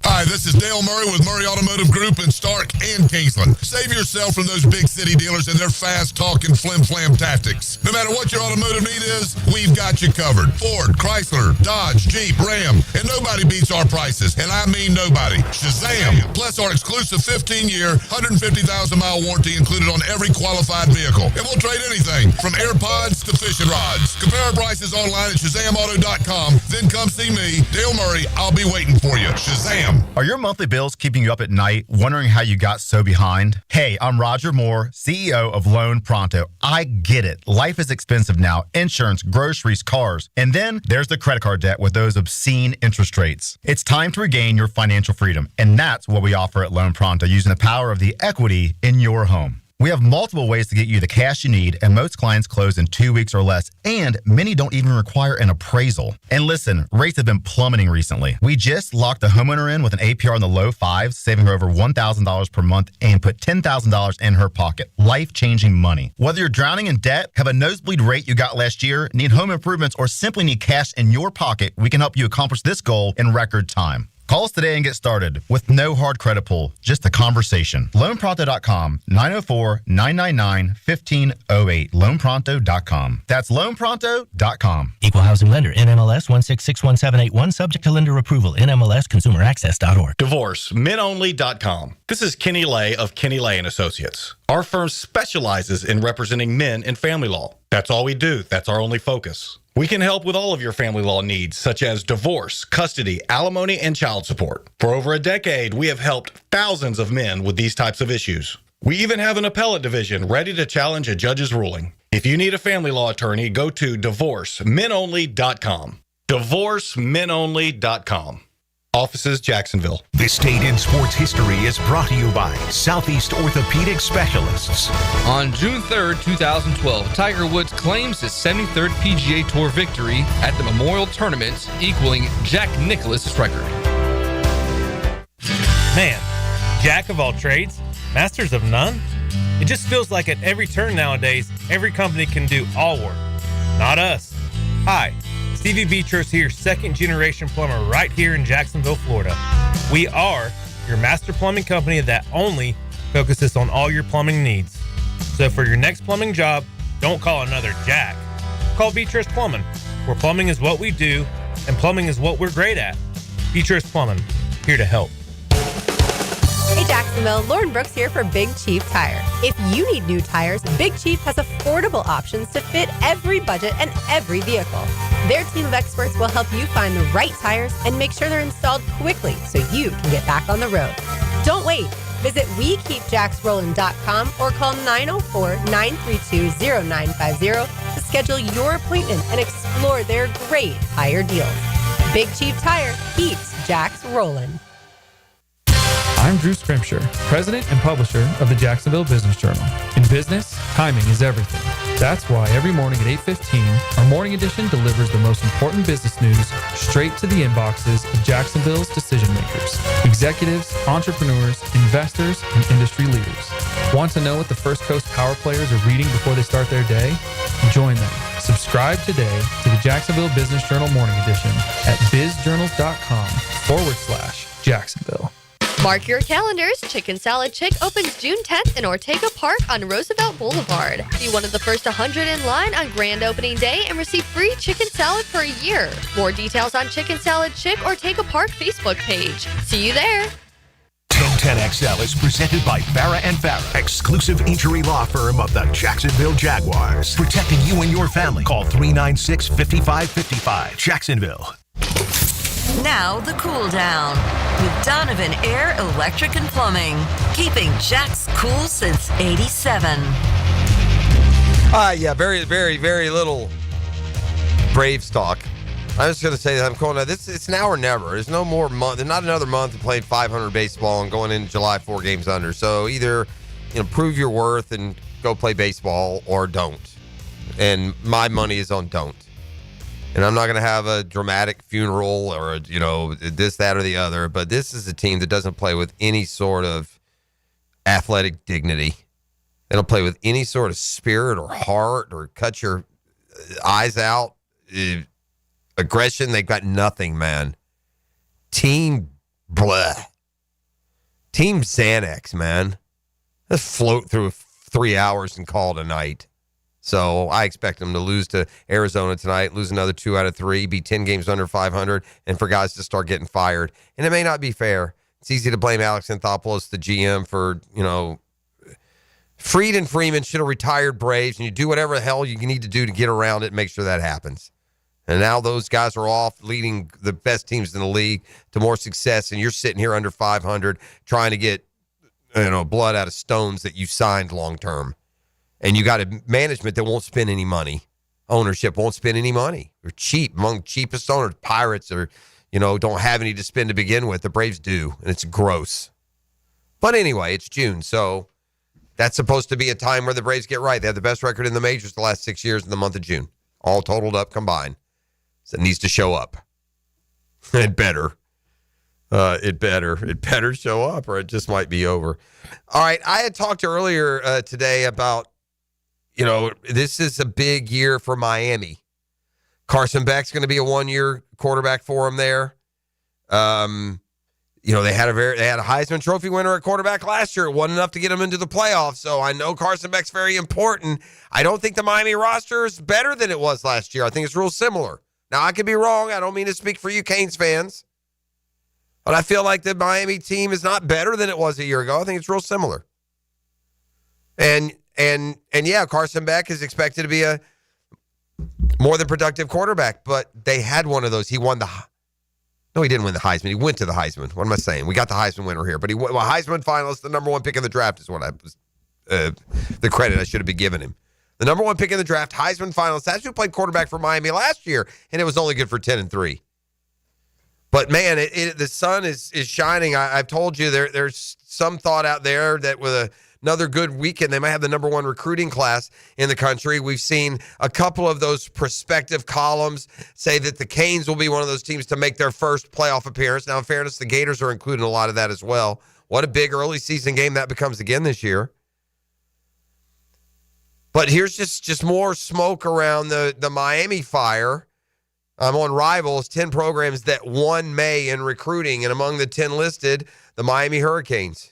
Hi, this is Dale Murray with Murray Automotive Group in Stark and Kingsland. Save yourself from those big city dealers and their fast-talking flim-flam tactics. No matter what your automotive need is, we've got you covered. Ford, Chrysler, Dodge, Jeep, Ram, and nobody beats our prices, and I mean nobody. Shazam! Plus our exclusive 15-year, 150,000-mile warranty included on every qualified vehicle. And we'll trade anything from AirPods to fishing rods. Compare our prices online at ShazamAuto.com. Then come see me, Dale Murray. I'll be waiting for you. Shazam! Are your monthly bills keeping you up at night, wondering how you got so behind? Hey, I'm Roger Moore, CEO of Loan Pronto. I get it. Life is expensive now. Insurance, groceries, cars. And then there's the credit card debt with those obscene interest rates. It's time to regain your financial freedom. And that's what we offer at Loan Pronto, using the power of the equity in your home. We have multiple ways to get you the cash you need, and most clients close in 2 weeks or less, and many don't even require an appraisal. And listen, rates have been plummeting recently. We just locked a homeowner in with an APR in the low fives, saving her over $1,000 per month, and put $10,000 in her pocket. Life-changing money. Whether you're drowning in debt, have a nosebleed rate you got last year, need home improvements, or simply need cash in your pocket, we can help you accomplish this goal in record time. Call us today and get started with no hard credit pull, just a conversation. LoanPronto.com, 904-999-1508. LoanPronto.com. That's LoanPronto.com. Equal housing lender, NMLS 1661781, subject to lender approval, NMLSConsumerAccess.org. DivorceMenOnly.com. This is Kenny Lay of Kenny Lay & Associates. Our firm specializes in representing men in family law. That's all we do. That's our only focus. We can help with all of your family law needs, such as divorce, custody, alimony, and child support. For over a decade, we have helped thousands of men with these types of issues. We even have an appellate division ready to challenge a judge's ruling. If you need a family law attorney, go to DivorceMenOnly.com. DivorceMenOnly.com. Offices, Jacksonville. This date in sports history is brought to you by Southeast Orthopedic Specialists. On June 3rd, 2012, Tiger Woods claims his 73rd PGA Tour victory at the Memorial Tournament, equaling Jack Nicklaus' record. Man, jack of all trades, masters of none? It just feels like at every turn nowadays, every company can do all work. Not us. Hi. Stevie Beatrice here, second-generation plumber right here in Jacksonville, Florida. We are your master plumbing company that only focuses on all your plumbing needs. So for your next plumbing job, don't call another Jack. Call Beatrice Plumbing, where plumbing is what we do, and plumbing is what we're great at. Beatrice Plumbing, here to help. Hey Jacksonville, Lauren Brooks here for Big Chief Tire. If you need new tires, Big Chief has affordable options to fit every budget and every vehicle. Their team of experts will help you find the right tires and make sure they're installed quickly so you can get back on the road. Don't wait. Visit WeKeepJacksRollin.com or call 904-932-0950 to schedule your appointment and explore their great tire deals. Big Chief Tire keeps Jacks rolling. I'm Drew Scrimshire, president and publisher of the Jacksonville Business Journal. In business, timing is everything. That's why every morning at 8:15, our morning edition delivers the most important business news straight to the inboxes of Jacksonville's decision makers, executives, entrepreneurs, investors, and industry leaders. Want to know what the First Coast power players are reading before they start their day? Join them. Subscribe today to the Jacksonville Business Journal Morning Edition at bizjournals.com/Jacksonville. Mark your calendars. Chicken Salad Chick opens June 10th in Ortega Park on Roosevelt Boulevard. Be one of the first 100 in line on grand opening day and receive free chicken salad for a year. More details on Chicken Salad Chick Ortega Park Facebook page. See you there. 1010XL is presented by Farah & Farah, exclusive injury law firm of the Jacksonville Jaguars. Protecting you and your family. Call 396-5555. Jacksonville. Now the cool down with Donovan Air Electric and Plumbing, keeping Jack's cool since '87. Yeah, very, very, very little Braves talk. I was going to say that I'm calling out. It's now or never. There's no more month. There's not another month of playing 500 baseball and going into July 4 games under. So either prove your worth and go play baseball or don't. And my money is on don't. And I'm not going to have a dramatic funeral or this, that, or the other. But this is a team that doesn't play with any sort of athletic dignity. They don't play with any sort of spirit or heart or cut your eyes out. Aggression, they've got nothing, man. Team Xanax, man. Let's float through 3 hours and call it a night. So I expect them to lose to Arizona tonight, lose another 2 out of 3, be 10 games under 500, and for guys to start getting fired. And it may not be fair. It's easy to blame Alex Anthopoulos, the GM, for, Fried and Freeman should have retired Braves, and you do whatever the hell you need to do to get around it and make sure that happens. And now those guys are off, leading the best teams in the league to more success, and you're sitting here under 500 trying to get blood out of stones that you signed long term. And you got a management that won't spend any money. Ownership won't spend any money. They're cheap, among cheapest owners. Pirates are, don't have any to spend to begin with. The Braves do, and it's gross. But anyway, it's June, so that's supposed to be a time where the Braves get right. They have the best record in the majors the last 6 years in the month of June, all totaled up combined. So it needs to show up. It better. It better show up, or it just might be over. All right, I had talked earlier today about, this is a big year for Miami. Carson Beck's going to be a one-year quarterback for him there. They had a Heisman Trophy winner at quarterback last year. It wasn't enough to get him into the playoffs, so I know Carson Beck's very important. I don't think the Miami roster is better than it was last year. I think it's real similar. Now, I could be wrong. I don't mean to speak for you Canes fans. But I feel like the Miami team is not better than it was a year ago. I think it's real similar. And yeah, Carson Beck is expected to be a more than productive quarterback, but they had one of those. He won no, he didn't win the Heisman. He went to the Heisman. What am I saying? We got the Heisman winner here, but Heisman finalist, the number one pick in the draft is what I was, the credit I should have been giving him. The number one pick in the draft, Heisman finalist. That's who played quarterback for Miami last year, and it was only good for 10-3. But man, the sun is shining. I've told you there's some thought out there that with another good weekend, they might have the number one recruiting class in the country. We've seen a couple of those prospective columns say that the Canes will be one of those teams to make their first playoff appearance. Now, in fairness, the Gators are including a lot of that as well. What a big early season game that becomes again this year. But here's just more smoke around the Miami fire. I'm on Rivals, 10 programs that won May in recruiting, and among the 10 listed, the Miami Hurricanes.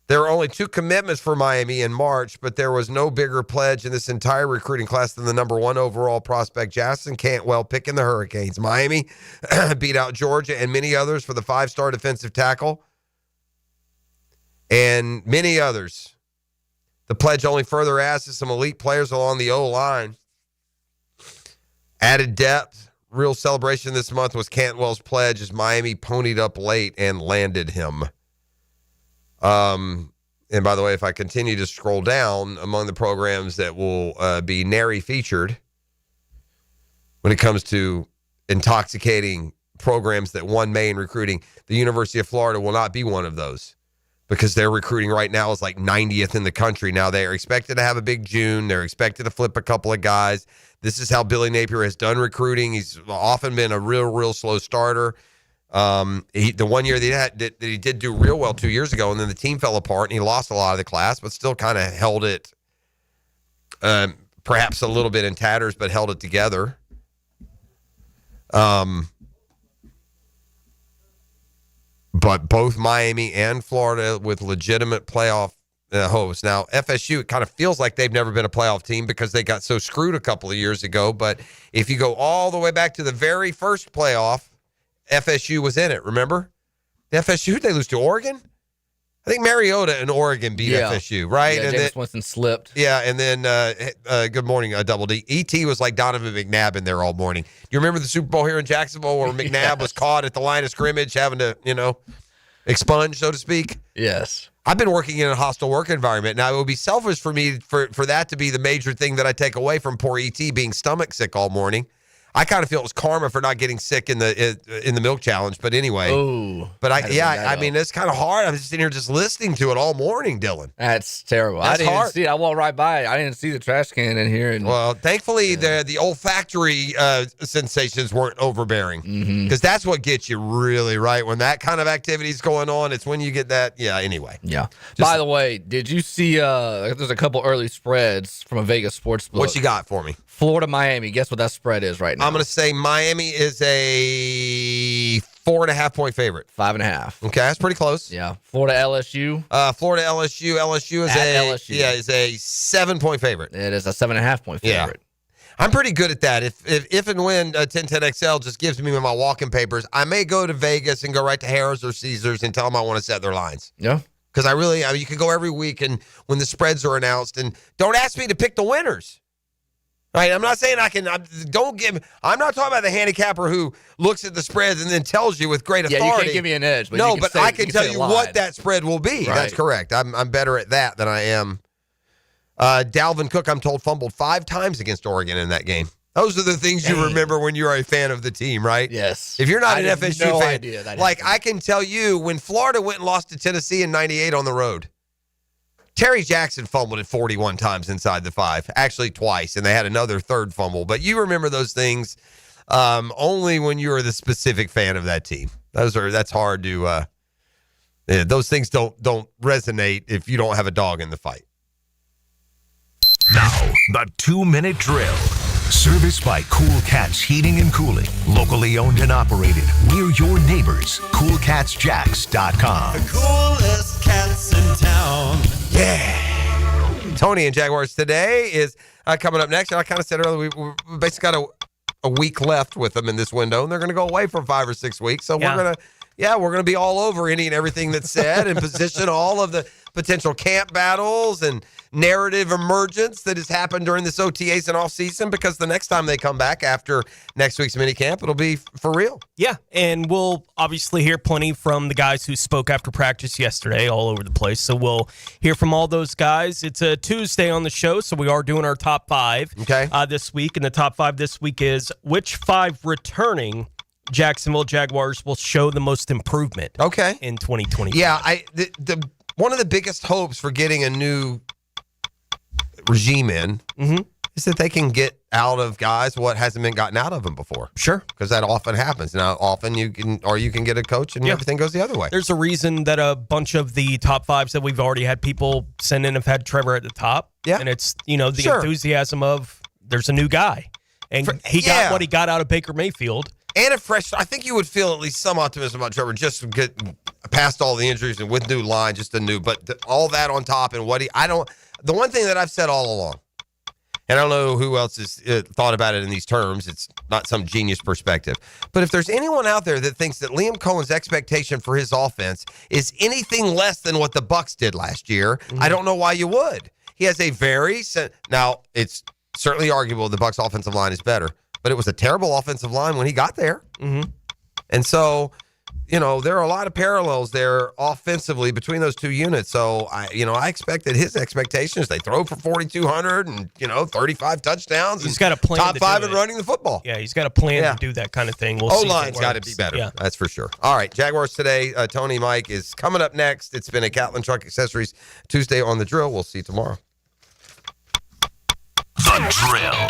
There are only 2 commitments for Miami in March, but there was no bigger pledge in this entire recruiting class than the number 1 overall prospect, Jackson Cantwell, picking the Hurricanes. Miami beat out Georgia and many others for the 5-star defensive tackle, and many others. The pledge only further adds to some elite players along the O-line. Added depth. Real celebration this month was Cantwell's pledge as Miami ponied up late and landed him. And by the way, if I continue to scroll down among the programs that will be nary featured when it comes to intoxicating programs that won May in recruiting, the University of Florida will not be one of those because their recruiting right now is like 90th in the country. Now they are expected to have a big June. They're expected to flip a couple of guys. This is how Billy Napier has done recruiting. He's often been a real slow starter. The 1 year that he did do real well 2 years ago, and then the team fell apart, and he lost a lot of the class, but still kind of held it, perhaps a little bit in tatters, but held it together. But both Miami and Florida with legitimate playoff hosts. Now, FSU, it kind of feels like they've never been a playoff team because they got so screwed a couple of years ago. But if you go all the way back to the very first playoff, FSU was in it, remember? FSU, they lose to Oregon? I think Mariota and Oregon beat FSU, right? Yeah, and James Winston slipped. Yeah, and then good morning, Double D. E.T. was like Donovan McNabb in there all morning. You remember the Super Bowl here in Jacksonville where McNabb was caught at the line of scrimmage having to, expunge, so to speak. Yes. I've been working in a hostile work environment. Now, it would be selfish for me for that to be the major thing that I take away from poor ET being stomach sick all morning. I kind of feel it was karma for not getting sick in the milk challenge. But anyway. Oh. But I mean, it's kind of hard. I'm just sitting here just listening to it all morning, Dylan. That's terrible. That's I didn't hard. see it. I walked right by it. I didn't see the trash can in here. And Well, thankfully, the olfactory sensations weren't overbearing, because that's what gets you really right. When that kind of activity is going on, it's when you get that. Yeah, anyway. Yeah. By the way, did you see there's a couple early spreads from a Vegas sports book. What you got for me? Florida, Miami. Guess what that spread is right now? I'm going to say Miami is a 4.5-point favorite. 5.5. Okay, that's pretty close. Yeah. Florida, LSU. Florida, LSU. LSU is LSU. a 7-point favorite. It is a 7.5-point favorite. I'm pretty good at that. If and when 1010XL just gives me my walking papers, I may go to Vegas and go right to Harrah's or Caesars and tell them I want to set their lines. Yeah. Because you can go every week and when the spreads are announced, and don't ask me to pick the winners. All right, I'm not saying I can. I'm not talking about the handicapper who looks at the spreads and then tells you with great authority. Yeah, you can't give me an edge. But no, you can but say, I can tell you what that spread will be. Right. That's correct. I'm better at that than I am. Dalvin Cook, I'm told, fumbled 5 times against Oregon in that game. Those are the things you remember when you're a fan of the team, right? Yes. If you're not an had FSU no fan, idea that like happened. I can tell you, when Florida went and lost to Tennessee in '98 on the road, Terry Jackson fumbled it 41 times inside the 5, actually twice, and they had another third fumble. But you remember those things only when you are the specific fan of that team. That's hard to. Those things don't resonate if you don't have a dog in the fight. Now, the 2-minute drill. Serviced by Cool Cats Heating and Cooling. Locally owned and operated. We're your neighbors. CoolCatsJacks.com. The coolest cats in town. Yeah. Tony and Jaguars today is coming up next. And I kind of said earlier, we basically got a week left with them in this window, and they're going to go away for 5 or 6 weeks. So we're going to be all over any and everything that's said and position all of the potential camp battles and narrative emergence that has happened during this OTAs and off season, because the next time they come back after next week's mini camp, it'll be for real. Yeah, and we'll obviously hear plenty from the guys who spoke after practice yesterday all over the place. So we'll hear from all those guys. It's a Tuesday on the show, so we are doing our top 5 this week. And the top 5 this week is which 5 returning Jacksonville Jaguars will show the most improvement in 2020. Yeah, the one of the biggest hopes for getting a new regime in is that they can get out of guys what hasn't been gotten out of them before. Sure. Because that often happens. Now, often you can get a coach and everything goes the other way. There's a reason that a bunch of the top 5s that we've already had people send in have had Trevor at the top. Yeah. And it's, the enthusiasm of there's a new guy. And he got what he got out of Baker Mayfield. And a fresh, I think you would feel at least some optimism about Trevor just to get past all the injuries and with new line, just a new, but all that on top and the one thing that I've said all along, and I don't know who else has thought about it in these terms, it's not some genius perspective, but if there's anyone out there that thinks that Liam Cohen's expectation for his offense is anything less than what the Bucs did last year, I don't know why you would. He has now it's certainly arguable the Bucs offensive line is better, but it was a terrible offensive line when he got there. And so, there are a lot of parallels there offensively between those two units. So, I expect that his expectations, they throw for 4,200 and, 35 touchdowns. He's got a plan. Top to 5 do in it. running the football. Yeah, he's got a plan to do that kind of thing. We'll see if it O-line's got to works. be better. Yeah. That's for sure. All right, Jaguars today. Tony Mike is coming up next. It's been a Catlin Truck Accessories Tuesday on the Drill. We'll see you tomorrow. The Drill.